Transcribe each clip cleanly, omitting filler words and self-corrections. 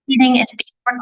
Meeting is being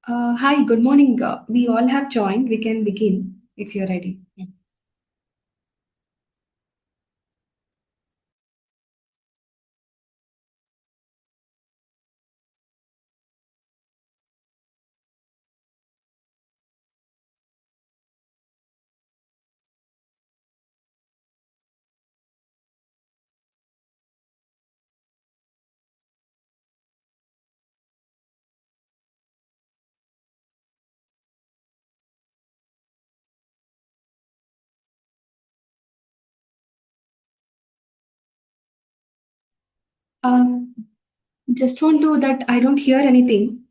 Hi, good morning. We all have joined. We can begin if you're ready. Yeah. Um, just want to that I don't hear anything.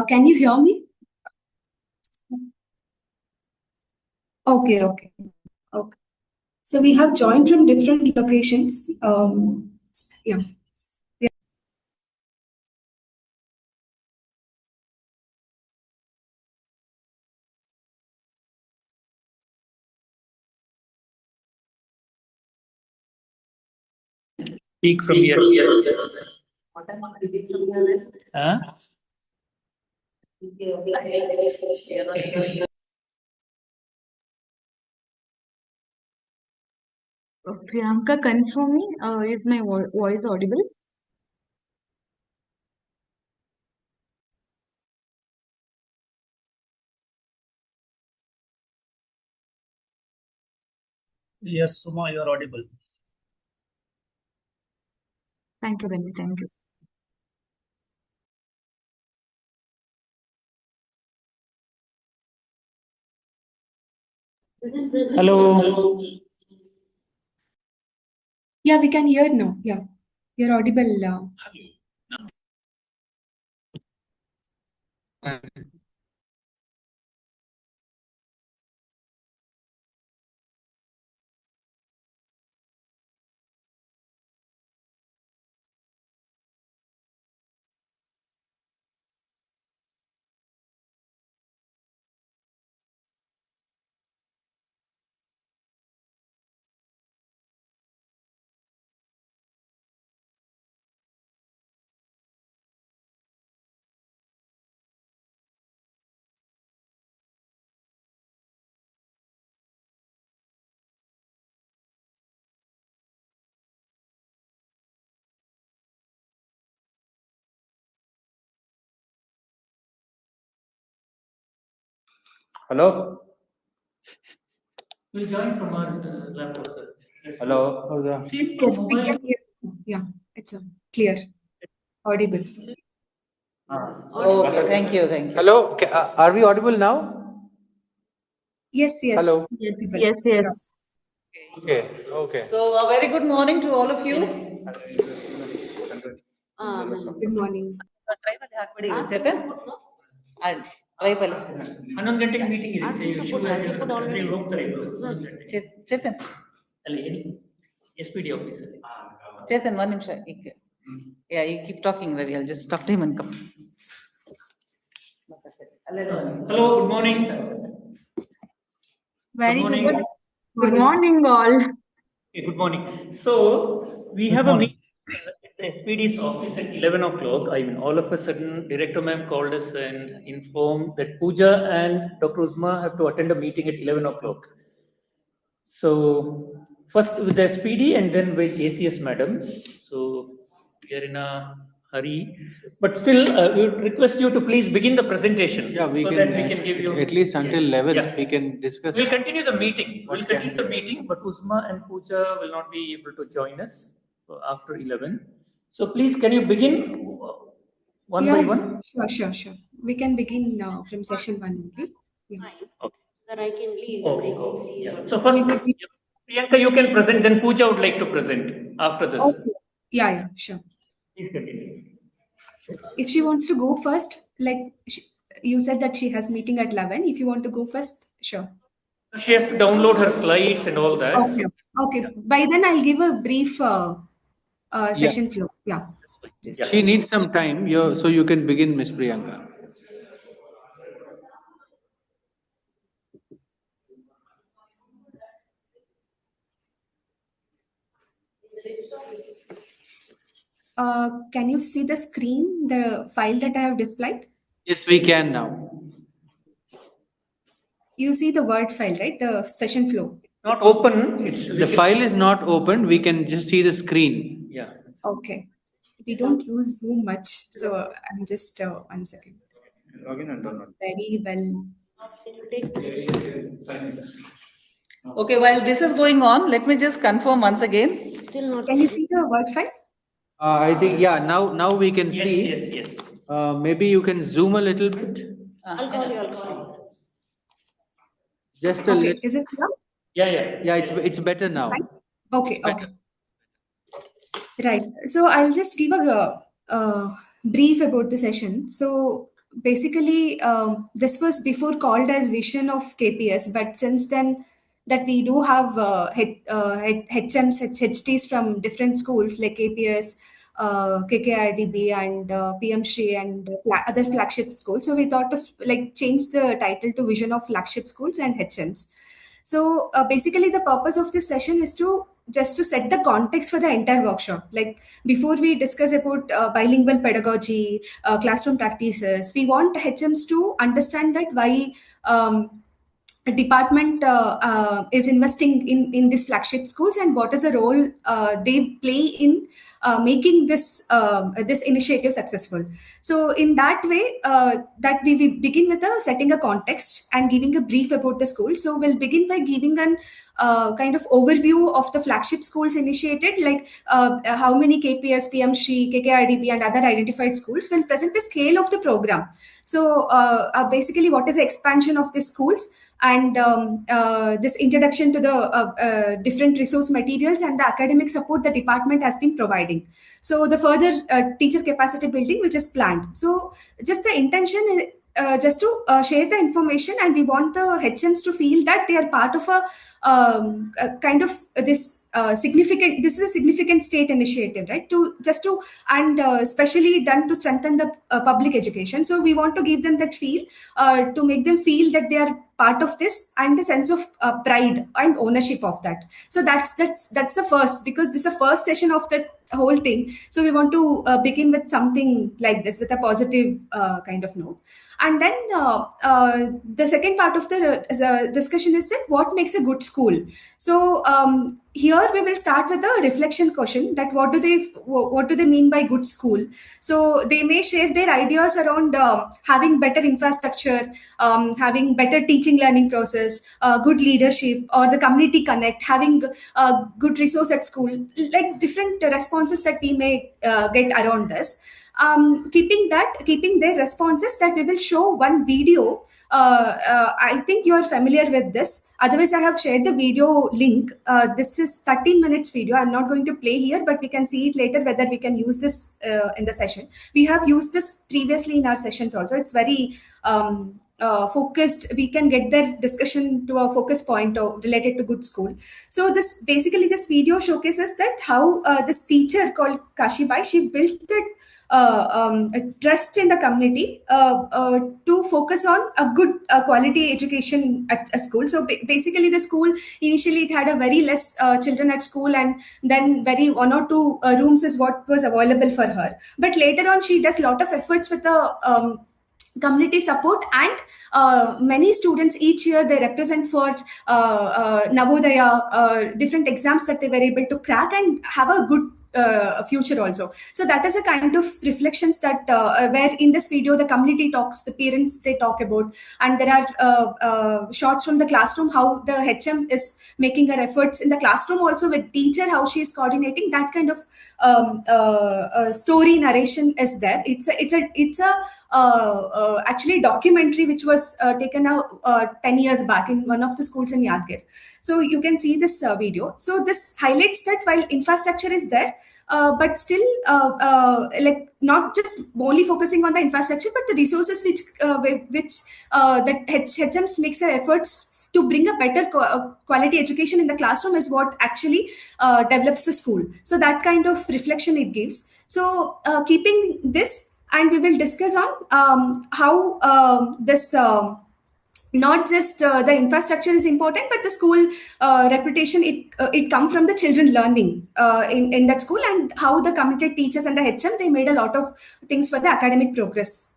Can you hear me? Okay, okay, okay. So we have joined from different locations. Yeah. Speak from here. Huh? Priyanka, confirm me. Is my voice audible? Yes, Suma, you are audible. Thank you, Benny. Thank you. Hello. Yeah, we can hear now. Yeah. You're audible. Hello. We'll join from our laptop, sir. Yes. Hello. See, from Yes, we mobile. can hear. Yeah, it's clear, audible. Okay, thank you, thank you. Hello, are we audible now? Yes, yes. Hello. Yes, Audible. yes, Yeah. yes. Okay, okay. So, a very good morning to all of you. Good morning. Tribal ಹಾಕ್ಬಿಡಿ ಸೇತೆ tribal 11 ಗಂಟೆಗೆ meeting ಇದೆ ಅಂದ್ರೆ ಹೋಗ್ತಾರೆ ಇಬ್ರು 11 ಗಂಟೆಗೆ. ಚೇತನ್ ಅಲ್ಲಿ ಏನು SPD ಆಫೀಸಲ್ಲಿ. ಚೇತನ್ ಒಂದ್ ನಿಮಿಷ ಈಗ ಯಾ ಈ keep talking very I'll just talk to him and come. Hello, good morning. Very Good good morning. Good morning. morning, all. Okay, good morning. So we Good have a morning. meeting at the SPD's office at 11 o'clock. I mean, all of a sudden, Director Ma'am called us and informed that Pooja and Dr. Uzma have to attend a meeting at 11 o'clock. So first with the SPD and then with ACS Madam. So we are in a hurry, but still we would request you to please begin the presentation. Yeah, we so can, that we can give you at least until yes. 11, Yeah. we can discuss. We'll continue the meeting. What We'll can continue be the meeting, but Uzma and Pooja will not be able to join us after 11. So please, can you begin one Yeah, by one? sure. We can begin from session one only. Yeah. Okay. That I can leave and I can see Yeah. your. So first, We will be, Priyanka, you can present. Then Pooja would like to present after this. okay. Yeah, sure. Please continue. If she wants to go first, like you said that she has meeting at 11. If you want to go first, sure. She has to download her slides and all that. Okay. So, Okay. By then, I'll give a brief Yeah, session flow. Yeah. Just yeah. she finish. needs some time, so you can begin, Miss Priyanka. Can you see the screen, the file that I have displayed? Yes, we can now. You see the Word file, right? The session flow. Not open, it's The file is not opened. We can just see the screen. yeah. Okay. We don't use Zoom much, so I'm just 1 second. Login and download. Very well. It will take time. Okay, while this is going on, let me just confirm once again. Still not. Can you see the Word file? I think, yeah, now we can Yes, see. yes. Maybe you can zoom a little bit. I'll call you. Just a Okay. little. Is it clear? Yeah. Yeah, it's better now. Okay. Right. So I'll just give a brief about the session. So basically, this was before called as Vision of KPS, but since then that we do have HMs, HTs from different schools like KPS, KKRDB, and PM Shri, and other flagship schools. So we thought of like change the title to Vision of Flagship Schools and HMs. So basically, the purpose of this session is to just to set the context for the entire workshop. Like before we discuss about bilingual pedagogy, classroom practices, we want HMs to understand that why a department is investing in these flagship schools and what is the role they play in making this initiative successful. So in that way, that we begin with setting a context and giving a brief about the school. So we'll begin by giving an kind of overview of the flagship schools initiated, like how many KPS, PM Shri, KKRDB, and other identified schools. Will present the scale of the program. So basically, what is the expansion of the schools, and this introduction to the different resource materials and the academic support the department has been providing. So the further teacher capacity building which is planned. So just the intention is just to share the information, and we want the HMs to feel that they are part of a kind of this significant. This is a significant state initiative, right? And especially done to strengthen the public education. So we want to give them that feel, to make them feel that they are part of this, and a sense of pride and ownership of that. So that's the first, because this is the first session of the whole thing. So we want to begin with something like this, with a positive kind of note. And then the second part of the discussion is that what makes a good school. So here we will start with a reflection question, that what do they mean by good school. So they may share their ideas around having better infrastructure, having better teaching learning process, good leadership, or the community connect, having good resource at school, like different responses that we may get around this. Keeping their responses, that we will show one video. I think you are familiar with this. Otherwise, I have shared the video link. This is 13 minutes video. I'm not going to play here, but we can see it later whether we can use this in the session. We have used this previously in our sessions also. It's very focused. We can get their discussion to a focus point related to good school. So this video showcases that how this teacher called Kashibai, she built that trust in the community to focus on a good quality education at a school. So basically, the school initially it had a very less children at school, and then very 1 or 2 rooms is what was available for her. But later on, she does a lot of efforts with the community support, and many students each year they represent for Navodaya, different exams that they were able to crack and have a good future also. So that is a kind of reflections that where in this video the community talks, the parents they talk about, and there are shots from the classroom, how the HM is making her efforts in the classroom also with teacher, how she is coordinating. That kind of story narration is there. It's a actually documentary which was taken out 10 years back in one of the schools in Yadgir. So you can see this video. So this highlights that while infrastructure is there, but still like not just only focusing on the infrastructure, but the resources which that HMs makes their efforts to bring a better quality education in the classroom is what actually develops the school. So that kind of reflection it gives. So keeping this, and we will discuss on how this not just the infrastructure is important, but the school reputation, it come from the children learning in that school, and how the committed teachers and the HM, they made a lot of things for the academic progress.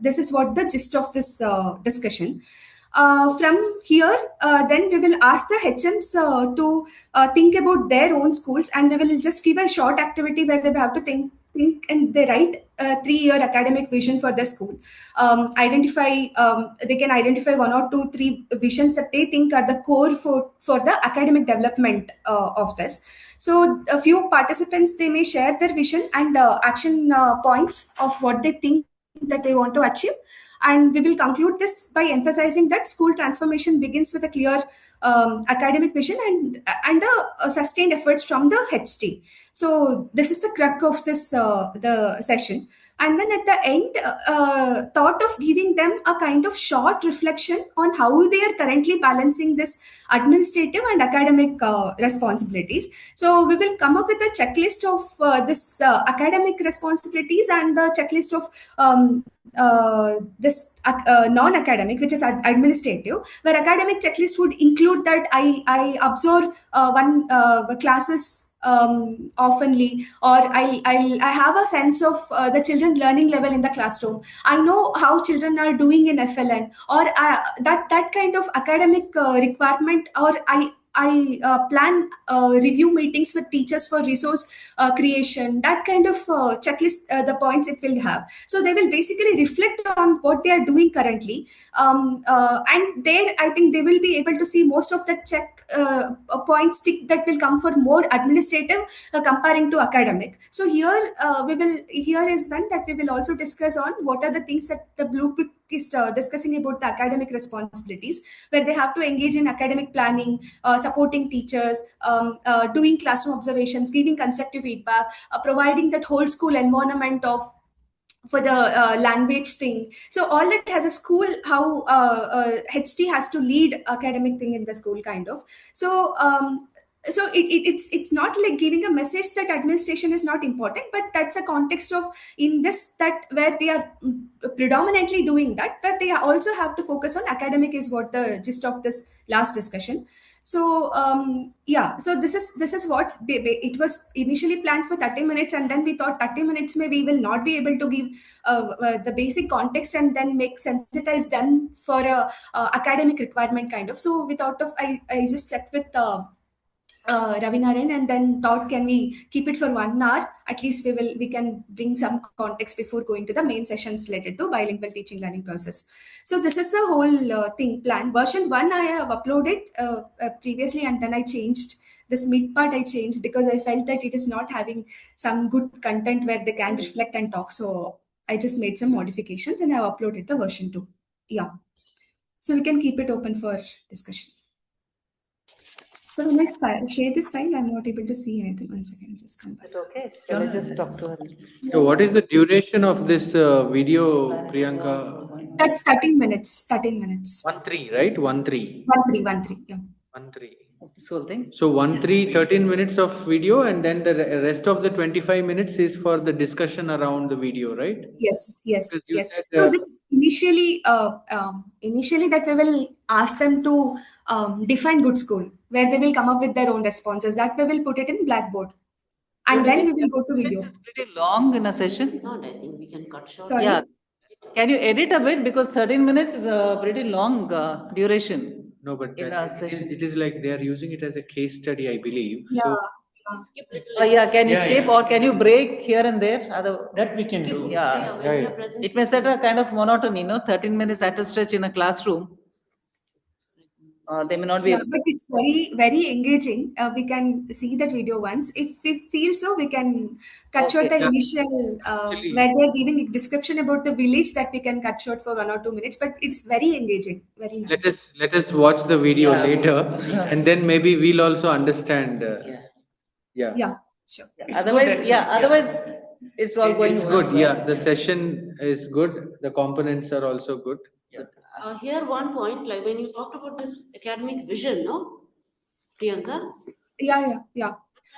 This is what the gist of this discussion. From here, then we will ask the HMs to think about their own schools, and we will just give a short activity where they have to think and they write a 3-year academic vision for their school. They can identify 1 or 2, 3 visions that they think are the core for the academic development of this. So a few participants, they may share their vision and action points of what they think that they want to achieve. And we will conclude this by emphasizing that school transformation begins with a clear academic vision and a sustained efforts from the HT. So this is the crux of this the session. And then at the end, thought of giving them a kind of short reflection on how they are currently balancing this administrative and academic responsibilities. So we will come up with a checklist of this academic responsibilities and the checklist of this non-academic, which is administrative, where academic checklist would include that I observe one classes oftenly, or I have a sense of the children learning level in the classroom. I know how children are doing in FLN, or that kind of academic requirement, or I plan review meetings with teachers for resource creation. That kind of checklist, the points it will have. So they will basically reflect on what they are doing currently, and there I think they will be able to see most of the check points that will come for more administrative comparing to academic. So here is when that we will also discuss on what are the things that the blue book is discussing about the academic responsibilities, where they have to engage in academic planning, supporting teachers, doing classroom observations, giving constructive feedback, providing that whole school environment of for the language thing. So all that has a school, how HT has to lead academic thing in the school kind of. So it's not like giving a message that administration is not important, but that's a context of in this that where they are predominantly doing that, but they also have to focus on academic is what the gist of this last discussion. So yeah, so this is what it was initially planned for 30 minutes, and then we thought 30 minutes maybe we will not be able to give the basic context and then make sensitize them for a academic requirement kind of. So we thought of I just checked with Ravi Narayan, and then thought, can we keep it for 1 hour? At least we can bring some context before going to the main sessions related to bilingual teaching learning process. So this is the whole thing plan. Version 1 I have uploaded previously, and then I changed this mid part. I changed because I felt that it is not having some good content where they can reflect and talk. So I just made some modifications and I have uploaded the version 2. Yeah. So we can keep it open for discussion. So when I share this file, I'm not able to see anything. 1 second, just come back. Okay, shall I just talk to her? So what is the duration of this video, Priyanka? That's 13 minutes. 13 minutes. 1-3, right? 1-3. 1-3, 1-3. Yeah. 1-3. This whole thing? So 1-3, 13 minutes of video, and then the rest of the 25 minutes is for the discussion around the video, right? Yes, Because you yes. said, So this initially that we will ask them to define good school, where they will come up with their own responses. That we will put it in Blackboard, and then we will go to video. It's pretty long in a session. Not, I think we can cut short. Sorry. Yeah. Can you edit a bit, because 13 minutes is a pretty long duration. No, but in a session. it is like they are using it as a case study, I believe. Yeah. So Skip little. Yeah, can you Yeah, skip, yeah. or can you break here and there? That we can do. Yeah. When Yeah, we yeah. are present. It may set a kind of monotony, 13 minutes at a stretch in a classroom. They may not be Yeah, able. but it's very, very engaging. We can see that video once. If we feel so, we can cut short the Okay. Yeah. initial, Actually- where they're giving a description about the village, that we can cut short for 1 or 2 minutes. But it's very engaging, very nice. Let us watch the video Yeah. later, and then maybe we'll also understand. Yeah. Yeah, sure. It's Otherwise, good actually, otherwise it's all going It's well. good. Yeah, the session is good. The components are also good. Here one point, like when you talked about this academic vision, no, Priyanka? Yeah.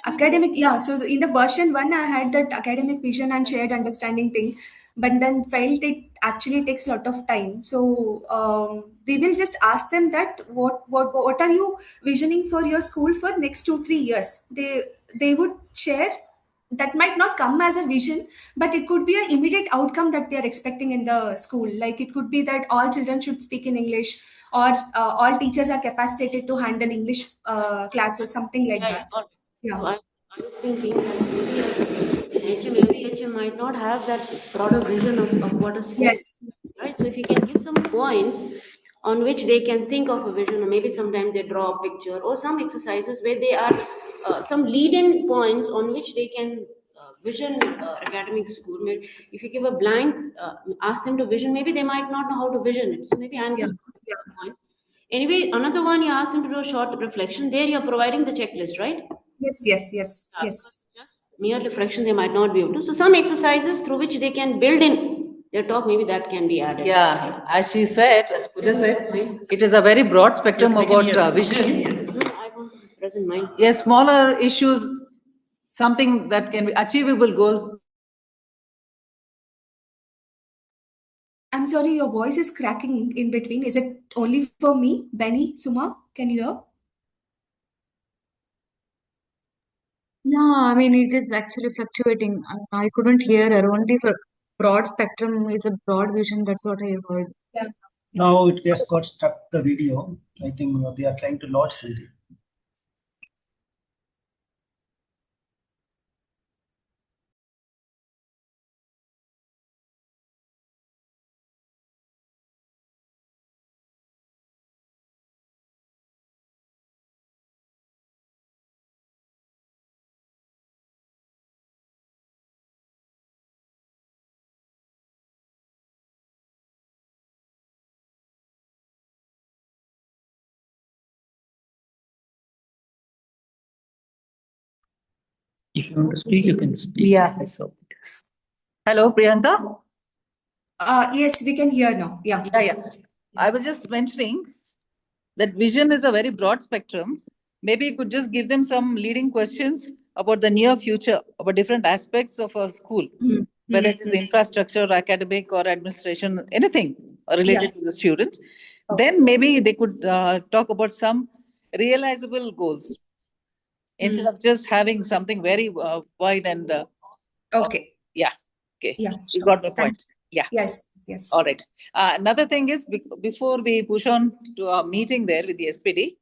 Academic, yeah. So in the version 1, I had that academic vision and shared understanding thing, but then felt it actually takes a lot of time. So we will just ask them that what are you visioning for your school for next 2-3 years? They would share. That might not come as a vision, but it could be an immediate outcome that they are expecting in the school. Like it could be that all children should speak in English, or all teachers are capacitated to handle English classes, something like Yeah, yeah, that. got it. Yeah. So I was thinking that maybe HM, every HM might not have that broader vision of what a school is, Yes. right? So if you can give some points on which they can think of a vision, or maybe sometimes they draw a picture, or some exercises where they are some lead-in points on which they can vision academic school. Maybe if you give a blank, ask them to vision, maybe they might not know how to vision it. So maybe I'm Yeah. just points. Anyway, another one you asked them to do a short reflection. There you're providing the checklist, right? Yes. Yes. Yes. Yes. Just mere reflection they might not be able to. So some exercises through which they can build in their talk, maybe that can be added. Yeah, as she said, as Pooja said, it is a very broad spectrum about vision. No, I want to present mine. Yes, smaller issues, something that can be achievable goals. I'm sorry, your voice is cracking in between. Is it only for me, Benny, Suma? Can you hear? Yeah, I mean, it is actually fluctuating. I couldn't hear her. Only for broad spectrum is a broad vision. That's what I heard. Yeah. Now it just got stuck the video. I think they are trying to launch something. If you want to speak, you can speak. Yeah. Hello, Priyanka? Yes, we can hear now. Yeah. Yeah. I was just mentioning that vision is a very broad spectrum. Maybe you could just give them some leading questions about the near future, about different aspects of a school, whether it is infrastructure, academic, or administration, anything related to the students. Then maybe they could talk about some realizable goals instead of just having something very wide and Okay. yeah. Okay, Yeah. you Sure. got my Thank point. Yeah. Yes. Yes. All right. Another thing is before we push on to our meeting there with the SPD,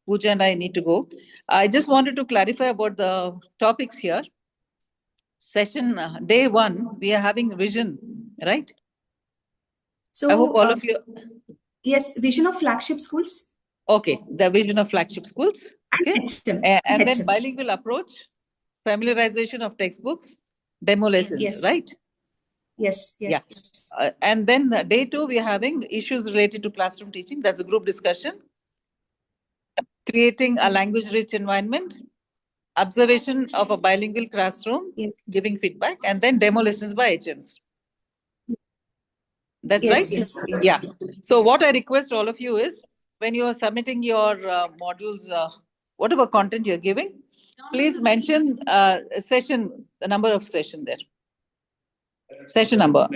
Pooja and I need to go. I just wanted to clarify about the topics here. Session day 1, we are having vision, right? I hope So, all of you. yes, vision of flagship schools. Okay, the vision of flagship schools. Okay, HM. and then HM. bilingual approach, familiarization of textbooks, demo lessons, Yes. right? Yes. Yeah. Yes. And then day 2, we are having issues related to classroom teaching. That's a group discussion. Creating a language-rich environment, observation of a bilingual classroom, Yes. giving feedback, and then demo lessons by HMs. That's Yes. right? Yes. Yes. Yeah. So what I request all of you is, when you are submitting your modules, whatever content you're giving, please mention session, the number of session there. Session number.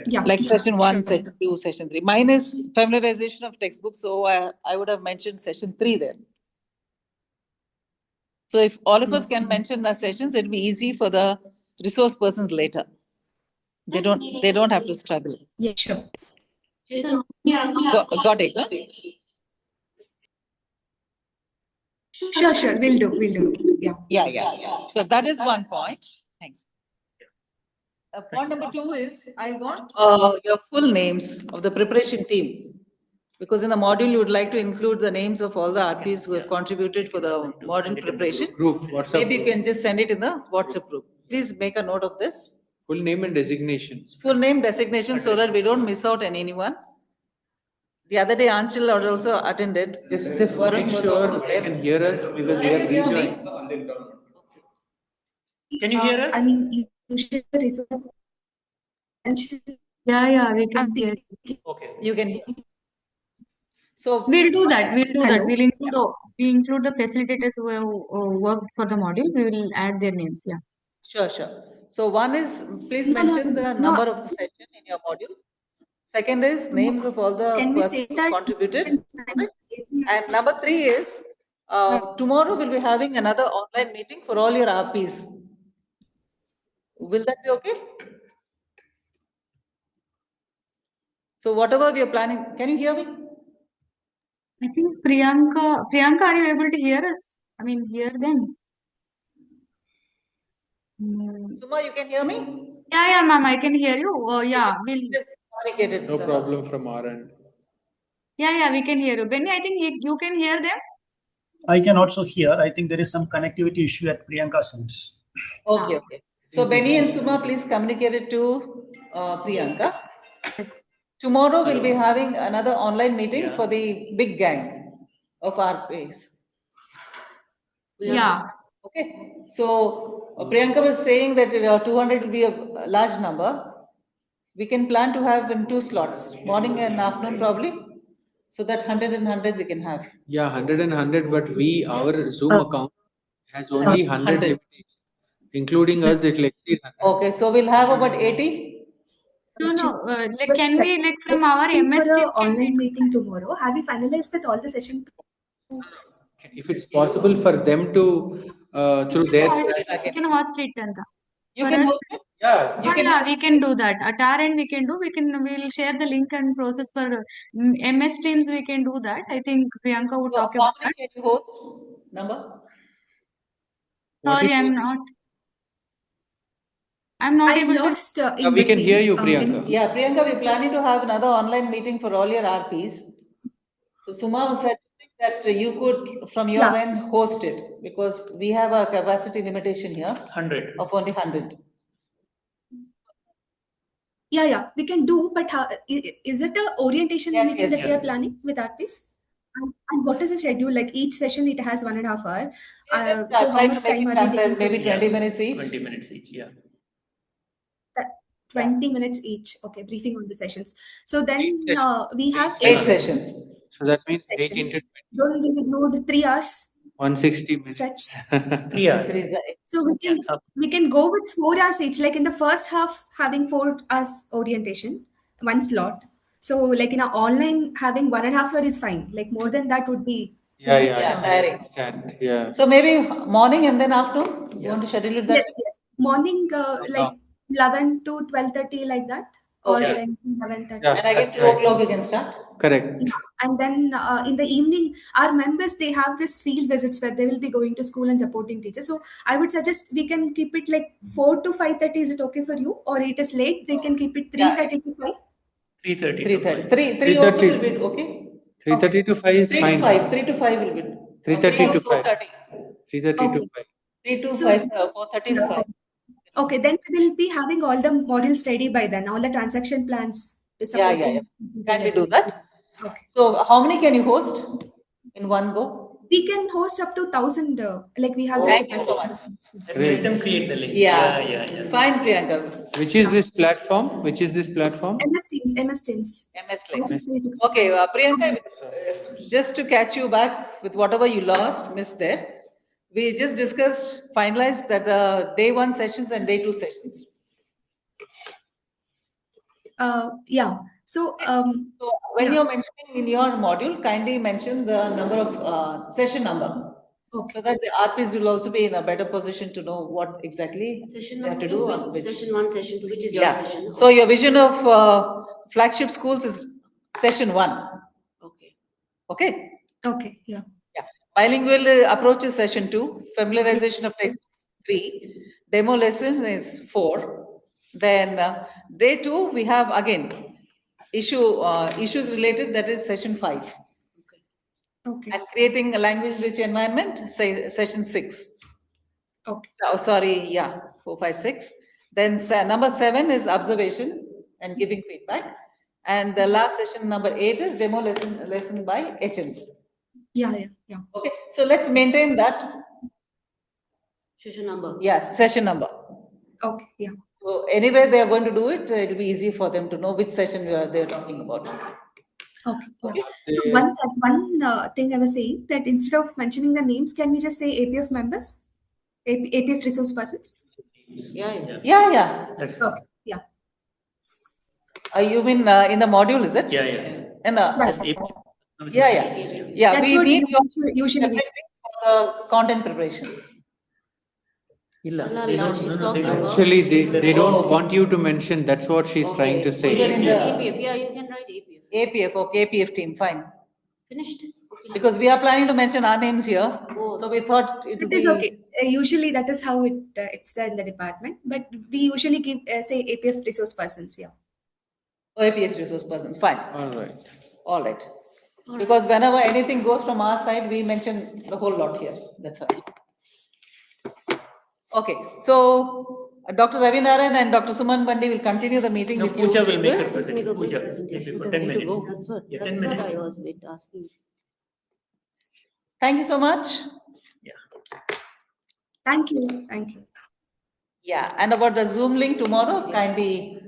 Yeah. Like session 1, Sure. session 2, session 3. Mine is familiarization of textbooks, so I would have mentioned session 3 there. So if all of us can mention the sessions, it'll be easy for the resource persons later. They don't have to struggle. Yeah. Sure. Got it? Huh? Sure. Sure. We'll do. We'll do. Yeah. Yeah. So that is one point. Thanks. Point number 2 is I want your full names of the preparation team. Because in the module, you would like to include the names of all the RPs who have contributed for the module preparation. Group, WhatsApp Maybe you group. can just send it in the WhatsApp group. Please make a note of this. Full name and designation. Full name designation so that we don't miss out on anyone. The other day, Anchal had also attended. Just Varun make was sure also they there. can hear us because they have rejoined. Can you hear us? I mean, you should resource. Yeah, we can I'm hear. Okay. You can. So We'll do that. We'll do that. Hello? We include the facilitators who have worked for the module. We will add their names. Yeah. sure. So one is, please No, no, mention the no. number of the session in your module. Second is names of all the Can we say persons that? contributed. And number 3 is, tomorrow we'll be having another online meeting for all your RPs. Will that be okay? So whatever we are planning, can you hear me? I think Priyanka, are you able to hear us? I mean, hear them. Suma, you can hear me? Yeah, ma'am, I can hear you. Yeah, we'll. Just communicate it. No problem from our end. Yeah, we can hear you. Benny, I think you can hear them. I can also hear. I think there is some connectivity issue at Priyanka's end. Okay. So Benny and Suma, please communicate it to Priyanka. Yes. Tomorrow we'll be having another online meeting for the big gang of RPs. Yeah. Okay. So Priyanka was saying that 200 will be a large number. We can plan to have in 2 slots, morning and afternoon probably. So that 100 and 100 we can have. Yeah, 100 and 100, but our Zoom account has only 100 limitations. Including us, it will exceed 100. Okay, so we'll have about 80. No. Can we from our MS for team? an online meeting tomorrow? Have we finalized with all the session? If it's possible for them to, through their We can host it, Anta. You For can us, host it? yeah, we can do that. At our end, we can do. We'll share the link and process for MS Teams. We can do that. I think Priyanka would So talk how about many that. can you host? Number? Sorry, I'm not I able to. lost in we can between. hear you, Can you Priyanka. Yeah, Priyanka, we're planning to have another online meeting for all your RPs. So Suma was suggesting that you could, from your Yeah. end, host it because we have a capacity limitation here 100. of only 100. Yeah, we can do, but is it a orientation Yes, meeting that we are yes. planning with RPs? And what is the schedule? Like each session, it has 1.5 hour. So how Try to much make time it are we taking concise, for maybe the 20 sessions? minutes each. 20 minutes each, yeah. 20 minutes each. Okay, briefing on the sessions. So then we have 8 8 sessions. sessions. So that means 8 Sessions. into 20. Don't we include 3 hours 160 minutes. stretch? 3 hours. So we can go with 4 hours each. Like in the first half, having 4 hours orientation, one slot. So like in our online, having 1.5 hour is fine. Like more than that would be too much. Tiring. Yeah. So maybe morning and then afternoon? You want to schedule it that Yes. Morning, like No. 11 to 12:30, like that, or Okay. 10 to 11:30. Yeah. And again, That's 2 right. o'clock you can start? Correct. Yeah. And then in the evening, our members, they have this field visits where they will be going to school and supporting teachers. So I would suggest we can keep it like 4 to 5:30. Is it okay for you? Or it is late, we can keep it 3:30 to 5? 3:30. 3:30. 3 also will be okay? 3:30 to 5 is 3 to fine. 5. 3 to 5 will be. 3:30 to 5. 4:30. 3:30 to Okay. 5. 3 to So 5, 4:30 is yeah, fine. okay, then we will be having all the modules ready by then, all the transaction plans, the Yeah. supporting. Kindly do that. Okay. So how many can you host in one go? We can host up to 1,000, like we have the Thank you so capacity. much. Let them create the link. Yeah. Fine, Priyanka. Which is this platform? MS Teams. MS Link. Office 365. Okay, Priyanka, just to catch you back with whatever you missed there, we just discussed, finalized that the day 1 sessions and day 2 sessions. Yeah. So, So when you're mentioning in your module, kindly mention the number of session number. okay. So that the RPs will also be in a better position to know what exactly Session they have number to do. is which? Session 1, session 2, which is your session? So your vision of flagship schools is session 1. Okay. Okay? Okay, yeah. Yeah. Bilingual approach is session 2. Familiarization of text 3. Demo lesson is 4. Then day 2 we have again issues related, that is session 5. Okay. And creating a language rich environment, say session 6. Okay. Oh, sorry, 4, 5, 6. Then number 7 is observation and giving feedback. And the last session, number 8, is demo lesson by HMs. Yeah. Okay, so let's maintain that. Session number. Yes, session number. Okay, yeah. So anyway they are going to do it, it'll be easy for them to know which session they're talking about. Okay. Yeah. Okay. So one thing I was saying that instead of mentioning the names, can we just say APF members, APF resource persons? Yeah. Yeah. That's fine. Okay. Yeah. You mean in the module, is it? Yeah. In Just the, AP. yeah. That's We what need your usually we. separate link for the content preparation. Illa, La, they la, don't. she's No, talking they don't. about- Actually, they don't want you to mention. That's what she's trying to say. Either in the APF, yeah, you can write APF. APF, okay, APF team, fine. Finished? Okay. Because we are planning to mention our names here, Oh. so we thought it would It is be okay. Usually that is how it's there in the department, but we usually give say APF resource persons. Yeah. APF resource persons, fine. All right. Because whenever anything goes from our side, we mention the whole lot here. That's all. Okay, so Dr. Ravi Narayan and Dr. Suman Bandi will continue the meeting No, with you. Pooja will make people. her present. Make a good Pooja, presentation. maybe for 10 minutes. That's what. Yeah, That's 10 what minutes. I was asking. Thank you so much. Yeah. Thank you. Thank you. Yeah, and about the Zoom link tomorrow, kindly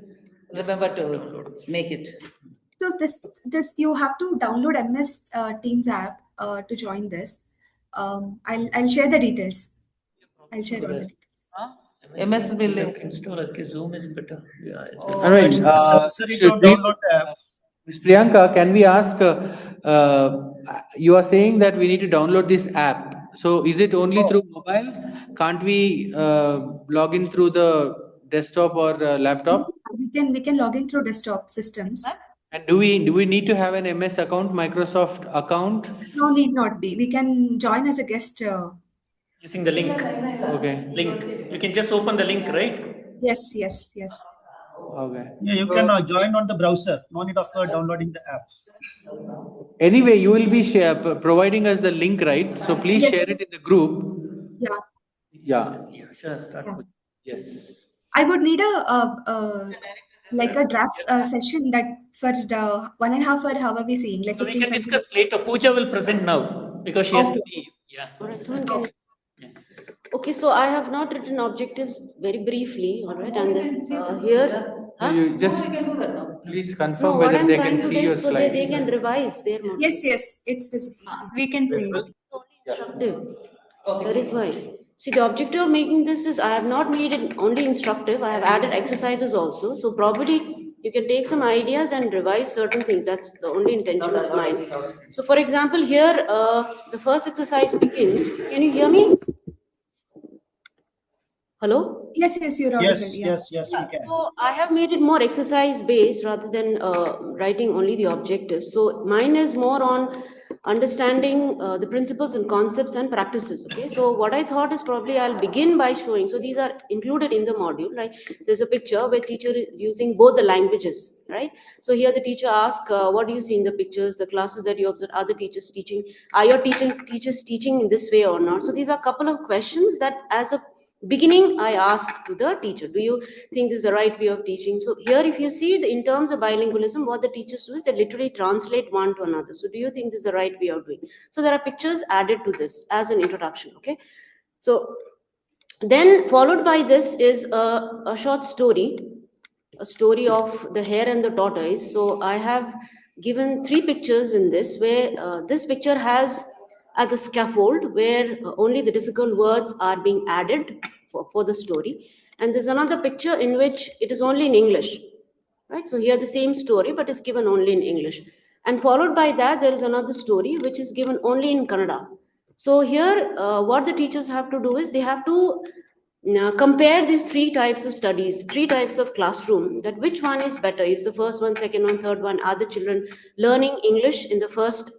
remember to make it. So this you have to download MS Teams app to join this. I'll share the details. I'll share all the details. MS will Install. Okay, Zoom is better. Yeah. All right. It's not necessary to should we- download the app. Ms. Priyanka, can we ask? You are saying that we need to download this app. So is it only through mobile? Can't we log in through the desktop or laptop? We can log in through desktop systems. And do we need to have an MS account, Microsoft account? No, need not be. We can join as a guest. Using the link. Okay. Link. You can just open the link, right? Yes. Okay. Yeah, you can join on the browser. No need of downloading the app. Anyway, you will be providing us the link, right? So please Yes. share it in the group. Yeah. Yeah. Yeah, sure. Start Yeah. with. Yes. I would need like a draft session that for the 1.5 hour. How are we saying? Like So we 15, can 20 discuss later. Pooja will present now because she has to be. Yeah. All right, someone can. Yes. Okay, so I have not written objectives very briefly, all right, and then here. Huh? You just please confirm No, what whether I'm they trying can to see do your is so slide. they can revise their module. Yes, it's visible. We can see. Instructive. That is why. See, the objective of making this is I have not made it only instructive, I have added exercises also. So probably you can take some ideas and revise certain things. That's the only intention of mine. So for example, here the first exercise begins. Can you hear me? Hello? Yes, you're audible. Yes, we can. So I have made it more exercise based rather than writing only the objectives. So mine is more on understanding the principles and concepts and practices. Okay. So what I thought is probably I'll begin by showing. So these are included in the module, right? There's a picture where teacher is using both the languages, right? So here the teacher asks, what do you see in the pictures? The classes that you observe, are the teachers teaching? Are your teachers teaching in this way or not? So these are a couple of questions that as a beginning I asked to the teacher, do you think this is the right way of teaching? So here if you see in terms of bilingualism, what the teachers do is they literally translate one to another. So do you think this is the right way of doing? So there are pictures added to this as an introduction. Okay, so then followed by this is a short story, a story of the hare and the tortoise. So I have given 3 pictures in this, where this picture has as a scaffold where only the difficult words are being added for the story. And there's another picture in which it is only in English, right? So here the same story, but it's given only in English. And followed by that, there is another story which is given only in Kannada. So here, what the teachers have to do is they have to compare these 3 types of studies, 3 types of classroom, that which one is better. Is the first one, second one, third one, are the children learning English in the first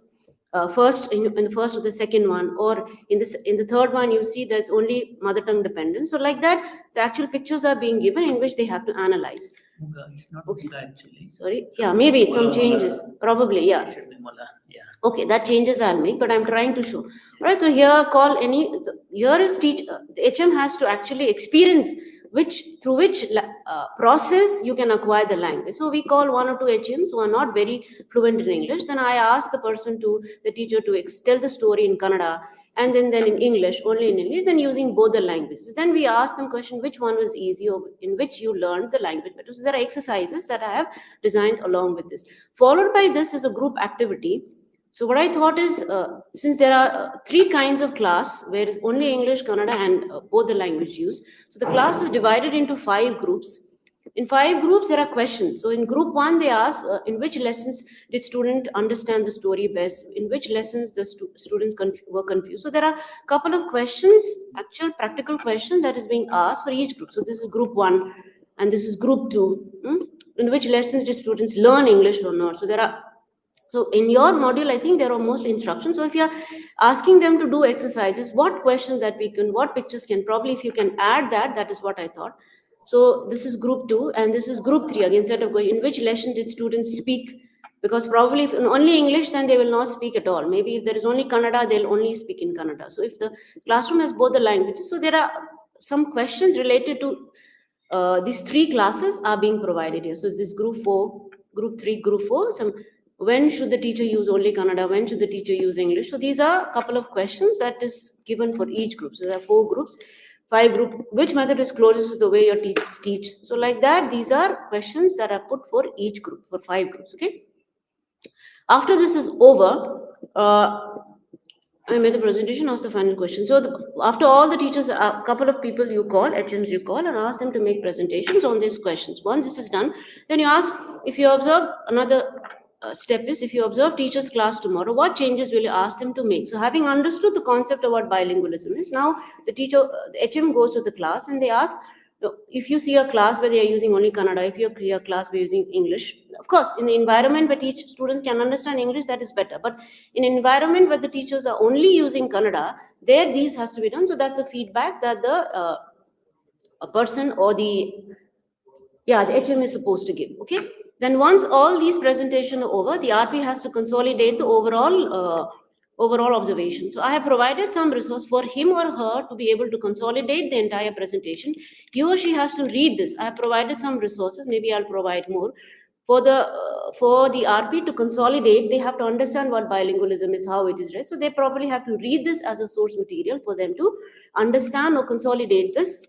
in the first or the second one, or in the third one you see that's only mother tongue dependent. So like that, the actual pictures are being given in which they have to analyze. It's not Muga actually. Sorry, yeah, maybe some changes, probably, yeah. Yeah. Okay, that changes I'll make, but I'm trying to show. All right, so here here is the HM has to actually experience through which process you can acquire the language. So we call 1 or 2 HMs who are not very fluent in English. Then I ask the teacher to tell the story in Kannada and then in English, only in English, then using both the languages. Then we ask them question which one was easy or in which you learned the language better. So there are exercises that I have designed along with this. Followed by this is a group activity. So what I thought is, since there are three kinds of class, where is only English, Kannada, and both the language used. So the class is divided into 5 groups. In 5 groups, there are questions. So in group 1, they ask, in which lessons did student understand the story best? In which lessons the students were confused? So there are a couple of questions, actual practical questions that is being asked for each group. So this is group 1, and this is group 2. In which lessons did students learn English or not? So in your module, I think there are most instructions. So if you are asking them to do exercises, what questions that what pictures can, probably if you can add that, that is what I thought. So this is group 2, and this is group 3. Again, set of in which lesson did students speak? Because probably if in only English, then they will not speak at all. Maybe if there is only Kannada, they'll only speak in Kannada. So if the classroom has both the languages, so there are some questions related to these 3 classes are being provided here. So this is group 4, group 3, group 4. When should the teacher use only Kannada? When should the teacher use English? So these are a couple of questions that is given for each group. So there are 4 groups, 5 group. Which method is closest to the way your teachers teach? So like that, these are questions that are put for each group, for 5 groups. Okay. After this is over, I made the presentation, asked the final question. So after all the teachers, a couple of people you call, HMs you call, and ask them to make presentations on these questions. Once this is done, then you ask, if you observe, another step is, if you observe teacher's class tomorrow, what changes will you ask them to make? So having understood the concept of what bilingualism is, now the teacher, the HM goes to the class and they ask, if you see a class where they are using only Kannada, if you see a class where using English, of course, in the environment where students can understand English, that is better. But in an environment where the teachers are only using Kannada, there these has to be done. So that's the feedback that the a person or the HM is supposed to give. Okay. Then once all these presentations are over, the RP has to consolidate the overall observation. So I have provided some resource for him or her to be able to consolidate the entire presentation. He or she has to read this. I have provided some resources. Maybe I'll provide more. For the RP to consolidate, they have to understand what bilingualism is, how it is read. So they probably have to read this as a source material for them to understand or consolidate this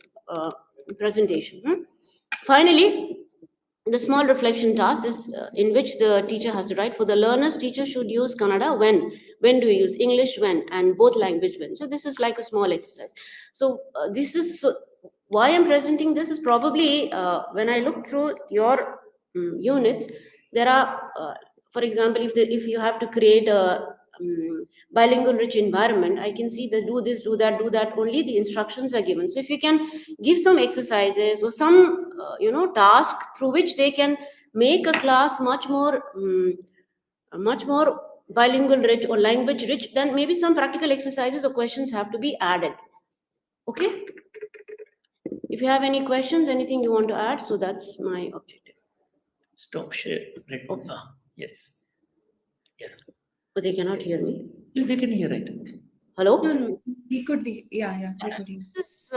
presentation. Finally, the small reflection task is in which the teacher has to write. For the learners, teacher should use Kannada when do we use English when, and both language when. So this is like a small exercise. So this is why I'm presenting this is probably when I look through your units, there are for example, if you have to create a bilingual rich environment, I can see that do this, do that, only the instructions are given. So if you can give some exercises or some task through which they can make a class much more bilingual rich or language rich, then maybe some practical exercises or questions have to be added. Okay. If you have any questions, anything you want to add, so that's my objective. Stop share. Okay. Yes. Yeah. But they cannot hear me. They can hear it. Hello? No, we could be. Yeah, we could hear. This is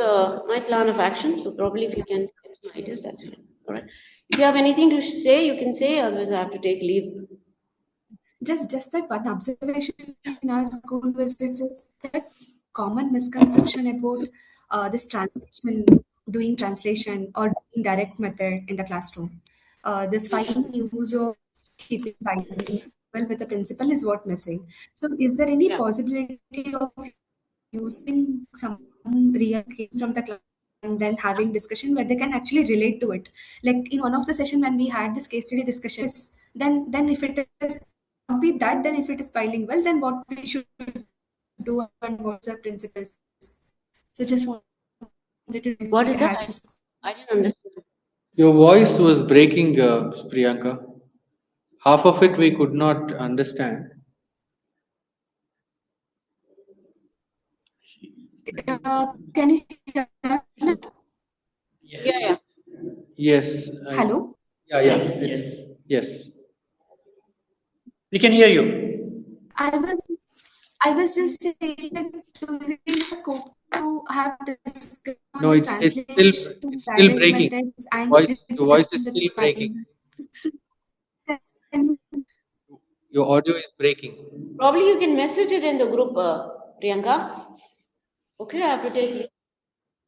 my plan of action. So probably if you can get some ideas, that's fine. All right. If you have anything to say, you can say. Otherwise, I have to take leave. Just that one observation in our school visits is that common misconception about this doing translation or doing direct method in the classroom. This fine use of keeping bilingual with the principal is what missing. So is there any possibility of using some real case from the class and then having discussion where they can actually relate to it? Like in one of the session when we had this case study discussion, then if it is not be that, then if it is bilingual, then what we should do and what's the principles. So just wanted to What is that? I didn't understand. Your voice was breaking, Priyanka. Half of it we could not understand. Can you hear me? Yeah. Yes. Hello? Yes. We can hear you. I was just saying that do we have scope to have discussion on No, it's still breaking. Your voice is still breaking. Your audio is breaking. Probably you can message it in the group. Priyanka? Okay, I have to take leave.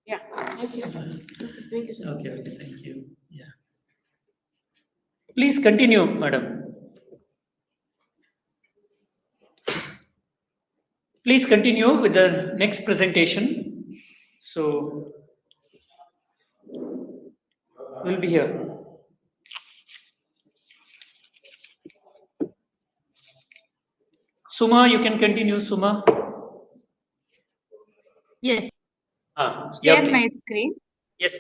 Yeah, thank you. Thank you, sir. Okay, thank you. Yeah. Please continue, madam. Please continue with the next presentation. So, we'll be here. Suma, you can continue, Suma. Yes, Yeah, share my please. screen. Yes.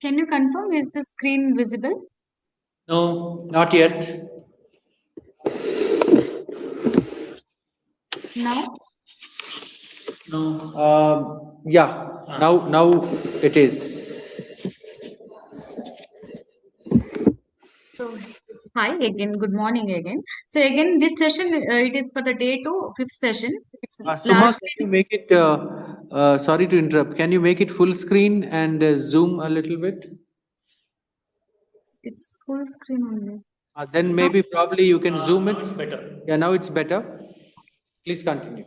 Can you confirm, is the screen visible? No, Not yet. Now? no. Yeah. Now it is. So, hi again, good morning again. So again, this session, it is for the day 2, fifth session. It's Suma, can largely, you make it? Sorry to interrupt. Can you make it full screen and zoom a little bit? it's full screen only. Then maybe probably you can zoom it. It's better. Yeah, now it's better. Please continue.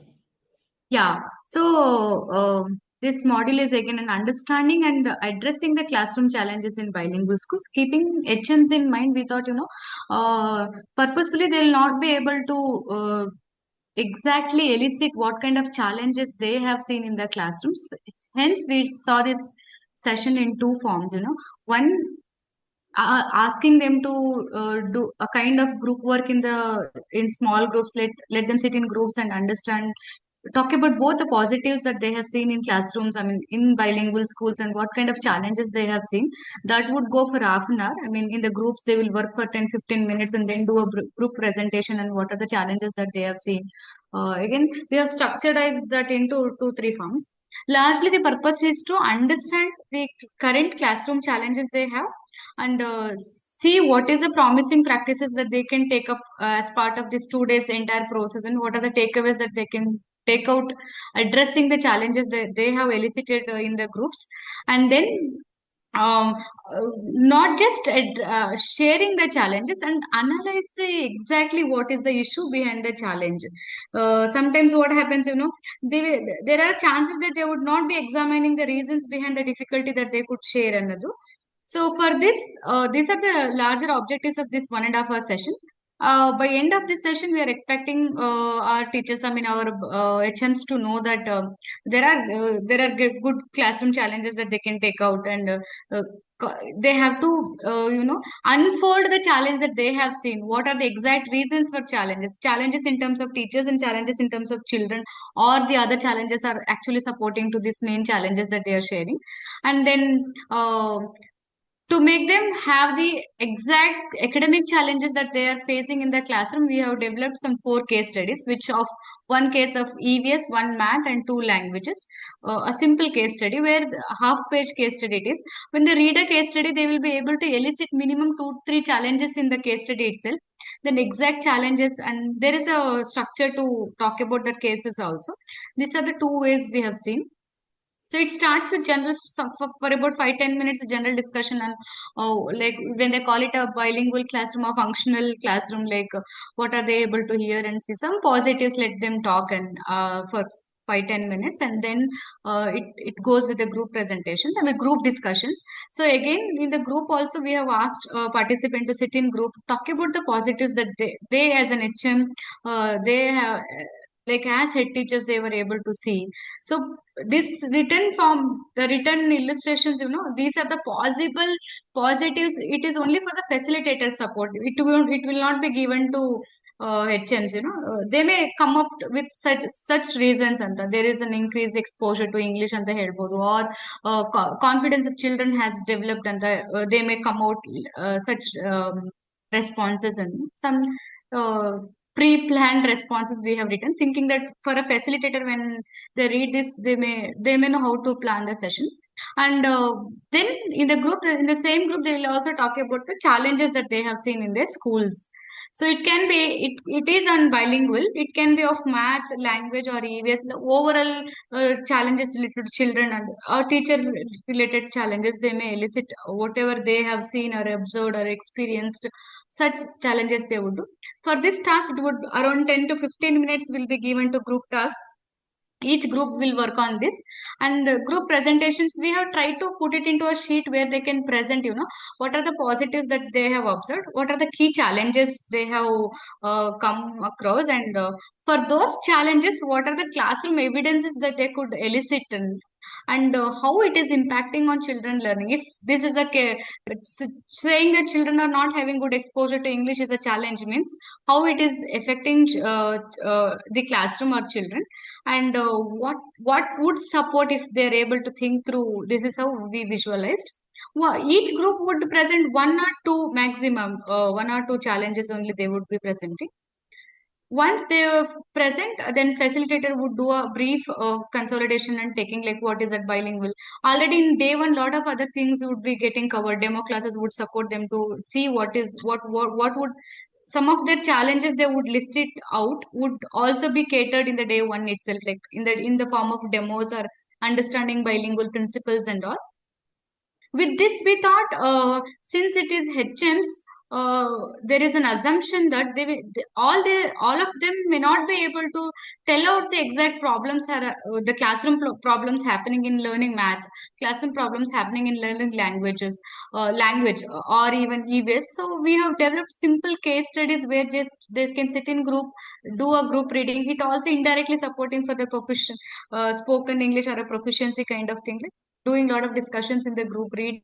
Yeah, so this module is again an understanding and addressing the classroom challenges in bilingual schools. Keeping HMs in mind, we thought, purposefully they'll not be able to exactly elicit what kind of challenges they have seen in the classrooms. Hence, we saw this session in two forms, One, asking them to do a kind of group work in small groups, let them sit in groups and understand, talk about both the positives that they have seen in classrooms, I mean in bilingual schools, and what kind of challenges they have seen. That would go for half an hour. I mean, in the groups they will work for 10-15 minutes and then do a group presentation and what are the challenges that they have seen. Again, we have structured that into 2-3 forms. Largely the purpose is to understand the current classroom challenges they have, and see what is the promising practices that they can take up as part of this 2 days entire process, and what are the takeaways that they can take out addressing the challenges that they have elicited in the groups. And then um, not just sharing the challenges, and analyze exactly what is the issue behind the challenge. Sometimes what happens, there are chances that they would not be examining the reasons behind the difficulty that they could share another. So for this, these are the larger objectives of this 1.5 hour session. By end of this session, we are expecting our teachers, I mean our HMs, to know that there are good classroom challenges that they can take out, and uh, they have to unfold the challenge that they have seen. What are the exact reasons for challenges in terms of teachers and challenges in terms of children, or the other challenges are actually supporting to these main challenges that they are sharing. And then to make them have the exact academic challenges that they are facing in the classroom, we have developed some 4 case studies, which of one case of EVS, one math, and 2 languages. A simple case study where half-page case study it is. When they read a case study, they will be able to elicit minimum 2-3 challenges in the case study itself. Then exact challenges, and there is a structure to talk about the cases also. These are the 2 ways we have seen. So it starts with general, for about 5-10 minutes, general discussion on, like when they call it a bilingual classroom or functional classroom, like what are they able to hear and see. Some positives, let them talk, and for 5-10 minutes, and then it goes with the group presentations and the group discussions. So again, in the group also, we have asked participant to sit in group, talk about the positives that they as an HM, they have, like as head teachers, they were able to see. So this written form, the written illustrations, these are the possible positives. It is only for the facilitator support. It will not be given to HMs. They may come up with such reasons, and there is an increased exposure to English and the headboard, or confidence of children has developed, and they may come out such responses, and some uh, pre-planned responses we have written, thinking that for a facilitator, when they read this, they may know how to plan the session. And then in the same group, they will also talk about the challenges that they have seen in their schools. So it can be, it is on bilingual. It can be of math, language, or EVS. Overall challenges related to children and teacher related challenges, they may elicit whatever they have seen or observed or experienced. Such challenges they would do. For this task, it would around 10 to 15 minutes will be given to group tasks. Each group will work on this, and group presentations, we have tried to put it into a sheet where they can present, what are the positives that they have observed, what are the key challenges they have come across, and for those challenges, what are the classroom evidences that they could elicit, and how it is impacting on children learning. If this is a saying that children are not having good exposure to English is a challenge, means how it is affecting the classroom or children, and what would support if they're able to think through. This is how we visualized. Each group would present one or two maximum, one or two challenges only they would be presenting. Once they are present, then facilitator would do a brief consolidation and taking like what is that bilingual. Already in day one, lot of other things would be getting covered. Demo classes would support them to see what would some of their challenges they would list it out would also be catered in the day one itself, like in the form of demos or understanding bilingual principles and all. With this, we thought, since it is HMs, there is an assumption that all of them may not be able to tell out the exact problems, the classroom problems happening in learning math, classroom problems happening in learning language, or even EVS. So we have developed simple case studies where just they can sit in group, do a group reading. It also indirectly supporting for the profession, spoken English or a proficiency kind of thing, like doing a lot of discussions in the group reading,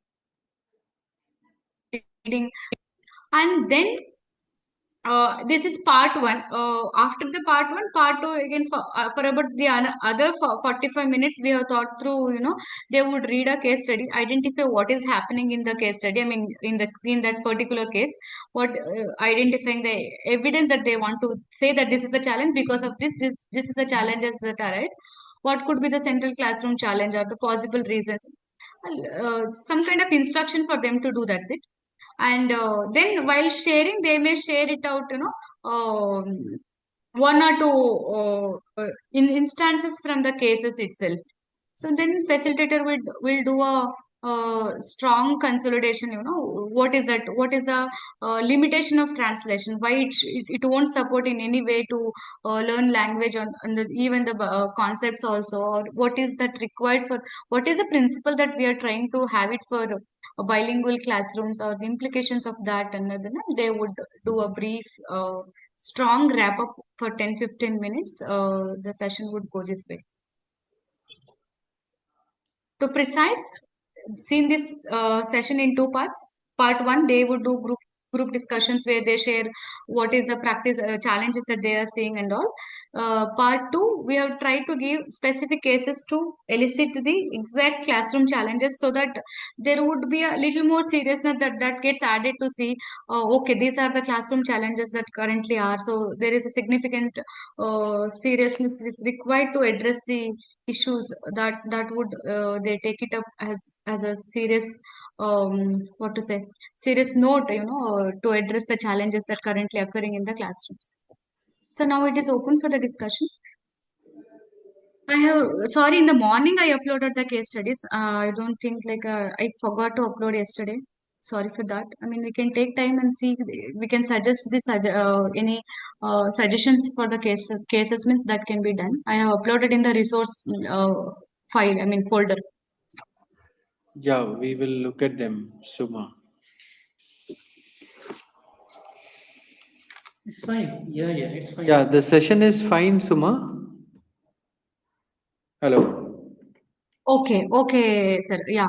and then this is part one. After the part one, part two again for about the other 45 minutes, we have thought through. They would read a case study, identify what is happening in the case study. I mean, in that particular case, what identifying the evidence that they want to say that this is a challenge because of this is a challenge as that are right. What could be the central classroom challenge or the possible reasons? Some kind of instruction for them to do. That's it. And then while sharing, they may share it out, one or two in instances from the cases itself. So then facilitator will do a strong consolidation. What is that? What is the limitation of translation? Why it won't support in any way to learn language on even the concepts also? Or what is that required for? What is the principle that we are trying to have it for bilingual classrooms, or the implications of that? And then they would do a brief, strong wrap up for 10-15 minutes. The session would go this way. To precise, seen this session in two parts. Part one, they would do group discussions where they share what is the practice challenges that they are seeing and all. Part two, we have tried to give specific cases to elicit the exact classroom challenges, so that there would be a little more seriousness that gets added to see, okay, these are the classroom challenges that currently are. So there is a significant seriousness is required to address the issues that would they take it up as a serious, what to say, serious note, to address the challenges that currently occurring in the classrooms. So now it is open for the discussion. I have, sorry, in the morning I uploaded the case studies. I don't think like I forgot to upload yesterday. Sorry for that. I mean, we can take time and see. We can suggest any suggestions for the cases means that can be done. I have uploaded in the resource file. I mean folder. Yeah, we will look at them, Suma. It's fine. Yeah, it's fine. Yeah, the session is fine, Suma. Hello. Okay, sir. Yeah.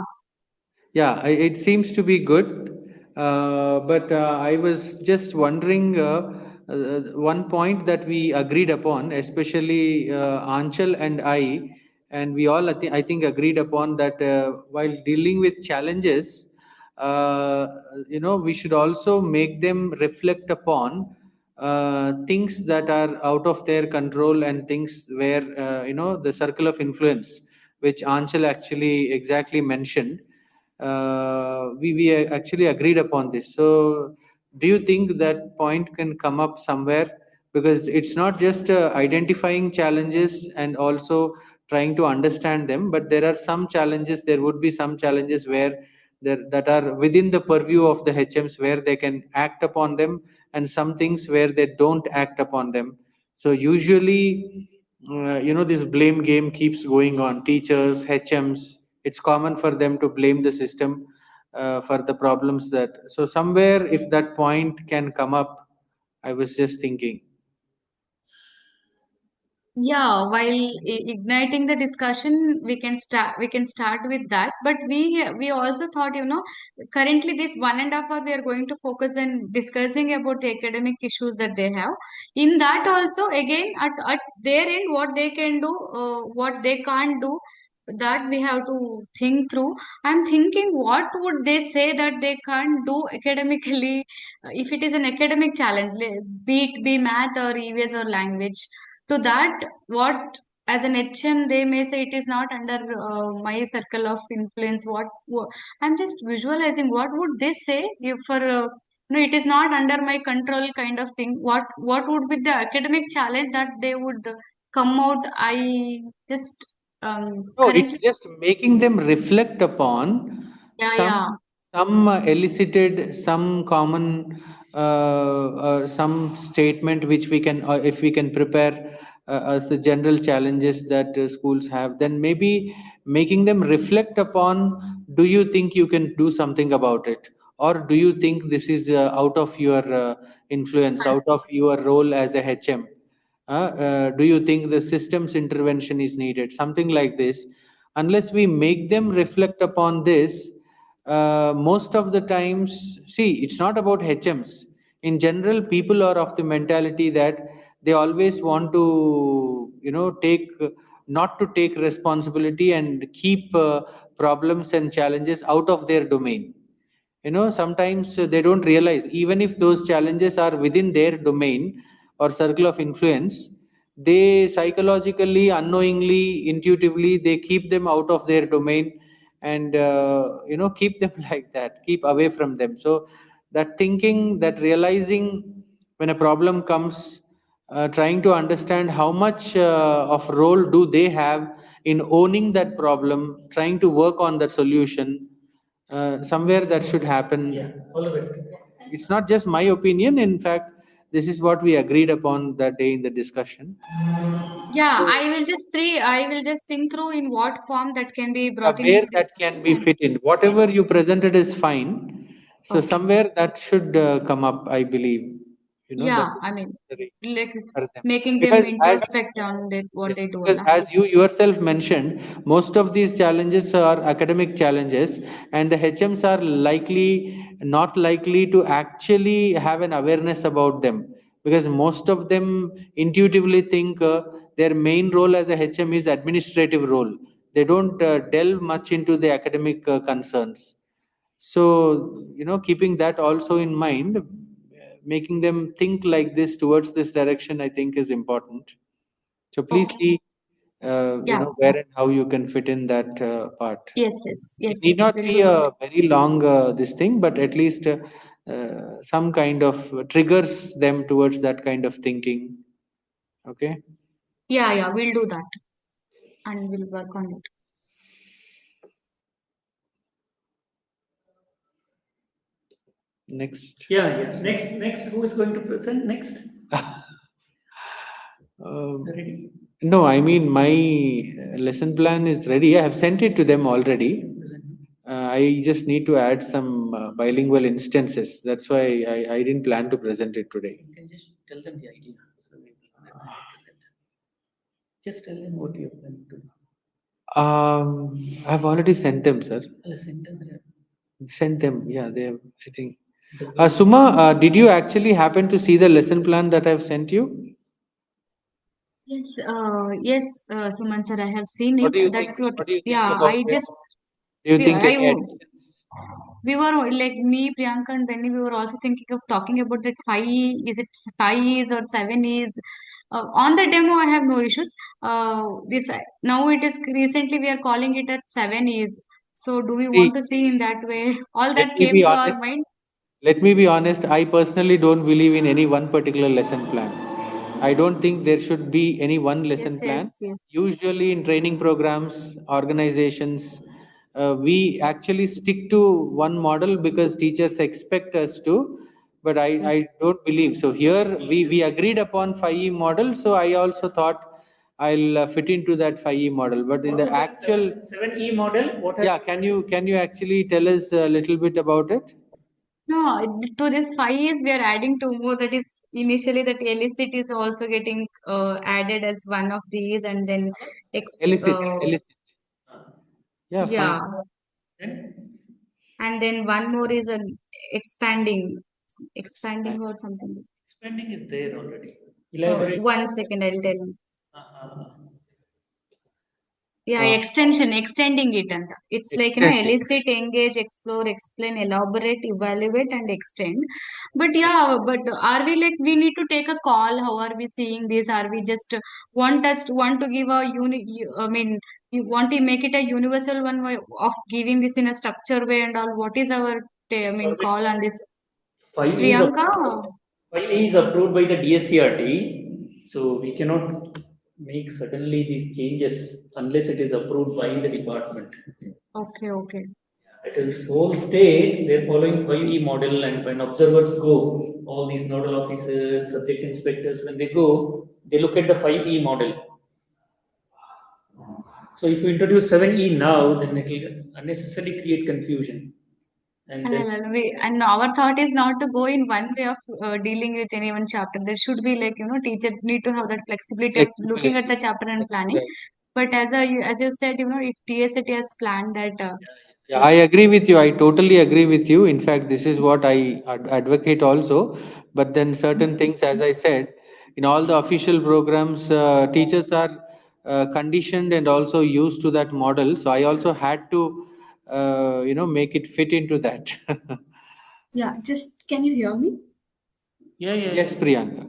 Yeah, it seems to be good. But I was just wondering one point that we agreed upon, especially Anchal and I, and we all, I think, agreed upon that while dealing with challenges, we should also make them reflect upon things that are out of their control and things where, the circle of influence, which Anchal actually exactly mentioned. We actually agreed upon this. So Do you think that point can come up somewhere? Because it's not just identifying challenges and also trying to understand them, but there are some challenges, there would be some challenges where there, that are within the purview of the HMs, where they can act upon them, and some things where they don't act upon them. So usually, this blame game keeps going on. Teachers, HMs, it's common for them to blame the system for the problems that. So somewhere, if that point can come up, I was just thinking. Yeah, while igniting the discussion, we can start with that. But we also thought, currently this 1.5 hour we are going to focus on discussing about the academic issues that they have. In that also, again, at their end, what they can do, what they can't do, that we have to think through. I'm thinking, what would they say that they can't do academically, if it is an academic challenge, be math or EVS or language. To that, what as an HM they may say it is not under my circle of influence. What I'm just visualizing, what would they say if for no, it is not under my control kind of thing. What would be the academic challenge that they would come out? I just No, it's currently, just making them reflect upon yeah, yeah, some elicited, some common, some statement which we can, if we can prepare as the general challenges that schools have, then maybe making them reflect upon. Do you think you can do something about it, or do you think this is out of your influence, out of your role as a HM? Do you think the system's intervention is needed, something like this? Unless we make them reflect upon this, most of the times, see, it's not about HMs. In general, people are of the mentality that they always want to, take, not to take responsibility and keep problems and challenges out of their domain. Sometimes they don't realize, even if those challenges are within their domain or circle of influence, they psychologically, unknowingly, intuitively, they keep them out of their domain, and keep them like that, keep away from them. So that thinking, that realizing, when a problem comes, trying to understand how much of role do they have in owning that problem, trying to work on that solution, somewhere that should happen. Yeah, all the best. It's not just my opinion. In fact, this is what we agreed upon that day in the discussion. yeah. So, I will just think through in what form that can be brought in where into that can discussion. be And fit in, yes, whatever yes, you presented is fine. So okay. somewhere that should come up, I believe. That Yeah, is I mean, necessary like for them, making them because as introspect on what yes, they do. because Na? as you yourself mentioned, most of these challenges are academic challenges, and the HMs are not likely to actually have an awareness about them, because most of them intuitively think their main role as a HM is administrative role. They don't delve much into the academic concerns. So, keeping that also in mind, making them think like this towards this direction, I think is important. So please Okay. see, Yeah. where and how you can fit in that part. Yes, yes, It yes, need yes. not We'll be do that. a very long this thing, but at least some kind of triggers them towards that kind of thinking. Okay. Yeah, yeah, we'll do that. And we'll work on it. Next. Yeah. Next. Who is going to present next? Ready? No, I mean my lesson plan is ready. I have sent it to them already. I just need to add some bilingual instances. That's why I didn't plan to present it today. You can just tell them the idea. So we will present. Just tell them what you are planning to do. I've already sent them, sir. Send them there. Sent them. Yeah, they have, I think. Suma, did you actually happen to see the lesson plan that I've sent you? Yes, yes, Suman sir, I have seen What it. do you think? That's what, What do you think yeah, about it? Do you think I, any additions? we were like me, Priyanka and Benny, we were also thinking of talking about that is it 5 E's or 7 E's? On the demo, I have no issues. This now it is recently we are calling it at 7 E's. So do we See, want to see in that way? All let that me be came to our honest. mind. Let me be honest, I personally don't believe in any one particular lesson plan. I don't think there should be any one lesson Yes, plan. yes, yes. Usually, in training programs, organizations, we actually stick to one model because teachers expect us to. But I don't believe so. Here, we agreed upon 5E model, so I also thought I'll fit into that 5E model. But in the actual 7E model, what yeah, can you actually tell us a little bit about it? No, to this 5 years, we are adding two more. That is initially that illicit is also getting added as one of these, and then Elicit. Yeah, yeah, fine. then and then one more is an expanding or something. expanding is there already. Elaborate. 1 second, I'll tell you. Uh, Yeah, Uh, extending it and it's like extend it. elicit, engage, explore, explain, elaborate, evaluate, and extend. But yeah, but are we like we need to take a call? How are we seeing this? Are we just want to give a I mean, you want to make it a universal one way of giving this in a structure way and all? What is our call on this? 5E is Priyanka? approved. 5E is approved by the DSCRT, so we cannot make suddenly these changes unless it is approved by the department. Okay, okay. It is whole state, they're following 5E model, and when observers go, all these nodal officers, subject inspectors, when they go, they look at the 5E model. So if you introduce 7E now, then it will unnecessarily create confusion. And then And our thought is not to go in one way of dealing with any one chapter. There should be like, teacher need to have that flexibility of looking at Flexibility. the chapter and planning. Right. But as you said, if TSAT has planned that, Yeah, I agree with you. I totally agree with you. In fact, this is what I advocate also. But then certain things, as I said, in all the official programs, teachers are conditioned and also used to that model. So I also had to, make it fit into that. Yeah, just can you hear me? Yes, Priyanka.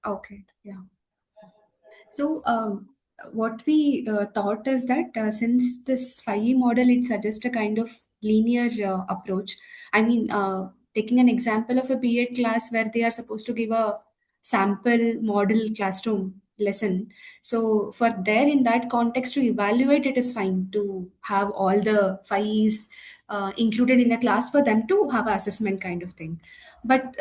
Okay, yeah. So, what we thought is that since this 5E model, it suggests a kind of linear approach. I mean, taking an example of a B.Ed class where they are supposed to give a sample model classroom lesson. So, for there in that context to evaluate, it is fine to have all the 5Es included in a class for them to have an assessment kind of thing. But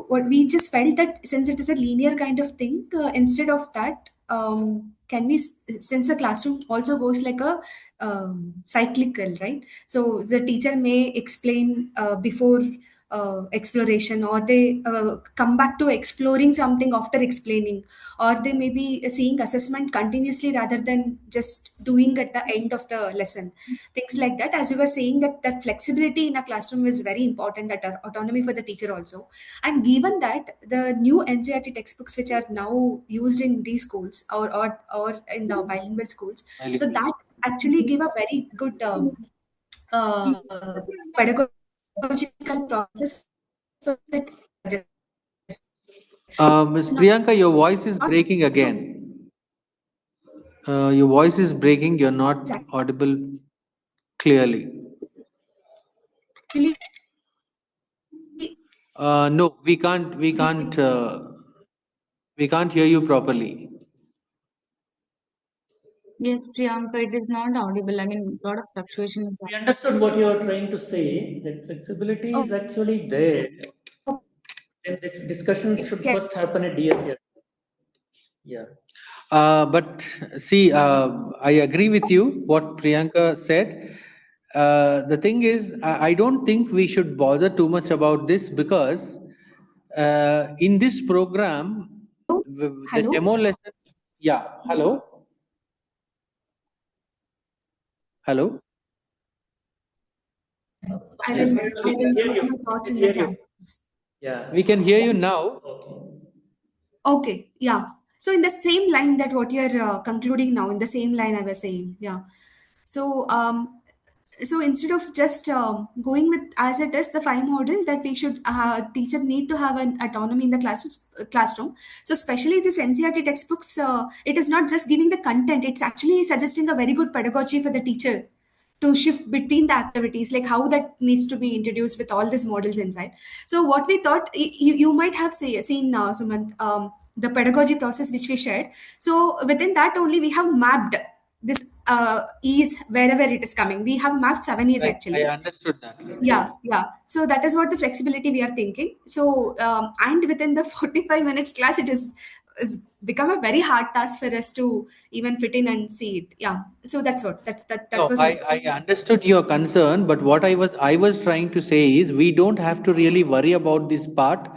what we just felt that since it is a linear kind of thing, instead of that, can we since the classroom also goes like a cyclical, right? So the teacher may explain before exploration, or they come back to exploring something after explaining, or they may be seeing assessment continuously rather than just doing at the end of the lesson, things like that. As you were saying, that flexibility in a classroom is very important, that autonomy for the teacher also. And given that the new NCERT textbooks which are now used in these schools, or in the bilingual schools, so Bilingual. that actually give a very good pedagogical process for the teachers. Ms. It's not Priyanka, your voice is breaking so again. Your voice is breaking. You're not exactly audible clearly. No, we can't. We can't. We can't hear you properly. yes, Priyanka, it is not audible. A lot of fluctuation is we understood what you are trying to say, that flexibility is actually there. And this discussion should okay. first happen at DSCR. Yeah. But see, I agree with you what Priyanka said. The thing is, I don't think we should bother too much about this because in this program, the Hello, demo lesson. Yeah. Hello. Hello. I Yes, will we can hear put you. my We thoughts can in the hear chat. you. Yeah. We can hear you now. Okay. Okay, yeah. So in the same line that what you're concluding now, in the same line I was saying, yeah. So so instead of just going with as it is the five model, that we should teacher need to have an autonomy in the classroom. So especially this NCRT textbooks, it is not just giving the content; it's actually suggesting a very good pedagogy for the teacher to shift between the activities, like how that needs to be introduced with all these models inside. So what we thought, you might have seen, Sumant, the pedagogy process which we shared. So within that only we have mapped this ease wherever it is coming. We have mapped 7 E's I actually. understood that. Yeah. So that is what the flexibility we are thinking. So and within the 45 minutes class, it is become a very hard task for us to even fit in and see it. Yeah. So that's what that No, was what. I understood your concern, but what I was trying to say is we don't have to really worry about this part,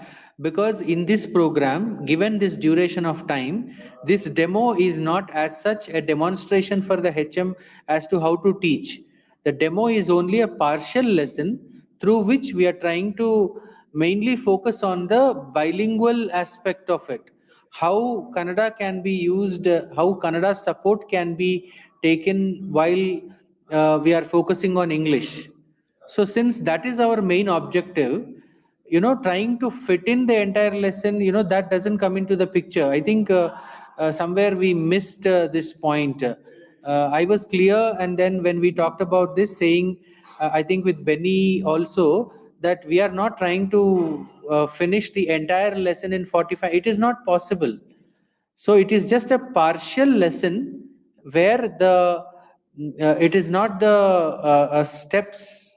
because in this program, given this duration of time, this demo is not as such a demonstration for the HM as to how to teach. The demo is only a partial lesson through which we are trying to mainly focus on the bilingual aspect of it. How Kannada can be used, how Kannada support can be taken while we are focusing on English. So, since that is our main objective, trying to fit in the entire lesson, that doesn't come into the picture. I think somewhere we missed this point. I was clear, and then when we talked about this, saying, I think with Benny also, that we are not trying to finish the entire lesson in 45. It is not possible. So it is just a partial lesson where it is not the steps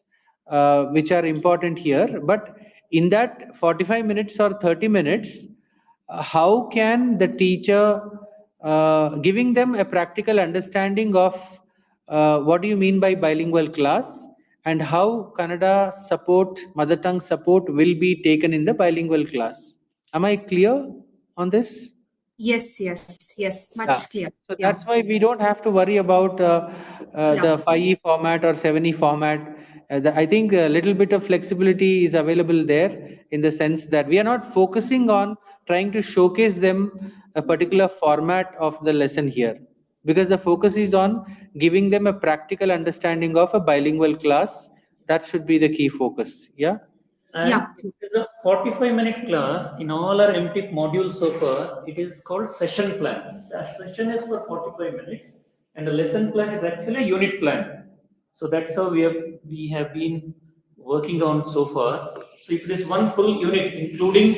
which are important here, but in that 45 minutes or 30 minutes, how can the teacher giving them a practical understanding of what do you mean by bilingual class, and how Kannada support, mother tongue support will be taken in the bilingual class. Am I clear on this? Yes, Yeah. much clear. So Yeah. that's why we don't have to worry about Yeah. the 5E format or 7E format. I think a little bit of flexibility is available there, in the sense that we are not focusing on trying to showcase them a particular format of the lesson here, because the focus is on giving them a practical understanding of a bilingual class. That should be the key focus. Yeah. And Yeah. it is a 45-minute class in all our MTIP modules so far. It is called session plan. A session is for 45 minutes, and the lesson plan is actually a unit plan. So that's how we have been working on so far. So if it is one full unit, including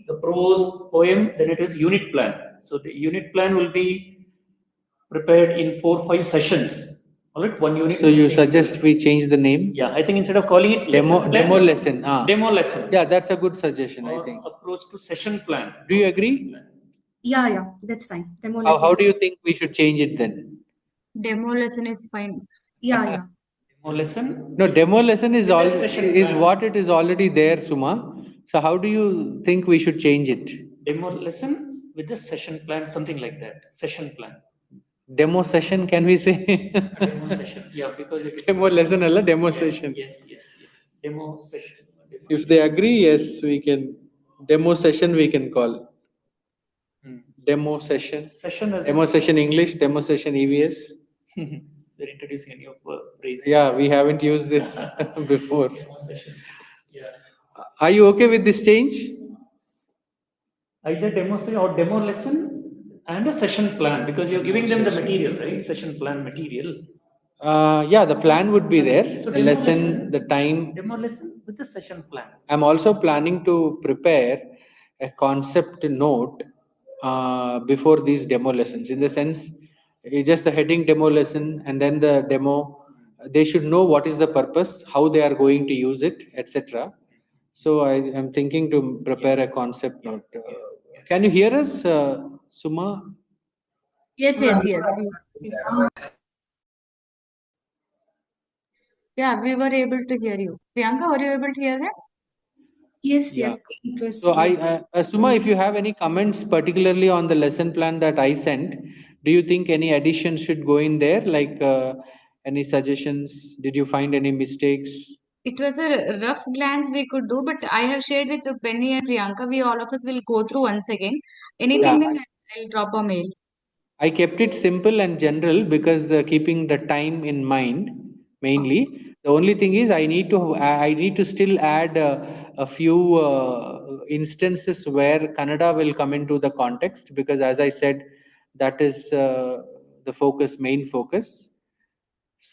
the prose poem, then it is unit plan. So the unit plan will be prepared in 4-5 sessions. All right, one unit. So you takes suggest we change the name? Yeah, I think instead of calling it Demo lesson. demo lesson. Yeah, that's a good suggestion, I Or think. approach to session plan. Do you agree? Yeah, that's fine. Demo How lessons. do you think we should change it then? Demo lesson is fine. Yeah. Demo lesson. No, demo lesson is With all that session is plan. what it is already there, Suma. So how do you think we should change it? Demo lesson with the session plan, something like that. Session plan. Demo session, can we say? A demo session. Yeah, because it is Demo lesson, alla demo yes, session. Yes. Demo session. Demo If they agree, yes, we can. Demo session we can call. Demo session. Session as Demo session English, demo session EVS. they're introducing a new phrase. Yeah, we haven't used this before. Demo session. Yeah. Are you okay with this change? Either demo session or demo lesson and a session plan, because you're giving them the material, right? Session plan material. Yeah, the plan would be there. So The demo lesson, the time. Demo lesson with the session plan. I'm also planning to prepare a concept note before these demo lessons. In the sense, it's just the heading demo lesson, and then the demo. They should know what is the purpose, how they are going to use it, etc. So I am thinking to prepare a concept note. Can you hear us, Suma? Yes. Yeah, we were able to hear you. Priyanka, were you able to hear that? Yes. Yeah. It was So like, Suma, if you have any comments, particularly on the lesson plan that I sent, do you think any additions should go in there? Like any suggestions? Did you find any mistakes? It was a rough glance we could do, but I have shared with Penny and Priyanka. We all of us will go through once again. Anything, Yeah, then I'll drop a mail. I kept it simple and general because keeping the time in mind mainly. The only thing is I need to still add a few instances where Kannada will come into the context, because as I said, that is the main focus.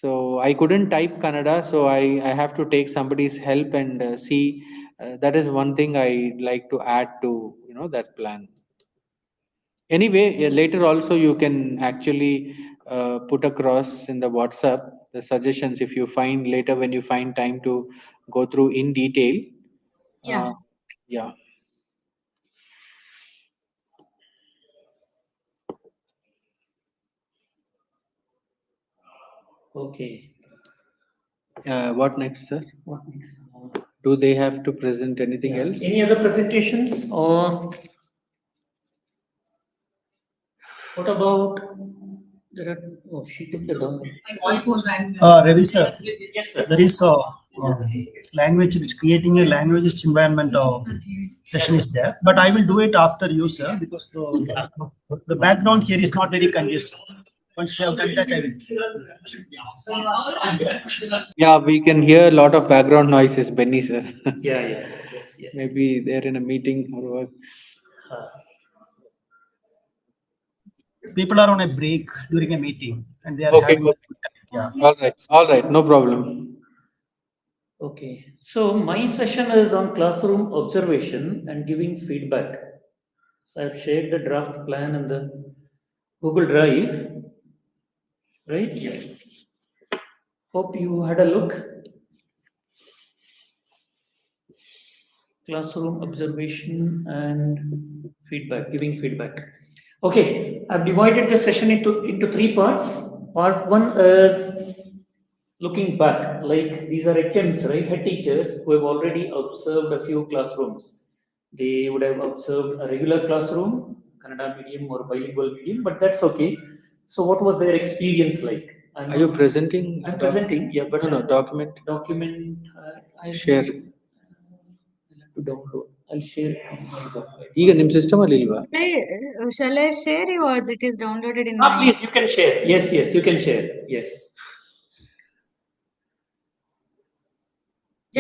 So I couldn't type Kannada, so I have to take somebody's help and see. That is one thing I like to add to that plan. Anyway, later also you can actually put across in the WhatsApp the suggestions if you find later when you find time to go through in detail. Yeah. Yeah. Okay. What next, sir? What next? Do they have to present anything else? Any other presentations, or what about she took the down. Ravi sir, Yes, sir. there is a language, which creating a language environment session is there, but I will do it after you, sir, because the background here is not very conducive. Once we have done that, I will. Yeah, we can hear a lot of background noises, Benny, sir. Yeah. Yes. Maybe they're in a meeting or what. People are on a break during a meeting and they are Okay. having. Yeah. All right, no problem. Okay. So my session is on classroom observation and giving feedback. So I've shared the draft plan in the Google Drive. Right? Yeah. Hope you had a look. Classroom observation and feedback, giving feedback. Okay, I've divided the session into three parts. Part one is looking back, like these are HMs, right? Head teachers who have already observed a few classrooms. They would have observed a regular classroom, Kannada medium or bilingual medium, but that's okay. So, what was their experience like? Are you presenting? I'm presenting, yeah, but no, document. Document. Share. I'll have to download. I'll share it on my document. ಈಗ ನಿಮ್ಮ system ಅಲ್ಲಿ ಇಲ್ವಾ? Shall I share yours? It is downloaded in my. Please, you can share. Yes, you can share. Yes.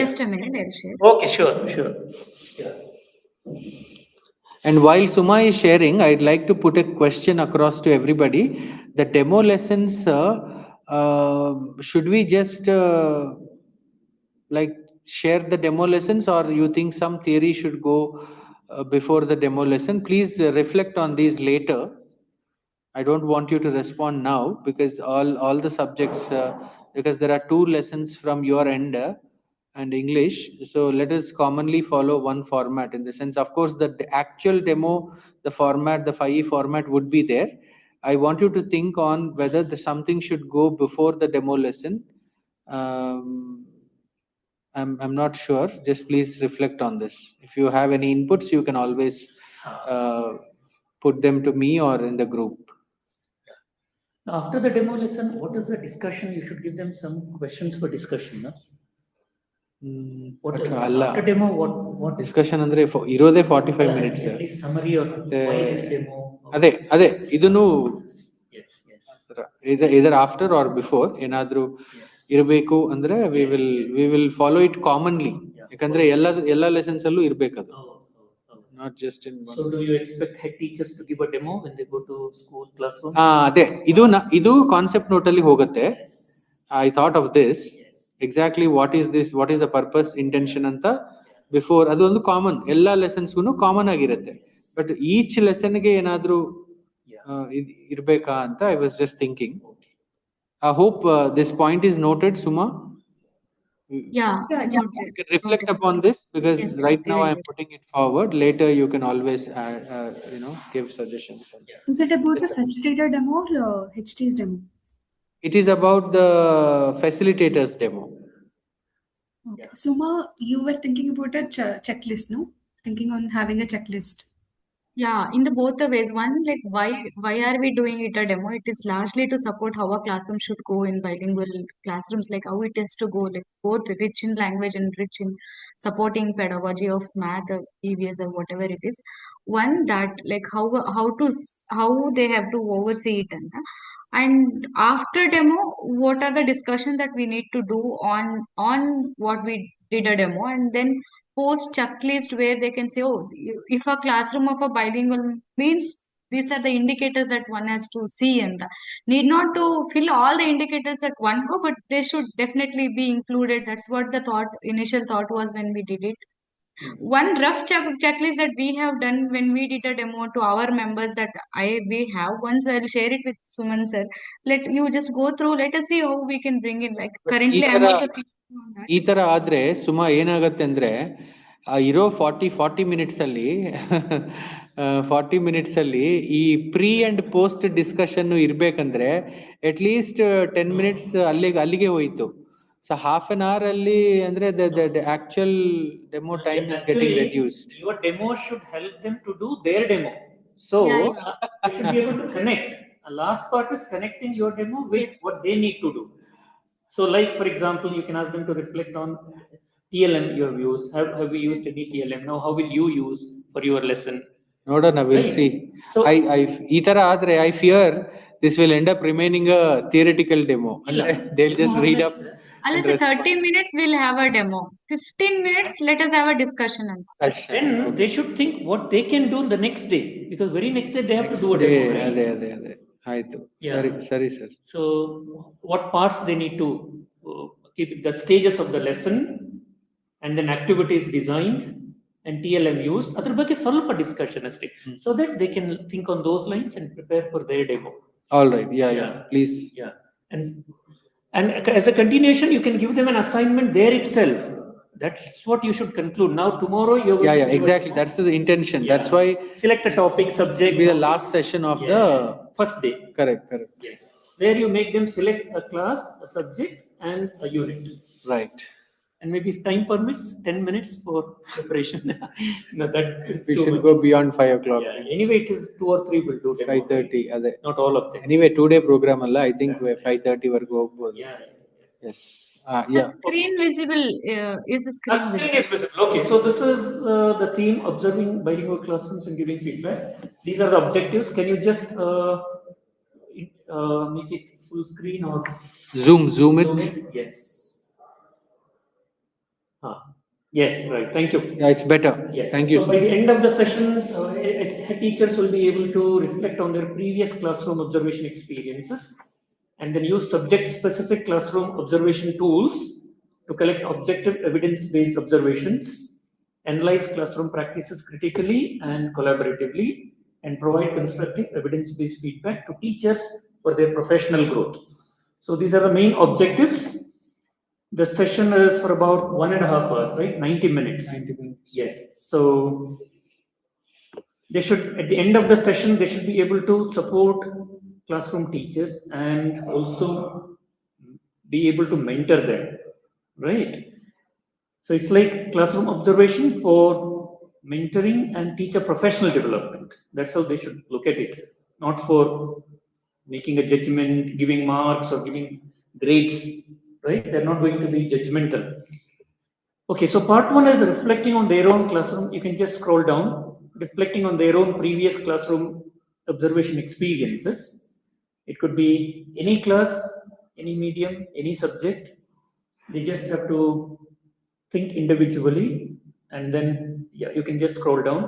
Just a minute, I'll share. Okay, sure. Yeah. And while Suma is sharing, I'd like to put a question across to everybody. The demo lessons, should we just like share the demo lessons, or you think some theory should go before the demo lesson? Please reflect on these later. I don't want you to respond now because all the subjects, because there are two lessons from your end and English. So let us commonly follow one format, in the sense, of course, the actual demo, the format, the 5E format would be there. I want you to think on whether something should go before the demo lesson. I'm not sure. Just please reflect on this. If you have any inputs, you can always put them to me or in the group. After the demo lesson, what is the discussion? You should give them some questions for discussion. No? What after demo? What discussion ಅಂದ್ರೆ ಇರೋದೇ 45 minutes. At least summary or why this demo. ಅದೇ ಇದನ್ನು Yes. either after or before ಏನಾದ್ರೂ ಇರಬೇಕು ಅಂದ್ರೆ we will follow it commonly. ಯಾಕಂದ್ರೆ ಎಲ್ಲ lessons ಅಲ್ಲೂ ಇರಬೇಕದು. Not just in one. So do you expect head teachers to give a demo when they go to school classroom? ಅದೇ ಇದು concept note ಅಲ್ಲಿ ಹೋಗುತ್ತೆ. I thought of this. Exactly what is the purpose, intention ಅಂತ before ಅದು ಒಂದು common ಎಲ್ಲ ಲೆಸನ್ಸ್ಗೂ common ಆಗಿರುತ್ತೆ. But each ಲೆಸನ್ಗೆ ಏನಾದ್ರೂ ಇರ್ಬೇಕಾ ಅಂತ I was just thinking. I hope this point is noted, Suma. Yeah. You can reflect upon this, because right now I am putting it forward. Later you can always give suggestions. Is it about the facilitator demo or HT's demo? It is about the facilitator's demo. Okay. Suma, you were thinking about a checklist, no? Thinking on having a checklist. Yeah, in the both the ways. One, like why are we doing it a demo? It is largely to support how a classroom should go in bilingual classrooms, like how it is to go, like both rich in language and rich in supporting pedagogy of math or EVS or whatever it is. One, that like how they have to oversee it, and after demo, what are the discussion that we need to do on what we did a demo, and then post checklist where they can say, oh, if a classroom of a bilingual means these are the indicators that one has to see, and need not to fill all the indicators at one go, but they should definitely be included. That's what the initial thought was when we did it. One rough checklist that we have done when we did a demo to our members that we have. Once I'll share it with Suman sir. Let you just go through. Let us see how we can bring in. Like currently, I'm also thinking on that. ಈ ತರ ಆದ್ರೆ ಸುಮಾ ಏನಾಗತ್ತೆ ಅಂದ್ರೆ ಇರೋ 40 minutes ಅಲ್ಲಿ 40 minutes ಅಲ್ಲಿ ಈ pre and post discussion ಇರ್ಬೇಕಂದ್ರೆ ಅಟ್ ಲೀಸ್ಟ್ 10 ಮಿನಿಟ್ಸ್ ಅಲ್ಲಿಗೆ ಹೋಯ್ತು. So half an hour ಅಲ್ಲಿ ಅಂದ್ರೆ the actual demo time is getting reduced. Your demo should help them to do their demo. So you should be able to connect. The last part is connecting your demo with what they need to do. So like for example, you can ask them to reflect on TLM you have used. Have we used any TLM? Now how will you use for your lesson? ನೋಡೋಣ, we'll see. So ಈ ತರ ಆದ್ರೆ I fear this will end up remaining a theoretical demo. They'll just read up. Unless 30 minutes we'll have a demo. 15 minutes let us have a discussion. Then they should think what they can do the next day, because very next day they have to do a demo, right? ಅದೇ ಆಯ್ತು. ಸರಿ sir. So what parts they need to keep, the stages of the lesson, and then activities designed and TLM used, ಅದ್ರ ಬಗ್ಗೆ ಸ್ವಲ್ಪ discussion ಅಷ್ಟೇ, so that they can think on those lines and prepare for their demo. All right. Yeah. Please. Yeah. And as a continuation, you can give them an assignment there itself. That's what you should conclude. Now tomorrow you will exactly. That's the intention. That's why select a topic, subject. Be the last session of the first day. Correct. Yes. Where you make them select a class, a subject, and a unit. Right. And maybe if time permits, 10 minutes for preparation. No, that is we too should much. go beyond 5 o'clock. Yeah. Anyway, it is 2 or 3 will do. 5:30. Not all of them. Anyway, 2-day program alla. I think 5:30 ವರೆಗೂ ಹೋಗಬಹುದು. Yeah. Yes. The screen visible is the screen visible. Is visible. Okay, so this is the theme: observing bilingual classrooms and giving feedback. These are the objectives. Can you just make it full screen or zoom it? Yes. Yes, right. Thank you. Yeah, it's better. Yes. Thank you. So by the end of the session, teachers will be able to reflect on their previous classroom observation experiences, and then use subject-specific classroom observation tools to collect objective evidence-based observations, analyze classroom practices critically and collaboratively, and provide constructive evidence-based feedback to teachers for their professional growth. So these are the main objectives. The session is for about 1.5 hours, right? 90 minutes. 90 minutes. Yes. So they should, at the end of the session, they should be able to support classroom teachers and also be able to mentor them, right? So it's like classroom observation for mentoring and teacher professional development. That's how they should look at it, not for making a judgment, giving marks or giving grades, right? They're not going to be judgmental. Okay, so part 1 is reflecting on their own classroom. You can just scroll down, reflecting on their own previous classroom observation experiences. It could be any class, any medium, any subject. They just have to think individually, and then you can just scroll down.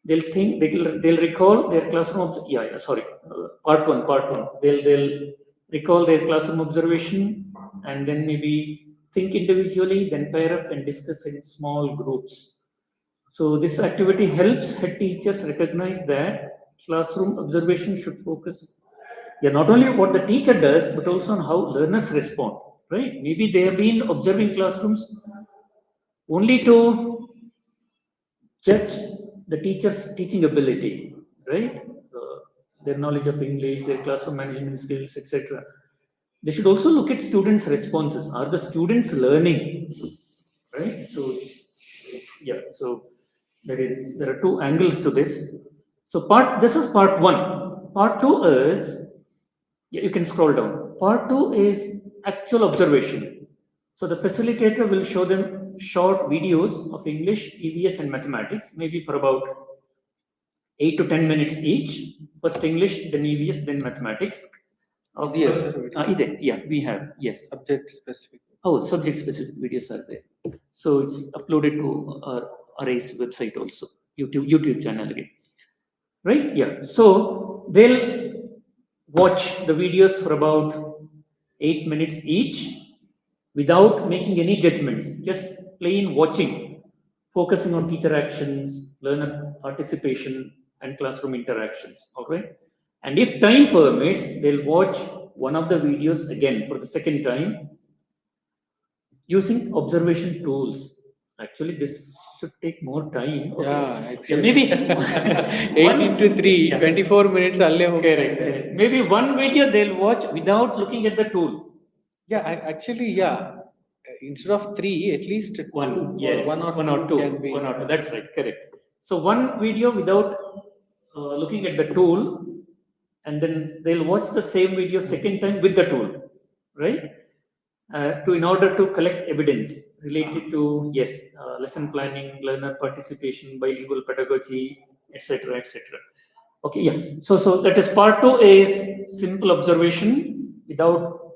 They'll think, they'll recall their classroom. Part one. They'll recall their classroom observation, and then maybe think individually, then pair up and discuss in small groups. So this activity helps head teachers recognize that classroom observation should focus not only what the teacher does, but also on how learners respond, right? Maybe they have been observing classrooms only to judge the teacher's teaching ability, right? Their knowledge of English, their classroom management skills, etc. They should also look at students' responses. Are the students learning, right? So so there are 2 angles to this. So this is part 1. Part 2 is, you can scroll down. Part 2 is actual observation. So the facilitator will show them short videos of English, EVS and mathematics, maybe for about 8 to 10 minutes each. First English, then EVS, then mathematics. Yes, we have, yes. Subject specific. Subject specific videos are there. So it's uploaded to our Array's website also, YouTube channel again. right? Yeah. So they'll watch the videos for about 8 minutes each without making any judgments, just plain watching, focusing on teacher actions, learner participation, and classroom interactions. All right. And if time permits, they'll watch one of the videos again for the second time using observation tools. Actually, this should take more time. Okay. Yeah, actually. Maybe 8 into 3, 24 minutes. Correct. Maybe one video they'll watch without looking at the tool. Yeah, actually, yeah. Instead of 3, at least One, two, yes, or one or two, can be. one or two. That's right, correct. So one video without looking at the tool, and then they'll watch the same video second time with the tool, right? To in order to collect evidence related to yes, lesson planning, learner participation, bilingual pedagogy, etc., etc. Okay, yeah. So that is part two is simple observation without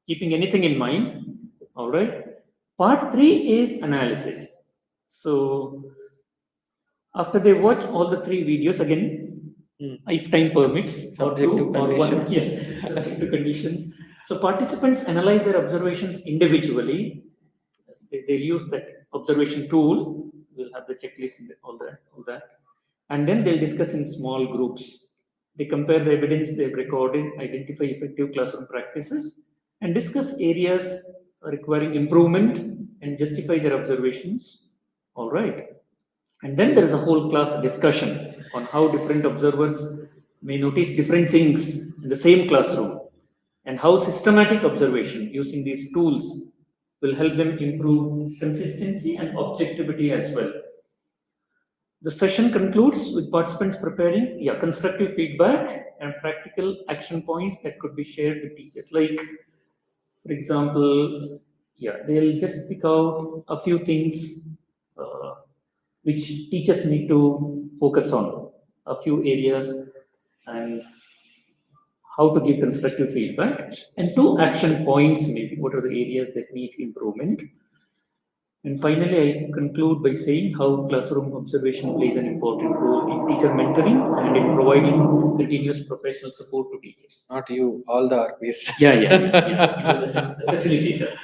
keeping anything in mind. All right. Part three is analysis. So after they watch all the three videos again, if time permits, Subject or to two, or one, conditions. yes, subject to conditions. So participants analyze their observations individually. They'll use that observation tool. We'll have the checklist and all that, and then they'll discuss in small groups. They compare the evidence they've recorded, identify effective classroom practices, and discuss areas requiring improvement and justify their observations. All right. And then there is a whole class discussion on how different observers may notice different things in the same classroom and how systematic observation using these tools will help them improve consistency and objectivity as well. The session concludes with participants preparing constructive feedback and practical action points that could be shared with teachers. Like, for example, they'll just pick out a few things uh, which teachers need to focus on, a few areas, and how to give constructive feedback, and two action points maybe. What are the areas that need improvement? And finally, I conclude by saying how classroom observation plays an important role in teacher mentoring and in providing continuous professional support to teachers. Not you, all the RPs. Yeah. In the sense, the facilitator.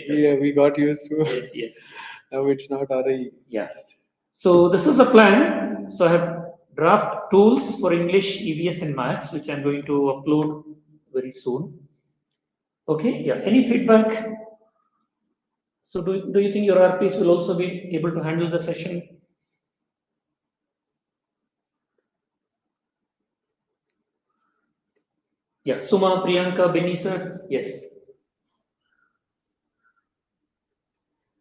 Yeah, we got used to. Yes. Now it's not RI. Yeah. So this is the plan. So I have draft tools for English, EVS, and Maths, which I'm going to upload very soon. Okay. Yeah. Any feedback? So do you think your RPs will also be able to handle the session? Yeah. Suma, Priyanka, Benny sir. Yes.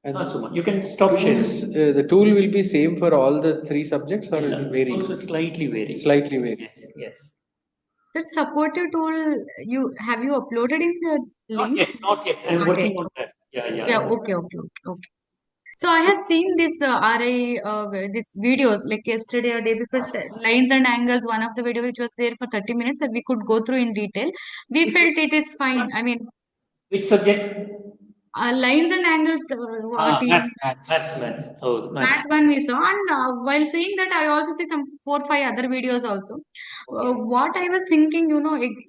And Suma, you can stop tools, sharing. the tool will be same for all the three subjects, or it will vary? Also slightly vary. Slightly vary. Yes. The supportive tool have you uploaded in the link? Not yet. I'm working on that. Yeah. Okay. So I have seen this RI this videos like yesterday or day before lines and angles. One of the video which was there for 30 minutes that we could go through in detail. We felt it is fine. I mean, which subject? Lines and angles. Maths. Oh, maths. That one we saw, and while saying that, I also see some 4 5 other videos also. What I was thinking,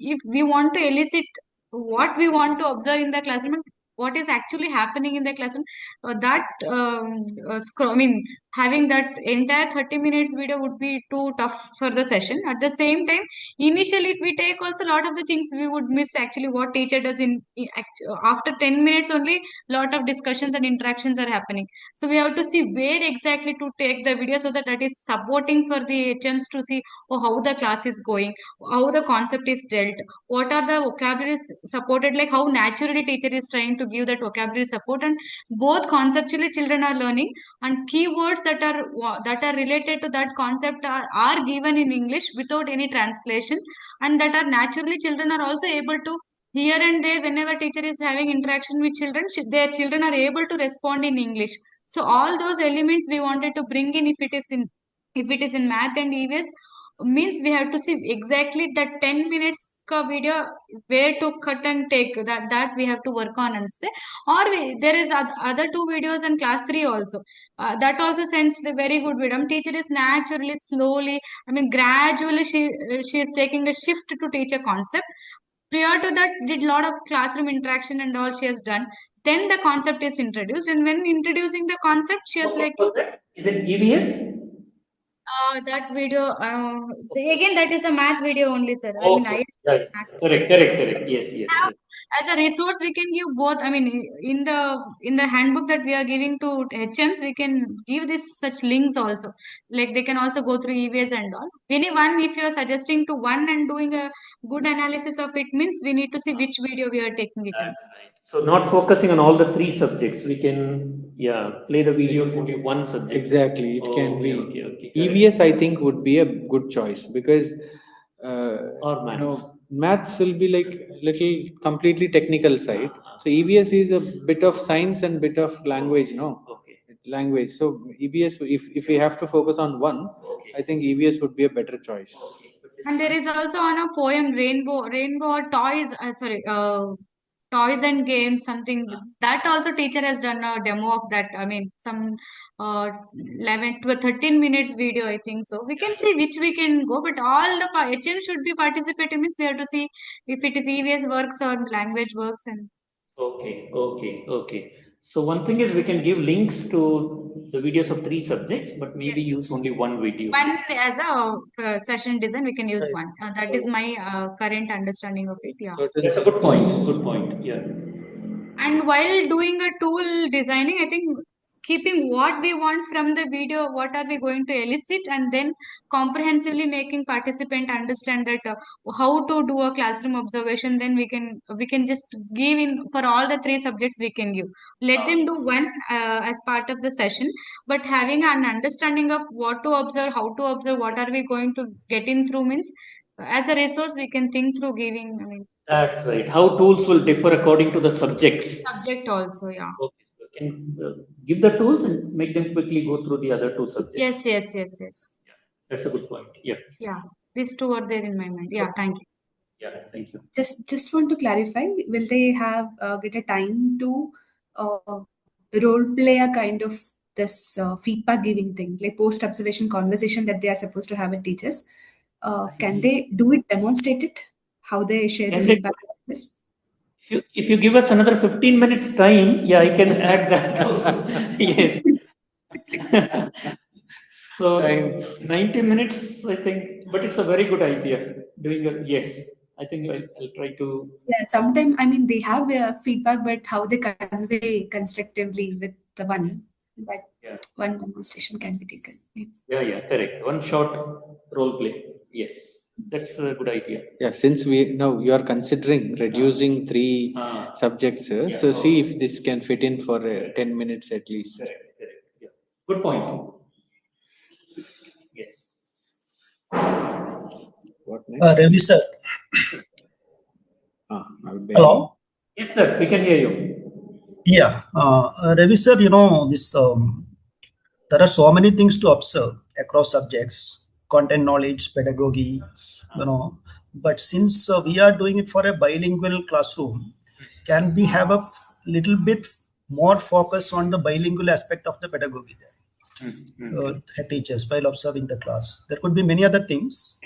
if we want to elicit what we want to observe in the classroom, what is actually happening in the classroom, I mean, having that entire 30 minutes video would be too tough for the session. At the same time, initially, if we take also a lot of the things, we would miss actually what teacher does after 10 minutes only. Lot of discussions and interactions are happening, so we have to see where exactly to take the video so that that is supporting for the HMs to see how the class is going, how the concept is dealt, what are the vocabularies supported, like how naturally teacher is trying to give that vocabulary support, and both conceptually children are learning, and keywords that are related to that concept are given in English without any translation, and that are naturally children are also able to here and there whenever teacher is having interaction with children, their children are able to respond in English. So all those elements we wanted to bring in, if it is in math and EVS, means we have to see exactly that 10 minutes video where to cut and take, that we have to work on and say, or there is other two videos in class 3 also, that also sends the very good video. Teacher is naturally, slowly, I mean gradually, she is taking a shift to teach a concept. Prior to that, did lot of classroom interaction and all she has done. Then the concept is introduced, and when introducing the concept, she has like, Is it EVS? that video, again, that is a math video only, sir. I mean, Okay, right. Correct. Yes. as a resource, we can give both. I mean, in the handbook that we are giving to HMs, we can give this such links also. Like they can also go through EVS and all. Anyone, if you are suggesting to one and doing a good analysis of it, means we need to see which video we are taking it in. That's right. So not focusing on all the 3 subjects, we can play the video for only one subject. Exactly, it can be. Okay. EVS, I think, would be a good choice because Or maths. maths will be like little completely technical side. So EVS is a bit of science and bit of language, Okay. language. So EVS, if we have to focus on one, I think EVS would be a better choice. And there is also on a poem, rainbow toys. Toys and games, something that also teacher has done a demo of that. I mean, some 11 to 13 minutes video, I think so. We can see which we can go, but all the HM should be participating. Means we have to see if it is EVS works or language works. And Okay. So one thing is we can give links to the videos of 3 subjects, but maybe yes, use only one video. one as a session design, we can use one. That is my current understanding of it. Yeah. That's a good point. Yeah. And while doing a tool designing, I think keeping what we want from the video, what are we going to elicit, and then comprehensively making participant understand that how to do a classroom observation. Then we can just give in for all the 3 subjects we can give. Let them do one as part of the session, but having an understanding of what to observe, how to observe, what are we going to get in through, means as a resource we can think through giving. I mean, That's right. How tools will differ according to the subjects. subject also, yeah. Okay. So can give the tools and make them quickly go through the other 2 subjects. Yes. Yeah, that's a good point. Yeah. Yeah, these 2 are there in my mind. Yeah, thank you. Yeah, thank you. Just want to clarify, will they have get a time to role play a kind of this feedback giving thing, like post observation conversation that they are supposed to have with teachers? Can they do it, demonstrate it, how they share the Can they- feedback process? If you give us another 15 minutes time, I can add that also. Yes. So 90 minutes, I think, but it's a very good idea. Yes, I think I'll try to. Yeah, sometimes, I mean, they have feedback, but how they convey constructively with the one, that one demonstration can be taken. Yeah, correct. One short role play. Yes, that's a good idea. Yeah, since you are considering reducing 3 subjects, so see if this can fit in for 10 minutes at least. Correct. Yeah. Good point. Yes. What next? Ravi sir. Hello. Yes, sir. We can hear you. Yeah, Ravi sir, there are so many things to observe across subjects, content knowledge, pedagogy, But since we are doing it for a bilingual classroom, can we have a little bit more focus on the bilingual aspect of the pedagogy there? Head teachers while observing the class. There could be many other things,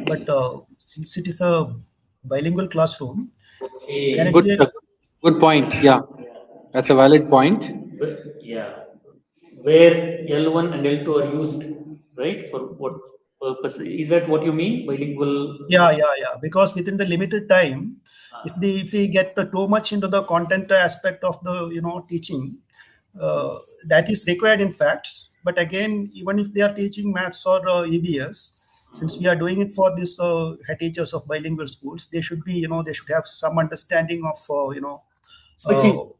but since it is a bilingual classroom, can it be good point. Yeah, that's a valid point. Yeah, where L1 and L2 are used, right? For what purpose? Is that what you mean? Bilingual? Yeah. Because within the limited time, if we get too much into the content aspect of the teaching, that is required in facts. But again, even if they are teaching maths or EVS, since we are doing it for these head teachers of bilingual schools, they should be they should have some understanding of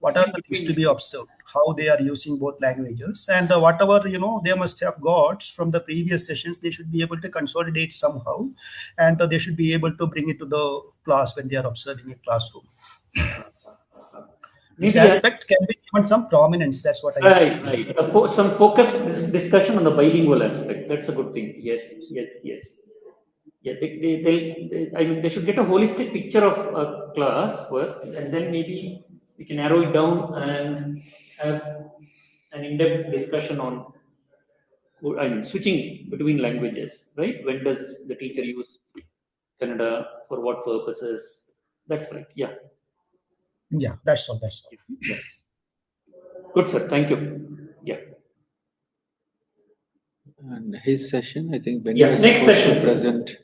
what are the things to be observed, how they are using both languages, and whatever they must have got from the previous sessions, they should be able to consolidate somehow, and they should be able to bring it to the class when they are observing a classroom. This aspect can be given some prominence. That's what I feel. Right. Some focused discussion on the bilingual aspect. That's a good thing. Yes. Yeah, I mean, they should get a holistic picture of a class first, and then maybe we can narrow it down and have an in-depth discussion on, I mean, switching between languages, right? When does the teacher use Kannada, for what purposes? That's right. Yeah. Yeah, that's all. That's all. Yeah. Good, sir. Thank you. Yeah. And his session, I think Benny Yeah, was next supposed session, to sir. present.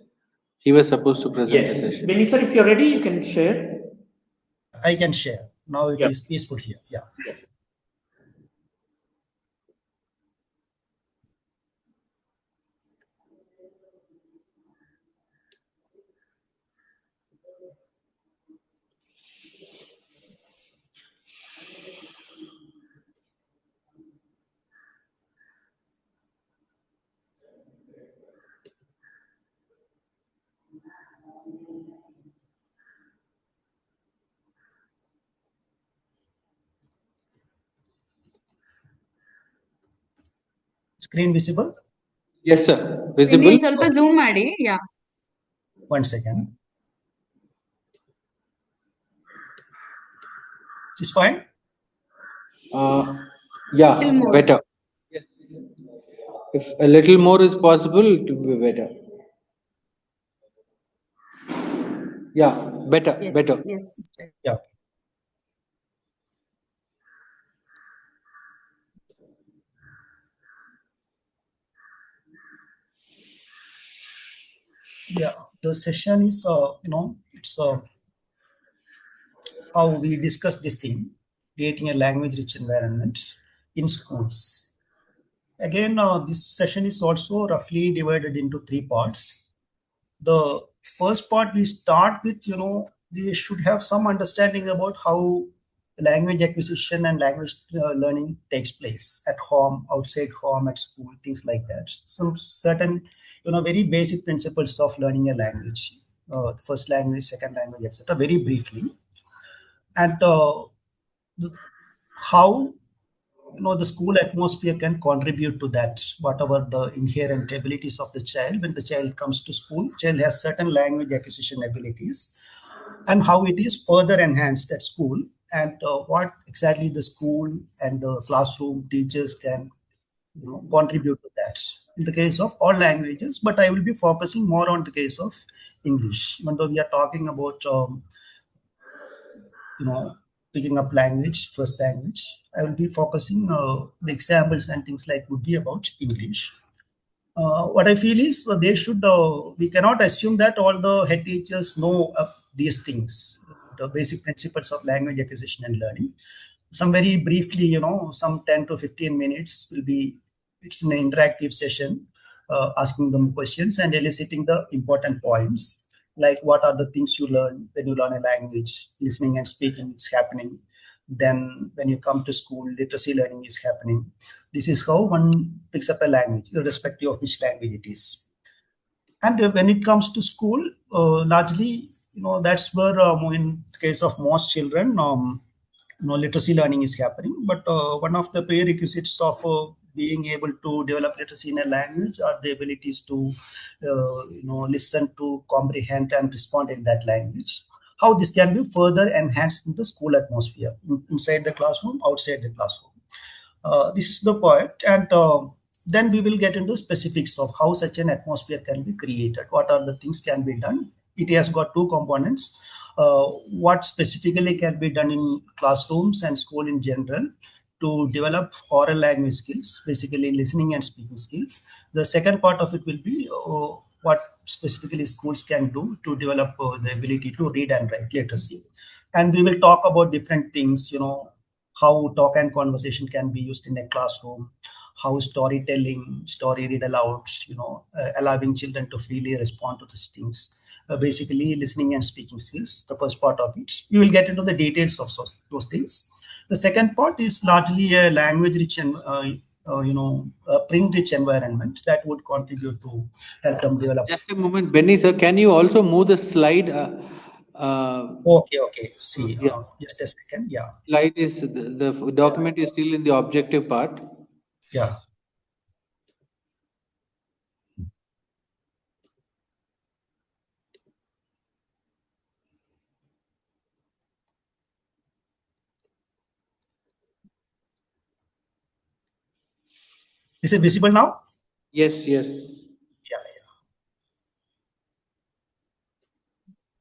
He was supposed to present the Yes. session. Benny, sir, if you're ready, you can share. I can share. Now it Yeah. is peaceful here. Yeah. Yeah. Screen visible? Yes, sir. Visible. ನೀನ್ ಸ್ವಲ್ಪ zoom ಮಾಡಿ. Yeah. One second. Is fine? Yeah, Little more. better. Yes. If a little more is possible, it will be better. Yeah, better, Yes. better. Yes. Yeah. Yeah. The session is, it's how we discuss this thing, creating a language-rich environment in schools. Again, this session is also roughly divided into three parts. The first part we start with, they should have some understanding about how language acquisition and language learning takes place at home, outside home, at school, things like that. Some certain, very basic principles of learning a language, the first language, second language, etc. Very briefly, and how the school atmosphere can contribute to that, whatever the inherent abilities of the child. When the child comes to school, child has certain language acquisition abilities, and how it is further enhanced at school, and what exactly the school and the classroom teachers can contribute to that in the case of all languages. But I will be focusing more on the case of English, even though we are talking about picking up language, first language. I will be focusing the examples and things like would be about English. What I feel is we cannot assume that all the head teachers know these things, the basic principles of language acquisition and learning. Some very briefly, some 10 to 15 minutes will be, it's an interactive session, asking them questions and eliciting the important points, like what are the things you learn when you learn a language. Listening and speaking is happening. Then when you come to school, literacy learning is happening. This is how one picks up a language, irrespective of which language it is. And when it comes to school, largely, that's where, in the case of most children, literacy learning is happening. But one of the prerequisites of being able to develop literacy in a language are the abilities to, listen to, comprehend, and respond in that language. How this can be further enhanced in the school atmosphere, inside the classroom, outside the classroom. This is the point, and then we will get into specifics of how such an atmosphere can be created. What are the things can be done? It has got two components. What specifically can be done in classrooms and school in general to develop oral language skills, basically listening and speaking skills. The second part of it will be what specifically schools can do to develop the ability to read and write literacy. And we will talk about different things, how talk and conversation can be used in a classroom, how storytelling, story read alouds, allowing children to freely respond to these things. Basically, listening and speaking skills, the first part of it. We will get into the details of those things. The second part is largely a language-rich and print-rich environment that would contribute to help them develop. Just a moment, Benny sir, can you also move the slide? Okay. See, Yeah. just a second. Yeah. Slide is the document is still in the objective part. Yeah. Is it visible now? Yes, yes. Yeah.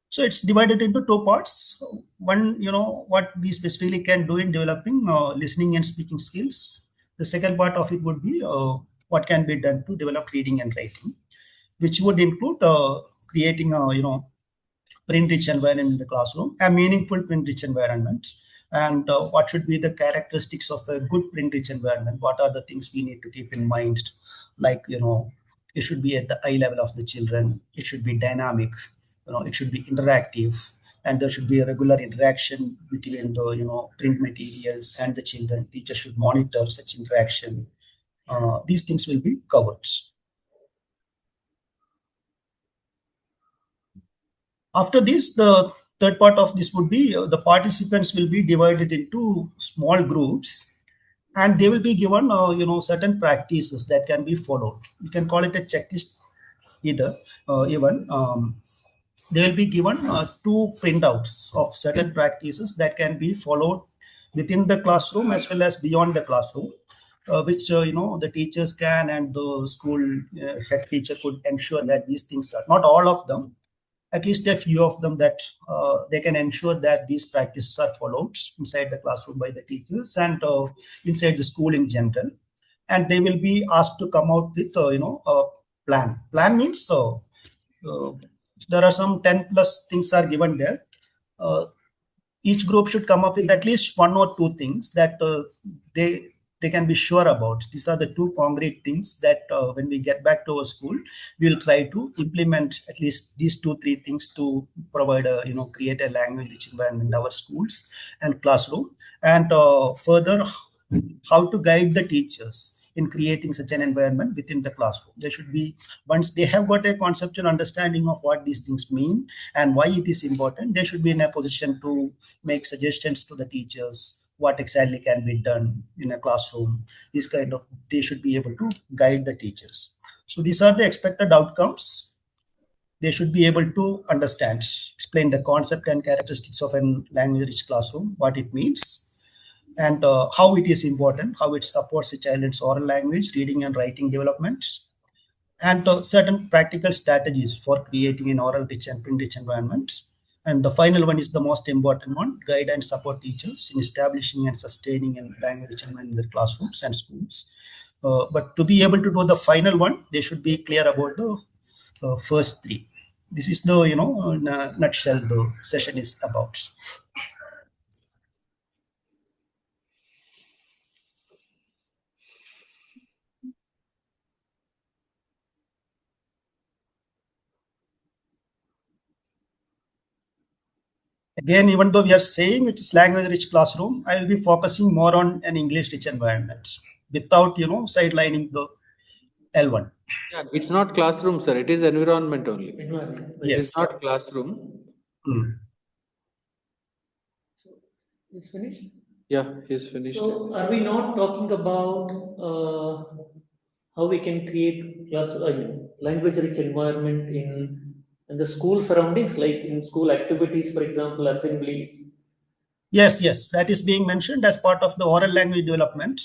So it's divided into two parts. One, what we specifically can do in developing listening and speaking skills. The second part of it would be what can be done to develop reading and writing, which would include creating a print-rich environment in the classroom, a meaningful print-rich environment, and what should be the characteristics of a good print-rich environment. What are the things we need to keep in mind? Like, it should be at the eye level of the children. It should be dynamic. It should be interactive, and there should be a regular interaction between the print materials and the children. Teachers should monitor such interaction. These things will be covered. After this, the third part of this would be the participants will be divided into small groups, and they will be given certain practices that can be followed. You can call it a checklist either. Even they will be given two printouts of certain practices that can be followed within the classroom as well as beyond the classroom, which the teachers can, and the school head teacher could ensure that these things are not all of them, at least a few of them, that they can ensure that these practices are followed inside the classroom by the teachers and inside the school in general. And they will be asked to come out with a plan means there are some 10 plus things are given there. Each group should come up with at least one or two things that they they can be sure about. These are the two concrete things that when we get back to our school, we will try to implement at least these 2 3 things to provide a create a language rich environment in our schools and classroom, and further how to guide the teachers in creating such an environment within the classroom. They should be, once they have got a conceptual understanding of what these things mean and why it is important, they should be in a position to make suggestions to the teachers what exactly can be done in a classroom. This kind of, they should be able to guide the teachers. So these are the expected outcomes. They should be able to understand, explain the concept and characteristics of a language rich classroom, what it means, and how it is important, how it supports the child's oral language, reading and writing development, and certain practical strategies for creating an oral rich and print rich environment. And the final one is the most important one: guide and support teachers in establishing and sustaining a language rich environment in their classrooms and schools. But to be able to do the final one, they should be clear about the first three. This is the, in a nutshell, the session is about. Again, even though we are saying it is language rich classroom, I will be focusing more on an English rich environment without, sidelining the L1. Yeah, it's not classroom, sir. It is environment only. Environment. It is Yes. not classroom. Is finished? Yeah, he's finished. So are we not talking about how we can create language rich environment in the school surroundings, like in school activities, for example, assemblies? Yes, that is being mentioned as part of the oral language development.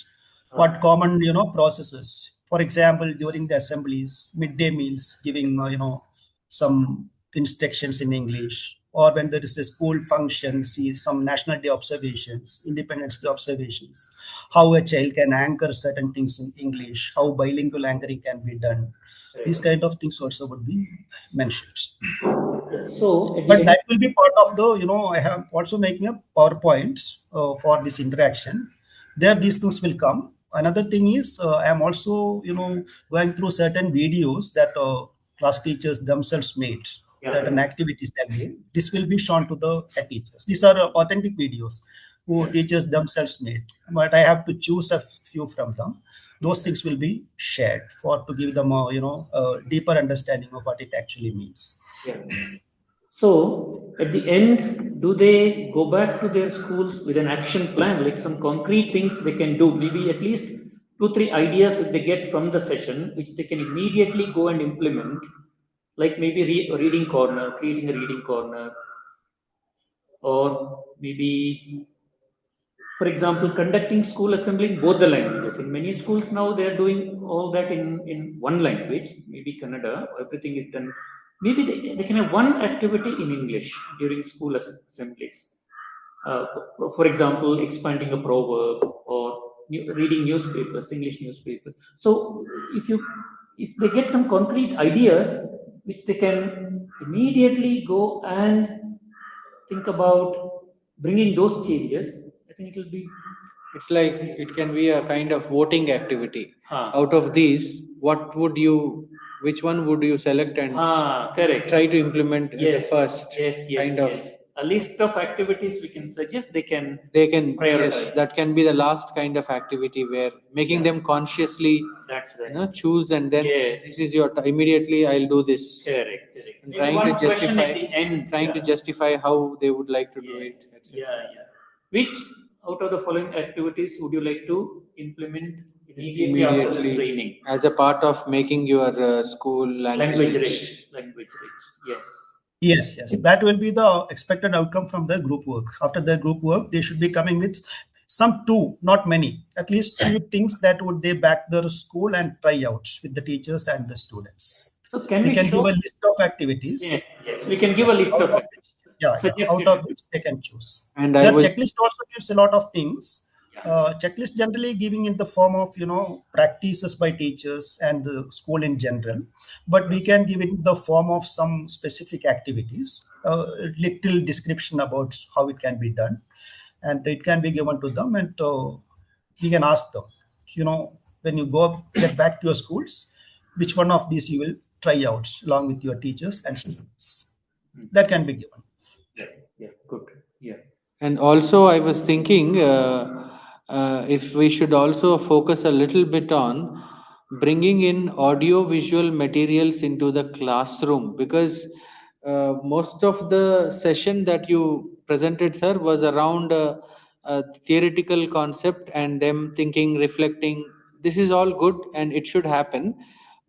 What common, processes. For example, during the assemblies, midday meals, giving, some instructions in English, or when there is a school function, see some National Day observations, Independence Day observations, how a child can anchor certain things in English, how bilingual anchoring can be done. These kind of things also would be mentioned. So at the But end, that will be part of the, I have also making a PowerPoint for this interaction. There, these things will come. Another thing is, I am also, going through certain videos that class teachers themselves made, certain activities that they. This will be shown to the head teachers. These are authentic videos who teachers themselves made. But I have to choose a few from them. Those things will be shared for to give them a deeper understanding of what it actually means. yeah. So at the end, do they go back to their schools with an action plan, like some concrete things they can do? Maybe at least 2 3 ideas that they get from the session, which they can immediately go and implement, like maybe a reading corner, creating a reading corner, or maybe For example, conducting school assembly in both the languages. In many schools now, they are doing all that in one language, maybe Kannada, everything is done. Maybe they can have one activity in English during school assemblies. For example, expanding a proverb or reading newspapers, English newspapers. So if they get some concrete ideas, which they can immediately go and think about bringing those changes, I think it will be. It's like it can be a kind of voting activity. Ah. Out of these, which one would you select and Correct. try to implement the Yes, first yes, kind of? yes. A list of activities we can suggest, they can Yes, prioritize. that can be the last kind of activity where making them consciously, That's right. choose, and then Yes. this is your immediately I'll do this. Correct, correct. And Maybe trying one to question justify, at the end. how they would like to do it, Yes. etc. Yeah. Which out of the following activities would you like to implement immediately after this training? As a part of making your school language rich. Language rich. Yes. Yes. That will be the expected outcome from the group work. After the group work, they should be coming with some two, not many, at least few things that would they back their school and try out with the teachers and the students. So can We we can show? give a list of activities. We can give a list Out of of which, out suggested. of which they can choose. And Their checklist also gives a lot of things. Yeah. Checklist generally giving in the form of practices by teachers and the school in general, but we can give it in the form of some specific activities, little description about how it can be done, and it can be given to them, and we can ask them, when you get back to your schools, which one of these you will try out along with your teachers and students. That can be given. Yeah. Good. Yeah. And also, I was thinking if we should also focus a little bit on bringing in audio visual materials into the classroom, because most of the session that you presented, sir, was around a theoretical concept and them thinking, reflecting. This is all good and it should happen.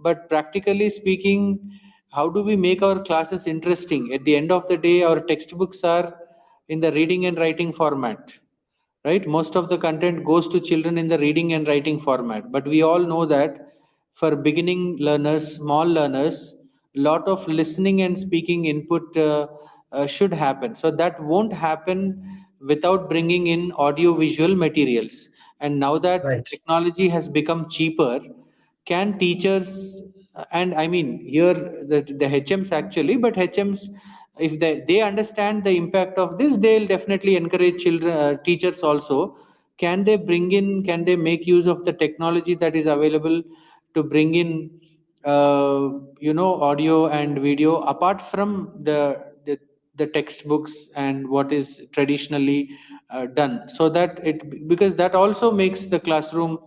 But practically speaking, how do we make our classes interesting? At the end of the day, our textbooks are in the reading and writing format, right? Most of the content goes to children in the reading and writing format, but we all know that for beginning learners, small learners, lot of listening and speaking input should happen. So that won't happen without bringing in audio visual materials. And now that Right. technology has become cheaper, can teachers, and I mean here the HMs actually, but HMs, if they understand the impact of this, they'll definitely encourage children, teachers also. Can they make use of the technology that is available to bring in audio and video apart from the textbooks and what is traditionally done, so that it, because that also makes the classroom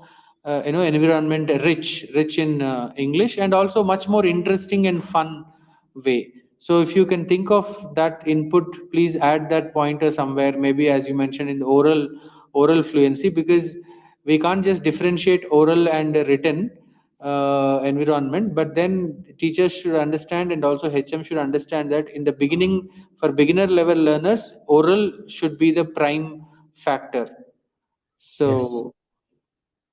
environment rich in English, and also much more interesting and fun way. So if you can think of that input, please add that pointer somewhere, maybe as you mentioned in the oral fluency, because we can't just differentiate oral and written environment, but then teachers should understand and also HM should understand that in the beginning, for beginner level learners, oral should be the prime factor. So Yes.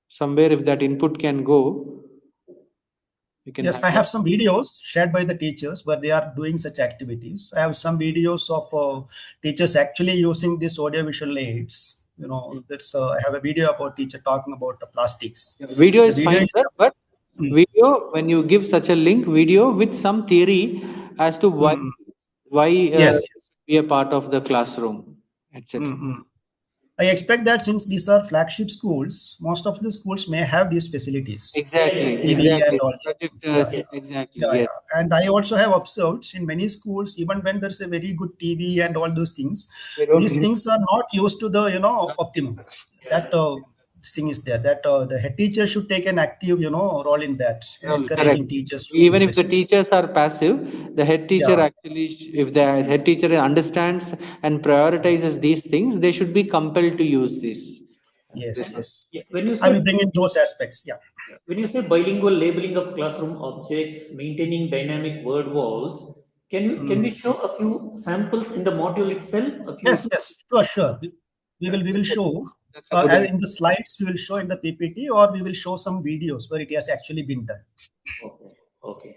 somewhere if that input can go, we can Yes, have I that. have some videos shared by the teachers where they are doing such activities. I have some videos of teachers actually using these audiovisual aids. That's I have a video about teacher talking about the plastics. Yeah, video The is video fine, is sir, but Mm, video, when you give such a link, video with some theory as to mm, why yes. be a part of the classroom, etc. Mm, mm. I expect that since these are flagship schools, most of the schools may have these facilities, TV and Exactly. all these things. Projectors, exactly. Yes. And I also have observed in many schools, even when there's a very good TV and all those things, They don't these use things are not used to the optimum. That this thing is there. That the head teacher should take an active role in that, role. encouraging Correct. teachers to Even use if the such things. teachers are passive, the head teacher Yeah. actually, if the head teacher understands and prioritizes these things, they should be compelled to use this. Yes. Yeah. When you I say will bring in those aspects. Yeah. when you say bilingual labeling of classroom objects, maintaining dynamic word walls, can we show a few samples in the module itself? A few. Yes. Sure. We will show. That's a good as idea. in the slides we will show in the PPT, or we will show some videos where it has actually been done. Okay. Okay.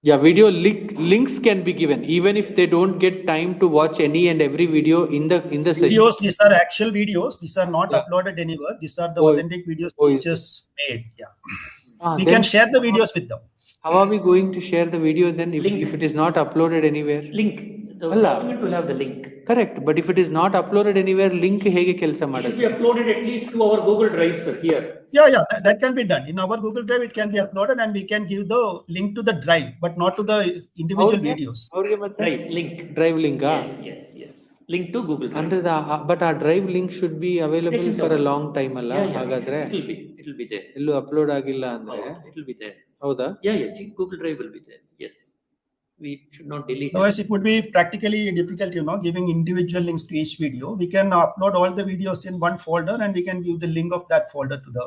Yeah, links can be given even if they don't get time to watch any and every video in the session. Videos, these are actual videos. These are not Yeah. uploaded anywhere. These are the Oh, authentic videos oh, is it? teachers made. Yeah. We Then can share the videos with them. how are we going to share the video then if it is not uploaded anywhere? Link. The Alla. document will have the link. Correct, but if it is not uploaded anywhere, link ಹೇಗೆ ಕೆಲಸ It should ಮಾಡುತ್ತೆ? be uploaded at least to our Google Drive, sir, here. Yeah, that can be done. In our Google Drive, it can be uploaded and we can give the link to the drive, but not to the individual videos. ಅವ್ರಿಗೆ ಮತ್ತೆ Drive link. drive link Yes. Link to Google Drive. ಅಂದ್ರೆ but our drive link should be available Taken for a down. long time ಅಲ್ಲ Yeah. ಹಾಗಾದ್ರೆ It will be there. ಎಲ್ಲೂ upload ಆಗಿಲ್ಲ ಅಂದ್ರೆ It will be there. ಹೌದಾ? Yeah. Google Drive will be there. Yes. We should not delete Otherwise, it. it would be practically difficult, giving individual links to each video. We can upload all the videos in one folder and we can give the link of that folder to the.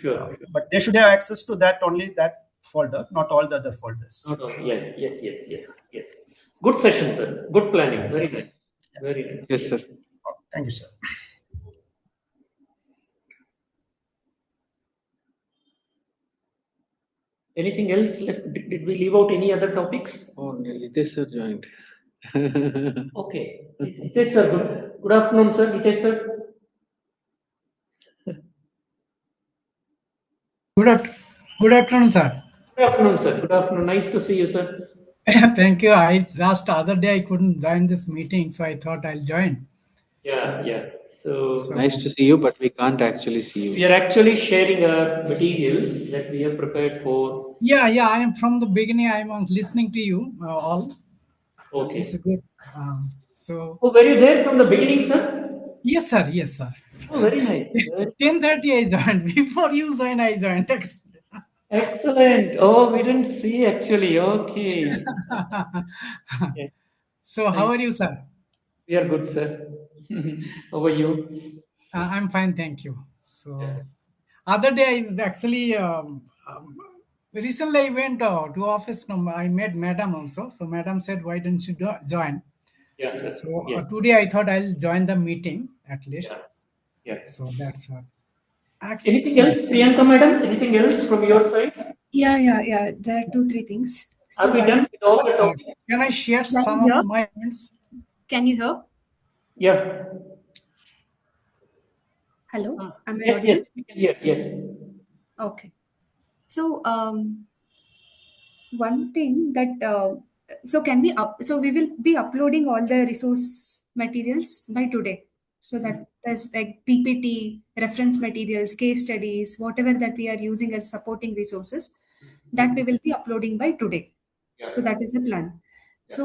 Sure. But they should have access to that, only that folder, not all the other folders. Yes. Good session, sir. Good planning. Very nice. Very nice. Yes, sir. Thank you, sir. Anything else left? Did we leave out any other topics? Oh, Nitesh sir joined. Okay. Nitesh sir, good afternoon, sir. Nitesh sir. Good afternoon, sir. Good afternoon, sir. Good afternoon. Nice to see you, sir. Thank you. Last other day I couldn't join this meeting, so I thought I'll join. Yeah. So Nice to see you, but we can't actually see you. we are actually sharing our materials that we have prepared for. Yeah. I am from the beginning. I am listening to you all. Okay. It's good. Oh, were you there from the beginning, sir? Yes, sir. Oh, very nice. 10:30 I joined. Before you joined, I joined. Excellent. Oh, we didn't see actually. Okay. So how are you, sir? We are good, sir. How are you? I'm fine, thank you. So other day I actually recently I went to office. I met madam also. So madam said, why don't you join? Yes, sir. So today I thought I'll join the meeting at least. Yeah. So that's what. Anything else, Priyanka madam? Anything else from your side? Yeah. There are 2-3 things. Are we done with all the topics? Can I share some of my points? Can you hear? Yeah. Hello? Am I Yes, audible? we can hear. Yes. Okay. So one thing that so we will be uploading all the resource materials by today. So that is like PPT, reference materials, case studies, whatever that we are using as supporting resources, that we will be uploading by today. So that is the plan. So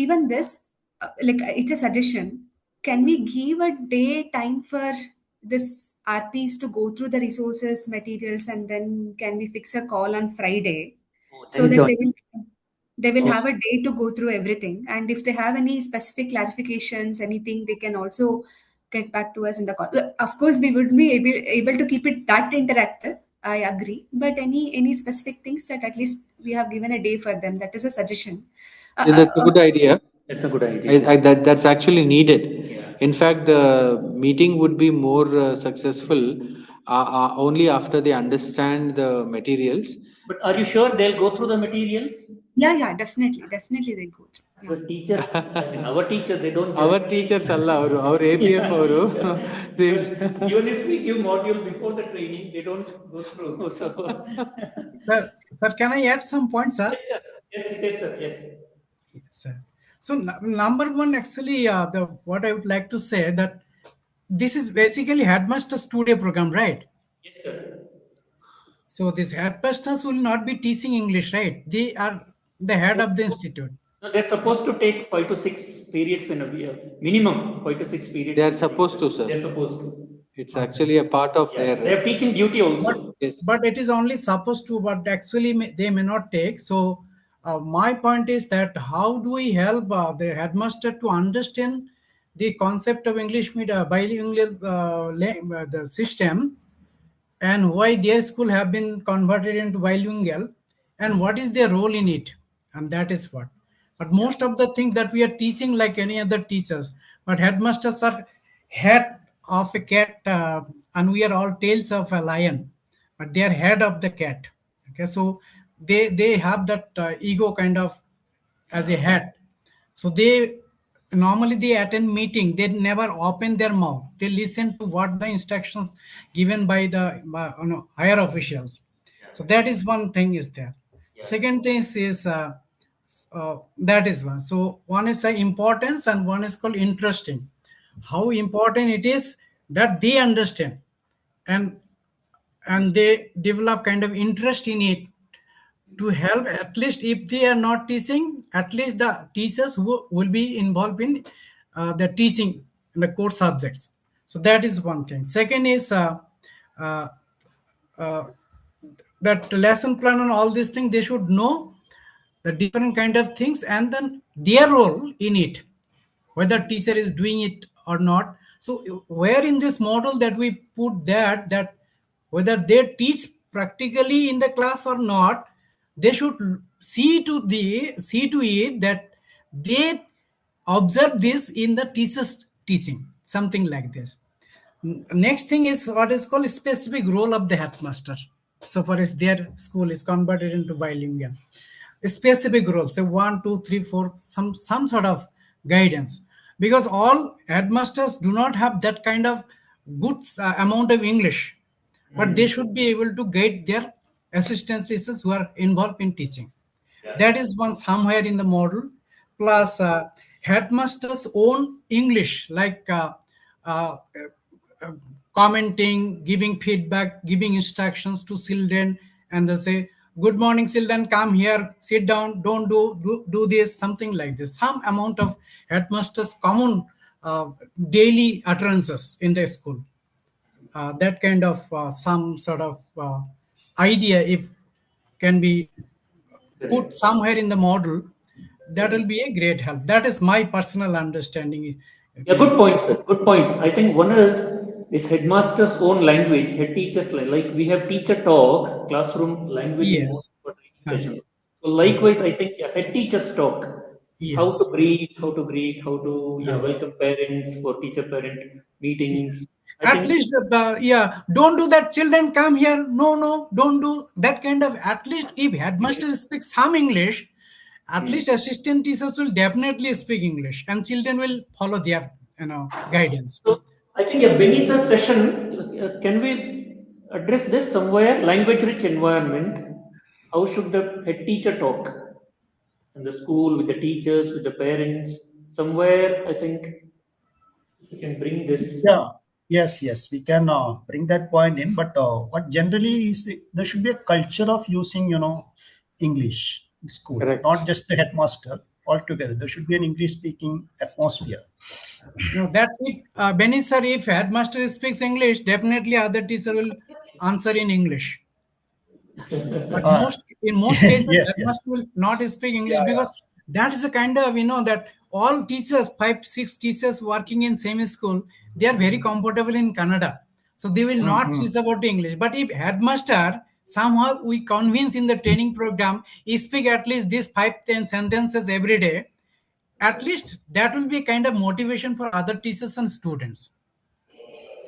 given this, it's a suggestion. Can we give a day time for this RPs to go through the resources, materials, and then can we fix a call on Friday so that they will have a day to go through everything? And if they have any specific clarifications, anything, they can also get back to us in the call. Of course, we would be able to keep it that interactive. I agree, but any specific things that at least we have given a day for them. That is a suggestion. That's a good idea. That's a good idea. That's actually needed. In fact, the meeting would be more successful only after they understand the materials. But are you sure they'll go through the materials? Yeah, definitely they go through. Yeah. Because teachers, our teachers, they don't. Our teachers ಅಲ್ಲ ಅವರು ಅವ್ರ APF ಅವರು Even if we give module before the training, they don't go through. So, Sir, can I add some points, sir? Yes, sir. Yes. Yes, sir. So number one, actually, what I would like to say that this is basically headmaster's 2-day program, right? Yes, sir. So these headmasters will not be teaching English, right? They are the head of the institute. No, they're supposed to take 5 to 6 periods in a year. Minimum 5 to 6 periods. They are supposed to, sir. They're supposed to. It's actually a part of their. They have teaching duty also. But it is only supposed to, but actually they may not take. So my point is that how do we help the headmaster to understand the concept of English bilingual the system, and why their school have been converted into bilingual, and what is their role in it, and that is what. But most of the things that we are teaching like any other teachers, but headmasters are head of a cat, and we are all tails of a lion, but they are head of the cat. Okay, so they have that ego kind of as a head. So they normally they attend meeting. They never open their mouth. They listen to what the instructions given by the higher officials. So that is one thing is there. Second thing is that is one. So one is importance and one is called interesting. How important it is that they understand and they develop kind of interest in it to help, at least if they are not teaching, at least the teachers who will be involved in the teaching in the core subjects. So that is one thing. Second is uh, uh, that lesson plan and all these things, they should know the different kind of things and then their role in it, whether teacher is doing it or not. So where in this model that we put that whether they teach practically in the class or not, they should see to it that they observe this in the teacher's teaching, something like this. Next thing is what is called specific role of the headmaster. So far as their school is converted into bilingual, a specific role, say 1 2 3 4, some sort of guidance, because all headmasters do not have that kind of good amount of English, but they should be able to guide their assistant teachers who are involved in teaching. That is one somewhere in the model. Plus headmasters own English, like uh, uh, commenting, giving feedback, giving instructions to children, and they say, "Good morning, children. Come here, sit down. Don't do this." Something like this. Some amount of headmasters' common daily utterances in the school. That kind of some sort of idea, if can be put somewhere in the model, that will be a great help. That is my personal understanding. Yeah, good points, sir. Good points. I think one is this headmaster's own language, head teacher's like we have teacher talk, classroom language in most Yes. of our training sessions. So likewise, I think yeah, head teacher's talk, how to Yes. greet, how to yeah, Uh, welcome parents for teacher-parent meetings. yes. I At think least, yeah, don't do that. Children, come here. No, no, don't do that kind of. At least, if headmaster speaks some English, at least assistant teachers will definitely speak English, and children will follow their, guidance. so. I think a Benisa session. Can we address this somewhere? Language-rich environment. How should the head teacher talk? In the school, with the teachers, with the parents. Somewhere, I think we can bring this. Yeah, yes, we can bring that point in. But what generally is there should be a culture of using, English in school, Correct. not just the headmaster altogether. There should be an English speaking atmosphere. No, that if Benny sir, if headmaster speaks English, definitely other teacher will answer in English. But Uh, in most cases, yes. headmaster will not speak English, Yeah. because that is a kind of, that all teachers, 5 6 teachers working in same school, they are very comfortable in Kannada, so they will not Mm-hmm. switch about to English. But if headmaster somehow we convince in the training program, he speak at least these 5 10 sentences every day, at least that will be a kind of motivation for other teachers and students.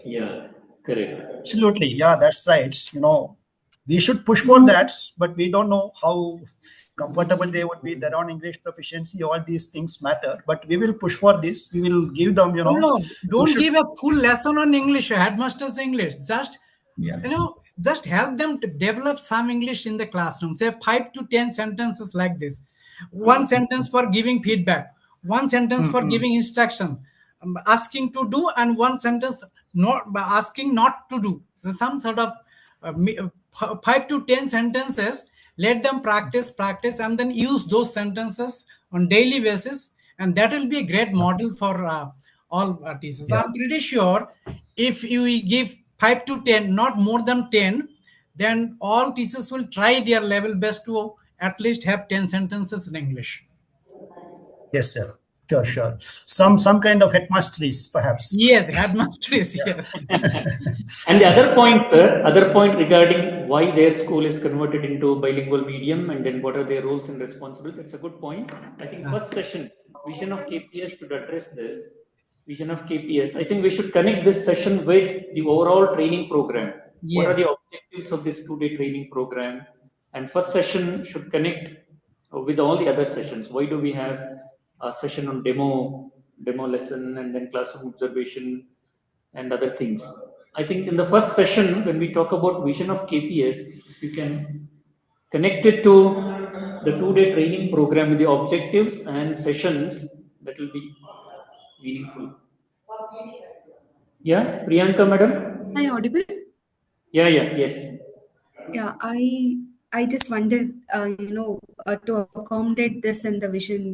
Yeah, correct. Absolutely. Yeah, that's right. We should push for that, but we don't know how comfortable they would be. Their own English proficiency, all these things matter. But we will push for this. We will give them, No, no, who don't should. give a full lesson on English, headmaster's English. Just, Yeah. just help them to develop some English in the classroom. Say 5 to 10 sentences like this. One sentence for giving feedback, one sentence for Mm-hmm. giving instruction, asking to do, and one sentence not asking not to do. So some sort of 5 to 10 sentences. Let them practice, and then use those sentences on daily basis, and that will be a great model for all teachers. Yeah. I'm pretty sure if you give 5 to 10, not more than 10, then all teachers will try their level best to at least have 10 sentences in English. Yes, sir. Sure. Some kind of headmasteries, perhaps. Yes, headmaster is, Yeah. yes. And the other point, sir, other point regarding why their school is converted into bilingual medium and then what are their roles and responsibilities. That's a good point. I think first session, vision of KPS should address this. Vision of KPS. I think we should connect this session with the overall training program. What are the Yes. objectives of this 2-day training program? And first session should connect with all the other sessions. Why do we have a session on demo lesson, and then classroom observation and other things? I think in the first session, when we talk about vision of KPS, if you can connect it to the 2-day training program with the objectives and sessions, that will be meaningful. Yeah, Priyanka, madam? Am I audible? Yeah, yes. Yeah, I just wondered, to accommodate this in the vision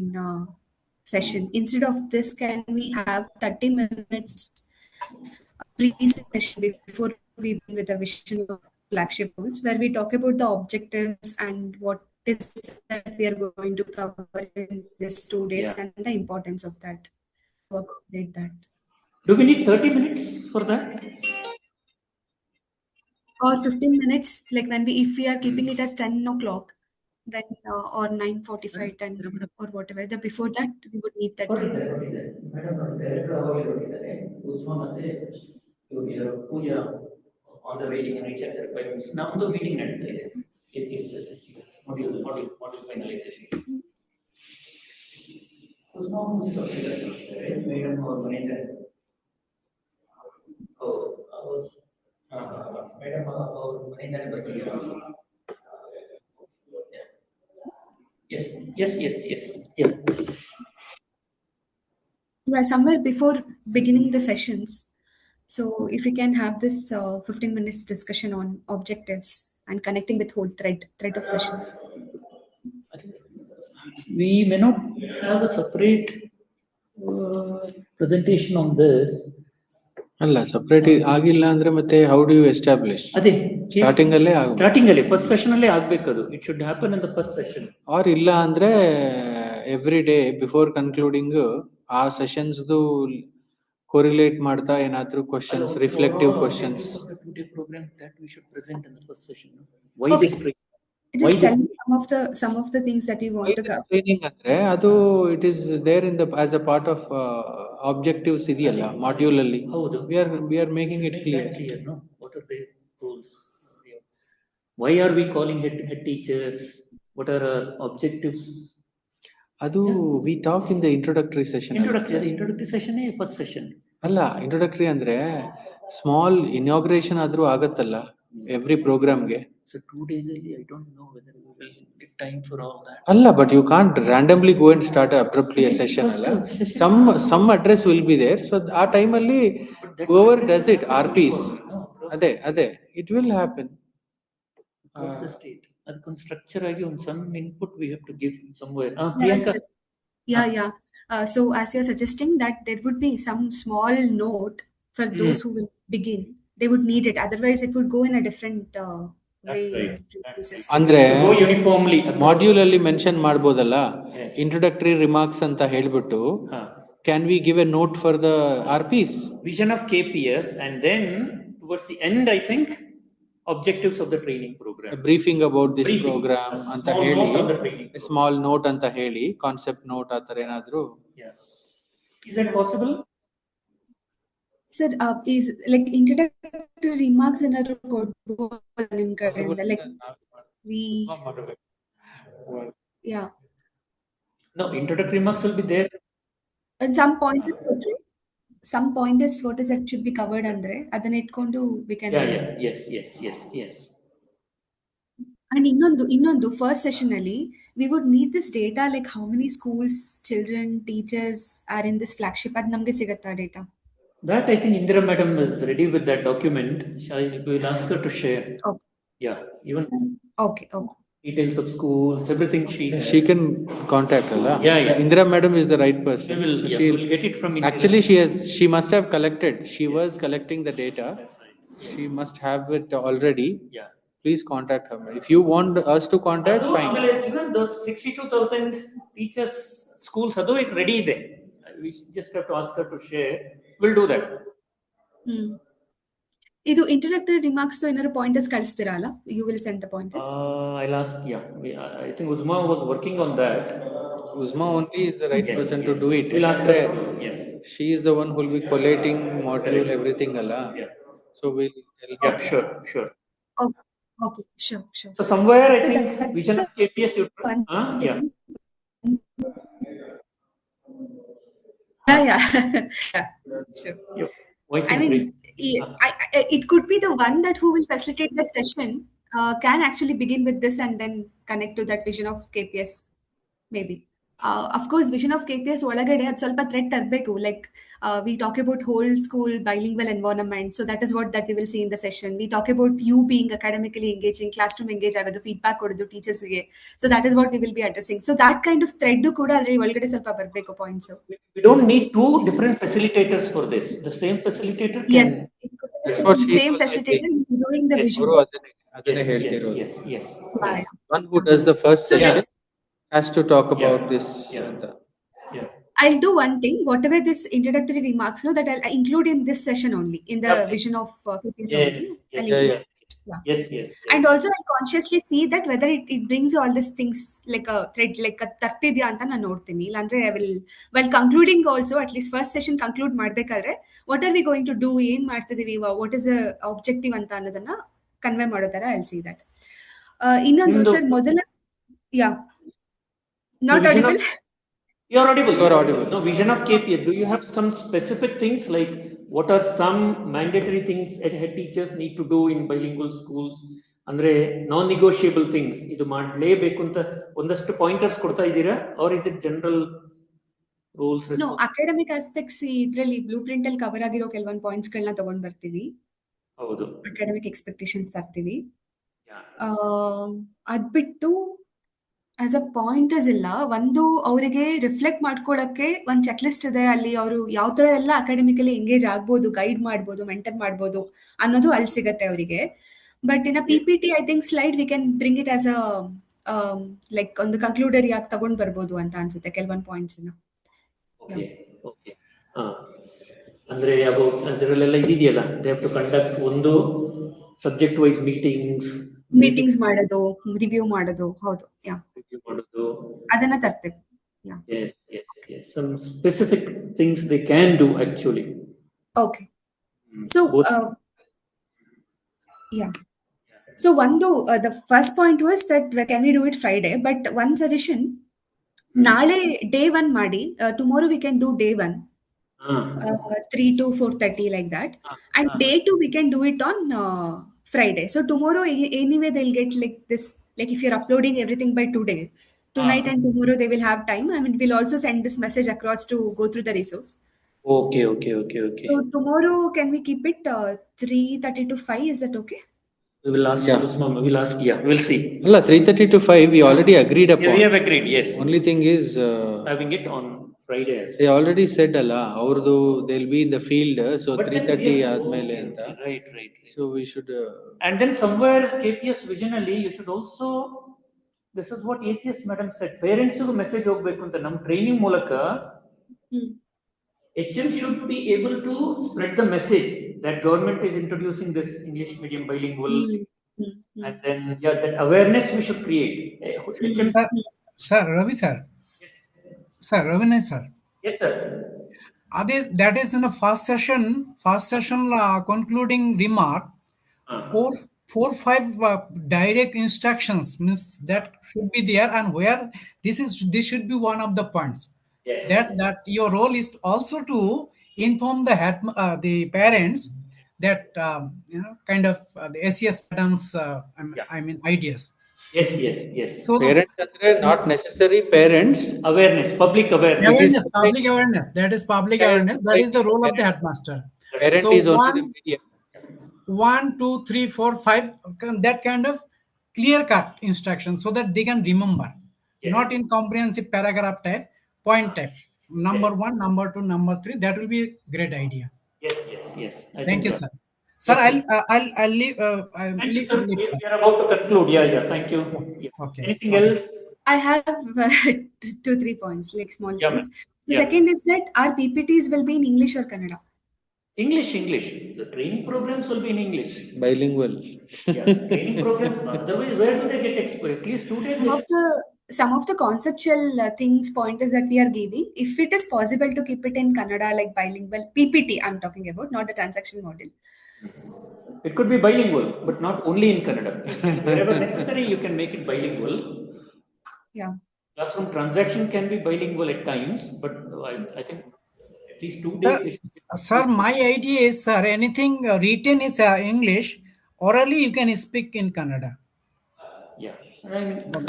session. Instead of this, can we have 30 minutes pre-session before we begin with the vision of flagship goals, where we talk about the objectives and what is that we are going to cover in these 2 days, Yeah. and the importance of that. To accommodate that. Do we need 30 minutes for that? Or 15 minutes, like if we are keeping it as 10 o'clock, then or 9:45, 10, or whatever. The before that, we would need that time. On the waiting and reach at 5 minutes. Now the meeting ನಡೆದಿದೆ. Module finalization. Madam ಅವ್ರ ಮನೆಯಿಂದ ಹೌದು madam ಅವ್ರ ಮನೆಯಿಂದಾನೆ ಬರ್ತೀವಿ. Yes. Yeah. Yeah, somewhere before beginning the sessions. So if we can have this 15 minutes discussion on objectives and connecting with whole thread of sessions. We may not have a separate presentation on this. ಅಲ್ಲ separate ಆಗಿಲ್ಲ ಅಂದ್ರೆ ಮತ್ತೆ how do you establish? ಅದೇ starting ಅಲ್ಲೇ first session ಅಲ್ಲೇ ಆಗ್ಬೇಕದು. It should happen in the first session. Or ಇಲ್ಲ ಅಂದ್ರೆ ಎವ್ರಿ ಡೇ ಬಿಫೋರ್ ಕನ್ಕ್ಲೂಡಿಂಗ್ ಆ ಸೆಷನ್ಸ್ದು ಕೊರಿಲೇಟ್ ಮಾಡ್ತಾ ಏನಾದ್ರೂ questions, reflective questions. program that we should present in the first session. Just tell me some of the things that you want to cover. Training ಅಂದ್ರೆ ಅದು it is there in the as a part of objectives ಇದೆಯಲ್ಲ module ಅಲ್ಲಿ. ಹೌದು. we are making it clear. No, what are the rules? Why are we calling it head teachers? What are our objectives? ಅದು we talk in the introductory session. Introductory session first session ಅಲ್ಲ, introductory ಅಂದ್ರೆ small inauguration ಆದ್ರೂ ಆಗತ್ತಲ್ಲ every ಪ್ರೋಗ್ರಾಮ್ಗೆ. So 2 days ಅಲ್ಲಿ I don't know whether we will get time for all that. ಅಲ್ಲ, but you can't randomly go and start abruptly a session ಅಲ್ಲ. Some address will be there. So ಆ time ಅಲ್ಲಿ whoever does it RPs ಅದೇ it will happen. Across the state. ಅದಕ್ಕೊಂದು structure ಆಗಿ ಒಂದು ಸಣ್ಣ input we have to give somewhere. Yeah. So as you're suggesting that there would be some small note for those who will begin, they would need it. Otherwise, it would go in a different way. ಅಂದ್ರೆ uniformly module ಅಲ್ಲಿ mention ಮಾಡ್ಬೋದಲ್ಲ, introductory remarks ಅಂತ ಹೇಳ್ಬಿಟ್ಟು can we give A note for the RPs? Vision of KPS, and then towards the end I think objectives of the training program. A briefing about this program ಅಂತ ಹೇಳಿ, small note ಅಂತ ಹೇಳಿ, concept note ಆ ತರ ಏನಾದ್ರು. Is that possible? Sir, is like introductory remarks ಏನಾದ್ರು ಕೊಡ್ಬೋದು ನಿಮ್ ಕಡೆಯಿಂದ? Like yeah. No, introductory remarks will be there. And some pointers what is that should be covered andre ಅದನ್ನ ಇಟ್ಕೊಂಡು we can. Yes. And ಇನ್ನೊಂದು ಫಸ್ಟ್ ಸೆಷನ್ ಅಲ್ಲಿ we would need this data, like how many schools, children, teachers are in this flagship. ಅದು ನಮಗೆ ಸಿಗುತ್ತಾ data? That I think Indira madam is ready with that document. We will ask her to share. Okay. Yeah, even Okay. Details of schools, everything she can contact Allah. Yeah. Indira madam is the right person. She will get it from Indira. Actually, she must have collected. She was collecting the data. That's right. She must have it already. Yeah. Please contact her. If you want us to contact, fine. Even those 62,000 teachers, schools, adu it ready there. We just have to ask her to share. We'll do that. ಇದು introductory remarks ಏನಾದ್ರು pointers ಕಳಿಸ್ತೀರಾ ಅಲ್ಲ? You will send the pointers. I'll ask. Yeah, I think Uzma was working on that. Uzma only is the right Yes, person to yes. do it. We'll ask her Yakandre to do, yes. she is the one who will be collating module, Correct. everything, Allah. Yeah. So we'll tell Yeah, her. Okay. sure, sure. Okay. Okay. Sure. Sure. So somewhere I So think that's vision of KPS, one yeah. thing. Yeah. Yeah. Yeah. Sure. Your voice I is break. mean, it could be the one that who will facilitate the session can actually begin with this and then connect to that vision of KPS, maybe. Of course, vision of KPS ಒಳಗಡೆ ಅದು ಸ್ವಲ್ಪ thread ತರಬೇಕು. Like we talk about whole school bilingual environment. So that is what that we will see in the session. We talk about you being academically engaging, classroom engage ಆಗೋದು, feedback ಕೊಡೋದು teachersಗೆ. So that is what we will be addressing. So that kind of thread ಕೂಡ ಅದ್ರ ಒಳಗಡೆ ಸ್ವಲ್ಪ ಬರಬೇಕು points. We don't need two different facilitators for this. The same facilitator can. Yes. That's what she Same was facilitator saying. doing the Yes. vision. ಅವರು ಅದನ್ನೇ Yes, ಹೇಳ್ತಿರೋದು. yes, yes, Yeah, yes. One who does the first So session let's, has to talk about Yeah. this. Yeah. ಅಂತ. Yeah. I'll do one thing, whatever this introductory remarks, no, that I'll include in this session only, in the Yeah. vision of KPS Yes, only. yes, I'll Yeah, include yeah. it. Yeah. Yes, yes, yes. And also I'll consciously see that whether it brings all these things like a thread, like a ತರ್ತಿದ್ಯಾ ಅಂತ ನಾನು ನೋಡ್ತೀನಿ. ಇಲ್ಲಾಂದ್ರೆ I will, while concluding also, at least first session conclude ಮಾಡ್ಬೇಕಾದ್ರೆ, what are we going to do, ಏನ್ ಮಾಡ್ತಿದೀವಿ, what is the objective ಅಂತ ಅನ್ನೋದನ್ನ convey ಮಾಡೋ ತರ I'll see that. ಇನ್ನೊಂದು ನಿಮ್ದು- ಸರ್ ಮೊದಲ, yeah, The not vision audible. You're audible. You're audible. No, vision of KPS. Do you have some specific things like what are some mandatory things head teachers need to do in bilingual schools? ಅಂದ್ರೆ non negotiable things ಇದು ಮಾಡಲೇಬೇಕು ಅಂತ ಒಂದಷ್ಟು pointers ಕೊಡ್ತಾ ಇದ್ದೀರಾ, or is it general rules? No, academic aspects ಇದರಲ್ಲಿ blueprint ಅಲ್ಲಿ cover ಆಗಿರೋ ಕೆಲವೊಂದು ಪಾಯಿಂಟ್ಸ್ ಗಳನ್ನ ತಗೊಂಡ್ ಬರ್ತೀವಿ. ಹೌದು, ಅಕಾಡೆಮಿಕ್ ಎಕ್ಸ್ಪೆಕ್ಟೇಷನ್ಸ್ ತರ್ತೀವಿ. Yeah. ಅದ್ಬಿಟ್ಟು ಆಸ್ ಅ ಪಾಯಿಂಟರ್ಸ್ ಇಲ್ಲ, ಒಂದು ಅವರಿಗೆ ರಿಫ್ಲೆಕ್ಟ್ ಮಾಡ್ಕೊಳ್ಳೋಕ್ಕೆ ಒಂದು ಚೆಕ್ ಲಿಸ್ಟ್ ಇದೆ, ಅಲ್ಲಿ ಅವರು ಯಾವ ತರ ಎಲ್ಲ ಅಕಾಡೆಮಿಕಲಿ ಎಂಗೇಜ್ ಆಗ್ಬೋದು, ಗೈಡ್ ಮಾಡ್ಬೋದು, ಮೆಂಟರ್ ಮಾಡ್ಬೋದು ಅನ್ನೋದು ಅಲ್ಲಿ ಸಿಗತ್ತೆ ಅವರಿಗೆ. But in PPT I think slide we can bring it as a like ಒಂದು ಕನ್ಕ್ಲೂಡರಿ ಆಗಿ ತಗೊಂಡ್ ಬರ್ಬೋದು ಅಂತ ಅನ್ಸುತ್ತೆ ಕೆಲವೊಂದು ಪಾಯಿಂಟ್ಸ್. Okay, okay. ಅಂದ್ರೆ ಅಬೌಟ್ ಅದರಲ್ಲೆಲ್ಲ ಇದೆಯಲ್ಲ, ದೇ ಹ್ಯಾವ್ ಟು ಕಂಡಕ್ಟ್ ಒಂದು ಸಬ್ಜೆಕ್ಟ್ ವೈಸ್ ಮೀಟಿಂಗ್ಸ್ ಮಾಡೋದು, ರಿವ್ಯೂ ಮಾಡೋದು. ಹೌದು, ಯಾ, ರಿವ್ಯೂ ಮಾಡೋದು, ಅದನ್ನ ತರ್ತೇವೆ. Yes, yes, yes. Some specific things they can do actually. Okay. So, yeah. So, the first point was that can we do it Friday? But one suggestion, ನಾಳೆ day 1 ಮಾಡಿ, tomorrow we can do day 1. 3 to 4:30 like that, and day 2 we can do it on Friday. So tomorrow anyway they'll get like this, like if you're uploading everything by today, tonight and tomorrow they will have time. I mean, we'll also send this message across to go through the resource. Okay, okay, okay, okay. So tomorrow can we keep it 3:30 to 5? Is that okay? We will ask Usma, we'll ask, yeah, we'll see. Allah, 3:30 to 5 we already agreed upon. Yeah, we have agreed, yes. Only thing is having it on Friday as well. they already said Allah, ಅವ್ರದ್ದು they'll be in the field, so But then 3:30 we are- ಆದ್ಮೇಲೆ okay, ಅಂತ. okay, right, right. So we should And then somewhere KPS visionally you should also, this is what ACS madam said, parents ಗೂ message ಹೋಗ್ಬೇಕು ಅಂತ ನಮ್ಮ training ಮೂಲಕ. HM should be able to spread the message that government is introducing this English medium bilingual, and then that awareness we should create. HM, Sir, Ravi sir. Sir, Ravinay sir. yes sir. That is in the first session concluding remark. 4-5 direct instructions means that should be there, and where this should be one of the points. Yes. That your role is also to inform the parents that kind of the SES madam's I mean ideas. Yes, yes, yes. So parents andre not necessary parents, Awareness, public awareness. Public awareness. That is public awareness. That is the role of the headmaster. Parent So is only the medium. 1, 2, 3, 4, 5, that kind of clear cut instructions so that they can remember. Yes. Not in comprehensive paragraph type, point type. Number 1, number 2, number 3. That will be a great idea. Yes, yes, yes. Thank you, sir. Sir, I'll leave. Thank you, sir. We are about to conclude. Yeah. Thank you. Yeah. Okay. Anything else? I have 2-3 points, like small things. So Yeah. second is that our PPTs will be in English or Kannada? English. The training programs will be in English. Bilingual. Yeah, training programs. Otherwise, where do they get exposed? At least 2 days. some of the conceptual things, pointers that we are giving, if it is possible to keep it in Kannada, like bilingual, PPT I'm talking about, not the transaction model. So, It could be bilingual, but not only in Kannada. Wherever necessary, you can make it bilingual. yeah. Classroom transaction can be bilingual at times, but I think at least 2 days. Sir, my idea is, sir, anything written is English. Orally, you can speak in Kannada. Yeah. I mean,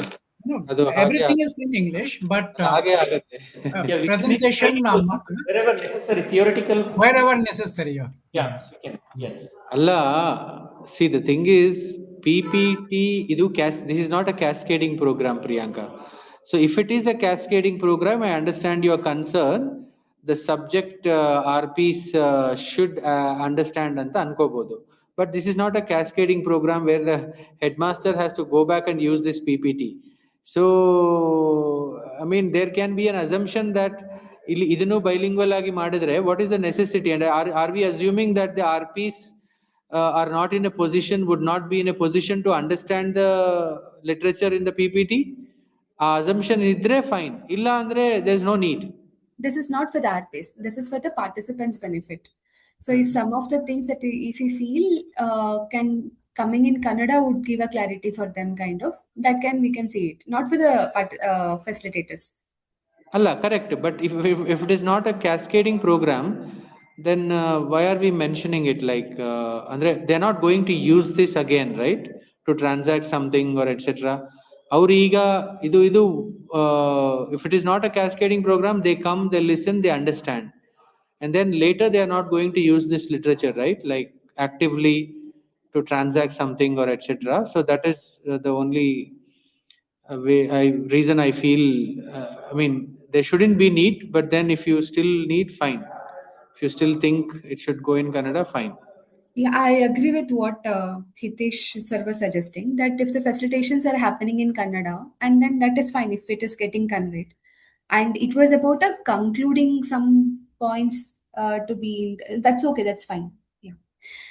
No, ಅದು ಹಾಗೆ everything is in English, but ಹಾಗೆ ಆಗತ್ತೆ. yeah, we can make it presentation bilingual wherever necessary, theoretical. wherever necessary. Yeah, Yes. we can. Yes. ಅಲ್ಲ, see the thing is PPT ಇದು this is not a cascading program, Priyanka. So if it is a cascading program, I understand your concern. The subject RPs should understand ಅಂತ ಅನ್ಕೋಬಹುದು. But this is not a cascading program where the headmaster has to go back and use this PPT. So I mean there can be an assumption that ಇಲ್ಲಿ ಇದನ್ನು bilingual ಆಗಿ ಮಾಡಿದ್ರೆ what is the necessity, and are we assuming that the RPs are not in a position, would not be in a position to understand the literature in the PPT? Assumption idre fine, illa andre there is no need. This is not for the art base. This is for the participants' benefit. So if some of the things that if you feel can coming in Kannada would give a clarity for them, kind of, that we can see it. Not for the facilitators. Allah, correct. But if it is not a cascading program, then why are we mentioning it? Like, andre they're not going to use this again, right? To transact something or etc. Auriga idu if it is not a cascading program, they come, they listen, they understand, and then later they are not going to use this literature, right? Like actively to transact something or etc. So that is the only reason I feel. I mean, there shouldn't be need, but then if you still need, fine. If you still think it should go in Kannada, fine. Yeah, I agree with what Hitesh sir was suggesting, that if the facilitations are happening in Kannada, and then that is fine if it is getting conveyed. And it was about concluding some points to be in, that's okay, that's fine. Yeah.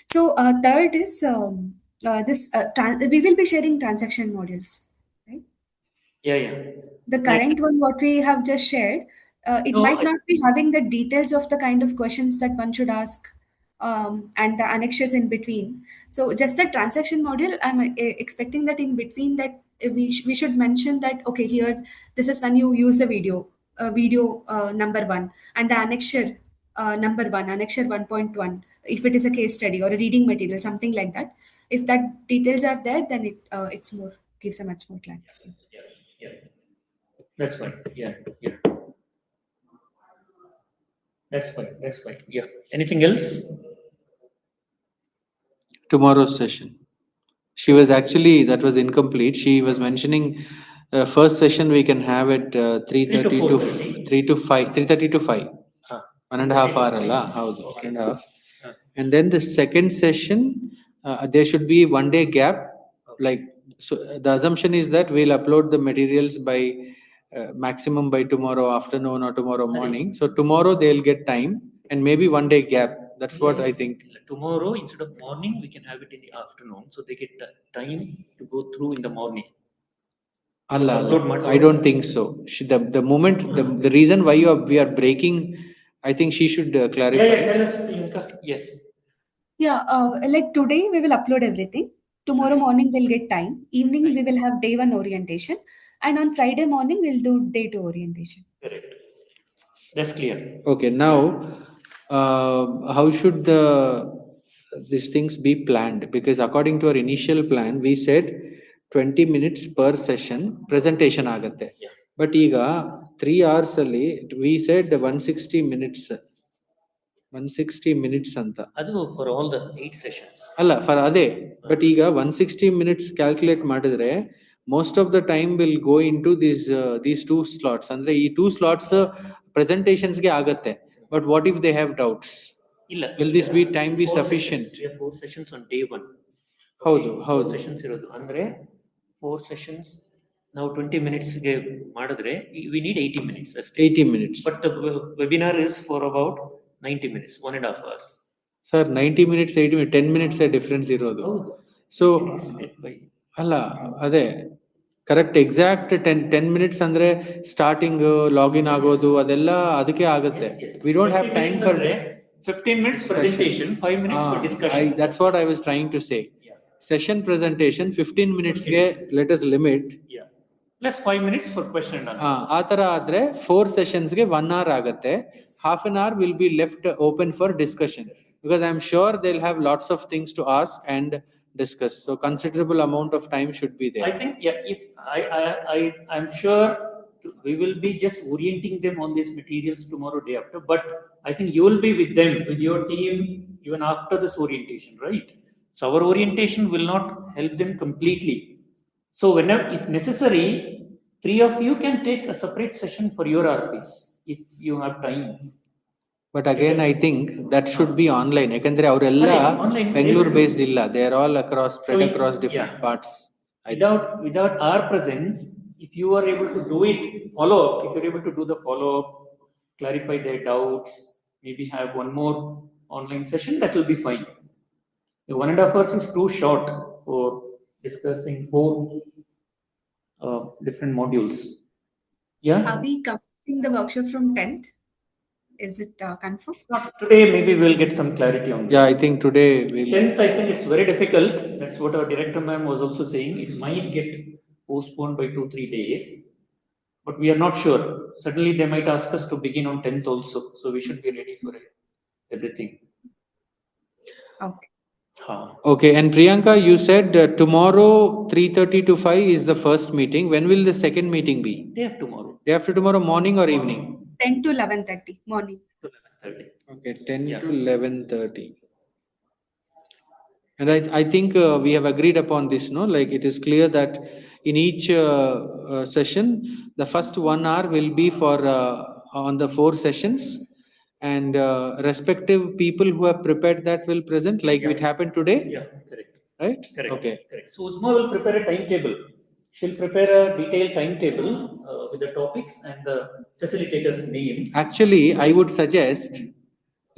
So third is we will be sharing transaction modules, right? Yeah. The current one, what we have just shared, it No, might not be having the details of the kind of questions that one should ask, and the annexures in between. So just the transaction module, I'm expecting that in between that we should mention that, okay, here, this is when you use the video number one, and the annexure number one, annexure 1.1, if it is a case study or a reading material, something like that. If that details are there, then it's more, gives a much more clarity. Yeah. That's fine. Yeah. That's fine. Yeah. Anything else? Tomorrow's session. She was actually, that was incomplete. She was mentioning first session we can have at 3:30 to 3 to 5, 3:30 to 5. 1.5 hour alla, howದು 1.5. And then the second session, there should be 1 day gap. Like, so the assumption is that we'll upload the materials by maximum by tomorrow afternoon or tomorrow morning. So tomorrow they'll get time, and maybe 1 day gap. That's what I think. Tomorrow, instead of morning, we can have it in the afternoon, so they get time to go through in the morning. Allah, I don't think so. The moment, the reason why we are breaking, I think she should clarify. Yeah, tell us, Priyanka. Yes. Yeah, like today we will upload everything. Tomorrow morning they'll get time. Evening we will have day one orientation, and on Friday morning we'll do day two orientation. Correct. That's clear. Okay, now how should these things be planned? Because according to our initial plan, we said 20 minutes per session presentation ಆಗತ್ತೆ. But ಈಗ 3 hours ಅಲ್ಲಿ we said 160 minutes. 160 minutes ಅಂತ. ಅದು for all the 8 sessions. ಅಲ್ಲ, for ಅದೇ. But ಈಗ 160 minutes calculate ಮಾಡಿದ್ರೆ most of the time will go into these 2 slots. ಅಂದ್ರೆ ಈ 2 slots presentations ಗೆ ಆಗತ್ತೆ. But what if they have doubts? ಇಲ್ಲ. Will this be time be sufficient? We have 4 sessions on day 1. ಹೌದು. 4 sessions ಇರೋದು. ಅಂದ್ರೆ 4 sessions ನಾವು 20 minutes ಗೆ ಮಾಡಿದ್ರೆ we need 80 minutes ಅಷ್ಟೇ. 80 minutes. But the webinar is for about 90 minutes, 1.5 hours. Sir, 90 minutes, 80 minutes, 10 minutes difference ಇರೋದು. So ಅಲ್ಲ ಅದೇ ಕರೆಕ್ಟ್ ಎಕ್ಸಾಕ್ಟ್ 10 ಮಿನಿಟ್ಸ್ ಅಂದ್ರೆ ಸ್ಟಾರ್ಟಿಂಗ್ ಲಾಗಿನ್ ಆಗೋದು ಅದೆಲ್ಲ ಅದಕ್ಕೆ ಆಗುತ್ತೆ. We don't have time for 15 minutes presentation, 5 minutes for discussion. That's what I was trying to say. Session presentation 15 minutes ಗೆ let us limit. Yeah. Plus 5 minutes for question and answer. ಆ ತರ ಆದ್ರೆ 4 sessionsಗೆ 1 hour ಆಗುತ್ತೆ. Half an hour will be left open for discussion because I'm sure they'll have lots of things to ask and discuss. So considerable amount of time should be there. I think, yeah, if I'm sure we will be just orienting them on these materials tomorrow, day after, but I think you will be with them, with your team, even after this orientation, right? So our orientation will not help them completely. So whenever, if necessary, 3 of you can take a separate session for your RPs, if you have time. But again, I think that should be online. ಯಾಕಂದ್ರೆ ಅವರೆಲ್ಲ Bengaluru based ಇಲ್ಲ. They are all across, spread across different parts. Without our presence, if you are able to do it, follow up, if you're able to do the follow up, clarify their doubts, maybe have one more online session, that will be fine. The 1.5 hours is too short for discussing 4 different modules. Yeah. Are we commencing the workshop from 10th? Is it confirmed? Not today, maybe we'll get some clarity on this. Yeah, I think today we'll. 10th, I think it's very difficult. That's what our director ma'am was also saying. It might get postponed by 2-3 days, but we are not sure. Suddenly they might ask us to begin on 10th also, so we should be ready for everything. Okay. Okay, and Priyanka, you said tomorrow 3:30 to 5 is the first meeting. When will the second meeting be? Day after tomorrow. Day after tomorrow, morning or evening? 10 to 11:30 morning. To 11:30. Okay, 10 to 11:30. And I think we have agreed upon this, no? Like it is clear that in each session, the first 1 hour will be for on the 4 sessions, and respective people who have prepared that will present, like it happened today. Yeah, correct. Right? Correct. Okay. Correct. So Usma will prepare a timetable. She'll prepare a detailed timetable with the topics and the facilitator's name. Actually, I would suggest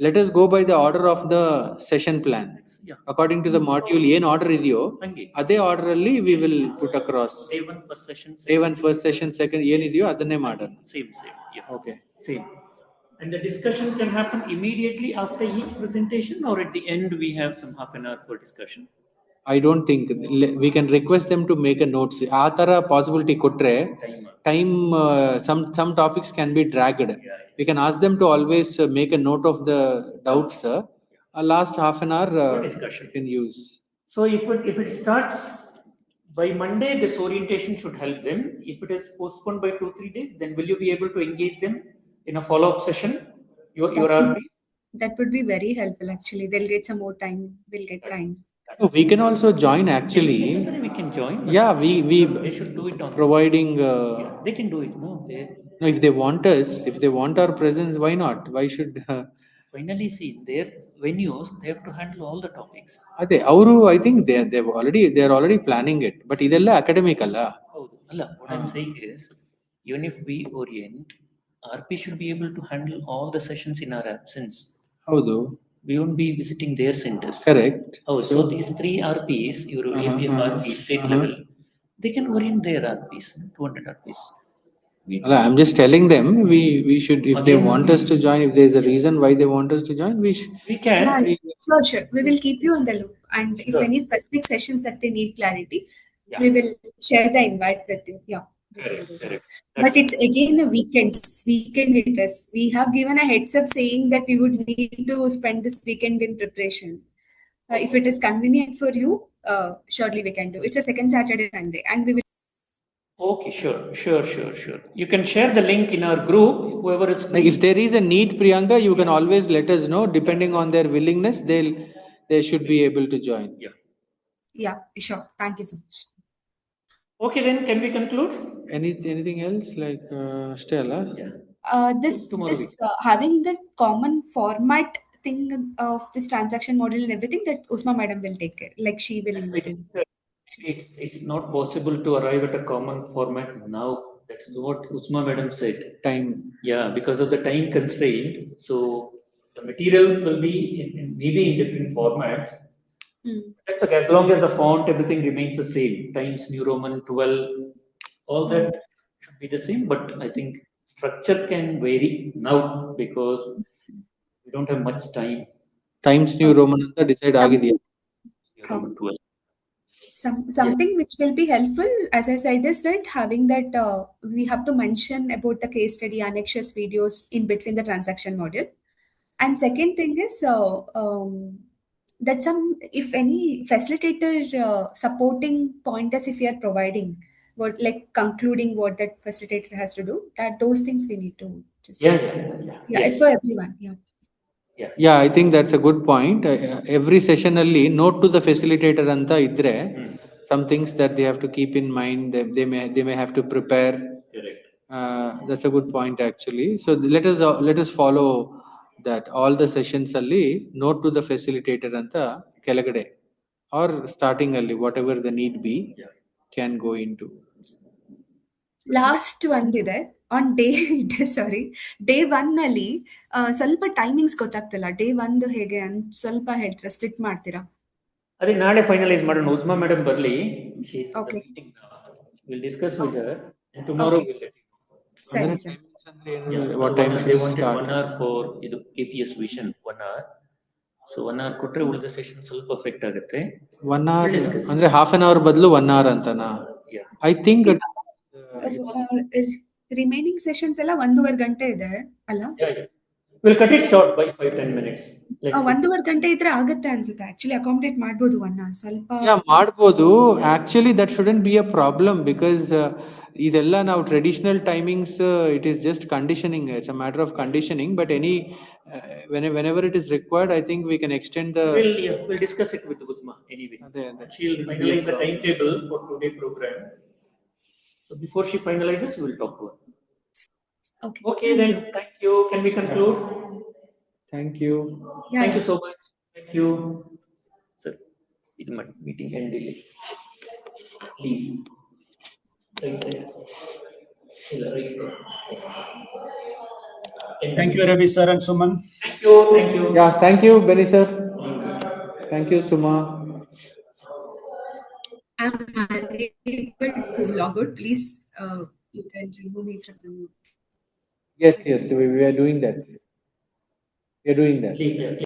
let us go by the order of the session plan. Yeah. According to the module, ಏನು order ಇದೆಯೋ ಅದೇ order ಅಲ್ಲಿ we will put across. Day 1 first session. Day 1 first session, second ಏನಿದೆಯೋ ಅದನ್ನೇ ಮಾಡೋಣ. Same. Yeah. Okay. Same. And the discussion can happen immediately after each presentation, or at the end we have some half an hour for discussion. I don't think we can request them to make a notes. ಆ ತರ possibility ಕೊಟ್ರೆ time some topics can be dragged. We can ask them to always make a note of the doubts. Last half an hour discussion you can use. So if it starts by Monday, this orientation should help them. If it is postponed by 2-3 days, then will you be able to engage them in a follow-up session? Your RP? That would be very helpful actually. They'll get some more time. We'll get time. Oh, we can also join actually. If necessary, we can join. Yeah, we they should do it on providing. They can do it. No, if they want us, if they want our presence, why not? Why should? Finally, see their venues. They have to handle all the topics. ಅದೇ ಅವರು I think they are already planning it. But ಇದೆಲ್ಲ academic ಅಲ್ಲ. ಹೌದು ಅಲ್ಲ. What I'm saying is, even if we orient, RP should be able to handle all the sessions in our absence. ಹೌದು. We won't be visiting their centers. Correct. Oh, so these 3 RPs, your ABM RPs, state level, they can orient their RPs, 200 RPs. I'm just telling them we should, if they want us to join, if there's a reason why they want us to join, we can. Sure. We will keep you on the loop. And if any specific sessions that they need clarity, we will share the invite with you. Yeah. Correct. But it's again a weekend it is. We have given a heads up saying that we would need to spend this weekend in preparation. If it is convenient for you, surely we can do. It's a second Saturday, Sunday, and we will. Okay, sure. You can share the link in our group. Whoever is free. If there is a need, Priyanka, you can always let us know. Depending on their willingness, they should be able to join. Yeah, sure. Thank you so much. Okay, then can we conclude? Anything else like Stella? Yeah. This having the common format thing of this transaction model and everything that Usma madam will take care. Like she will. It's not possible to arrive at a common format now. That's what Usma madam said. Time. Yeah, because of the time constraint. So the material will be maybe in different formats. That's okay, as long as the font, everything remains the same. Times New Roman 12, all that should be the same, but I think structure can vary now because we don't have much time. Times New Roman ಅಂತ decide ಆಗಿದೆಯಾ? Roman 12. Something which will be helpful, as I said, is that having that we have to mention about the case study annexures videos in between the transaction module. And second thing is that if any facilitator supporting pointers, if you are providing what like concluding what that facilitator has to do, that those things we need to just Yes. it's for everyone. Yeah, I think that's a good point. Every session ಅಲ್ಲಿ note to the facilitator ಅಂತ ಇದ್ರೆ some things that they have to keep in mind, that they may have to prepare. Correct. That's a good point actually. So let us follow that all the sessions ಅಲ್ಲಿ note to the facilitator ಅಂತ ಕೆಳಗಡೆ or starting ಅಲ್ಲಿ whatever the need be can go into. Last ಒಂದಿದೆ on day sorry day one ಅಲ್ಲಿ ಸ್ವಲ್ಪ timings ಗೊತ್ತಾಗ್ತಿಲ್ಲ. Day ಒಂದು ಹೇಗೆ ಅಂತ ಸ್ವಲ್ಪ ಹೇಳ್ತೀರಾ, ಸ್ಪ್ಲಿಟ್ ಮಾಡ್ತೀರಾ? ಅದೇ ನಾಳೆ ಫೈನಲೈಸ್ ಮಾಡೋಣ. ಉಸ್ಮಾ ಮೇಡಮ್ ಬರಲಿ, Okay. Will discuss with her and tomorrow will let you know. ಸರಿ sir. What time should they we wanted start? 1 hour for ಇದು KPS vision 1 hour. So 1 hour ಕೊಟ್ರೆ ಉಳಿದ ಸೆಷನ್ ಸ್ವಲ್ಪ ಎಫೆಕ್ಟ್ ಆಗುತ್ತೆ. 1 hour ಅಂದ್ರೆ half an hour ಬದಲು 1 hour ಅಂತನಾ? I think remaining sessions ಎಲ್ಲ 1.5 ಗಂಟೆ ಇದೆ ಅಲ್ಲ? We'll cut it short by 5-10 minutes. 1.5 ಗಂಟೆ ಇದ್ರೆ ಆಗುತ್ತೆ ಅನ್ಸುತ್ತೆ. ಆಕ್ಚುಲಿ ಅಕಾಮಡೇಟ್ ಮಾಡ್ಬೋದು 1 hour ಸ್ವಲ್ಪ. ಮಾಡ್ಬೋದು. Actually that shouldn't be a problem because ಇದೆಲ್ಲ ನಾವು traditional timings, it is just conditioning, it's a matter of conditioning. But whenever it is required, I think we can extend the. We'll discuss it with Uzma anyway. She'll finalize the timetable for today program. So before she finalizes, we'll talk to her. Okay, then thank you. Can we conclude? Thank you. Thank you so much. Thank you. Sir, meeting end delay. Thank you, Ravi sir and Suman. Thank you. Thank you. Yeah, thank you, Benny sir. Thank you, Suma. I'm unable to log out. Please, you can remove me from the. Yes, we are doing that. We are doing that.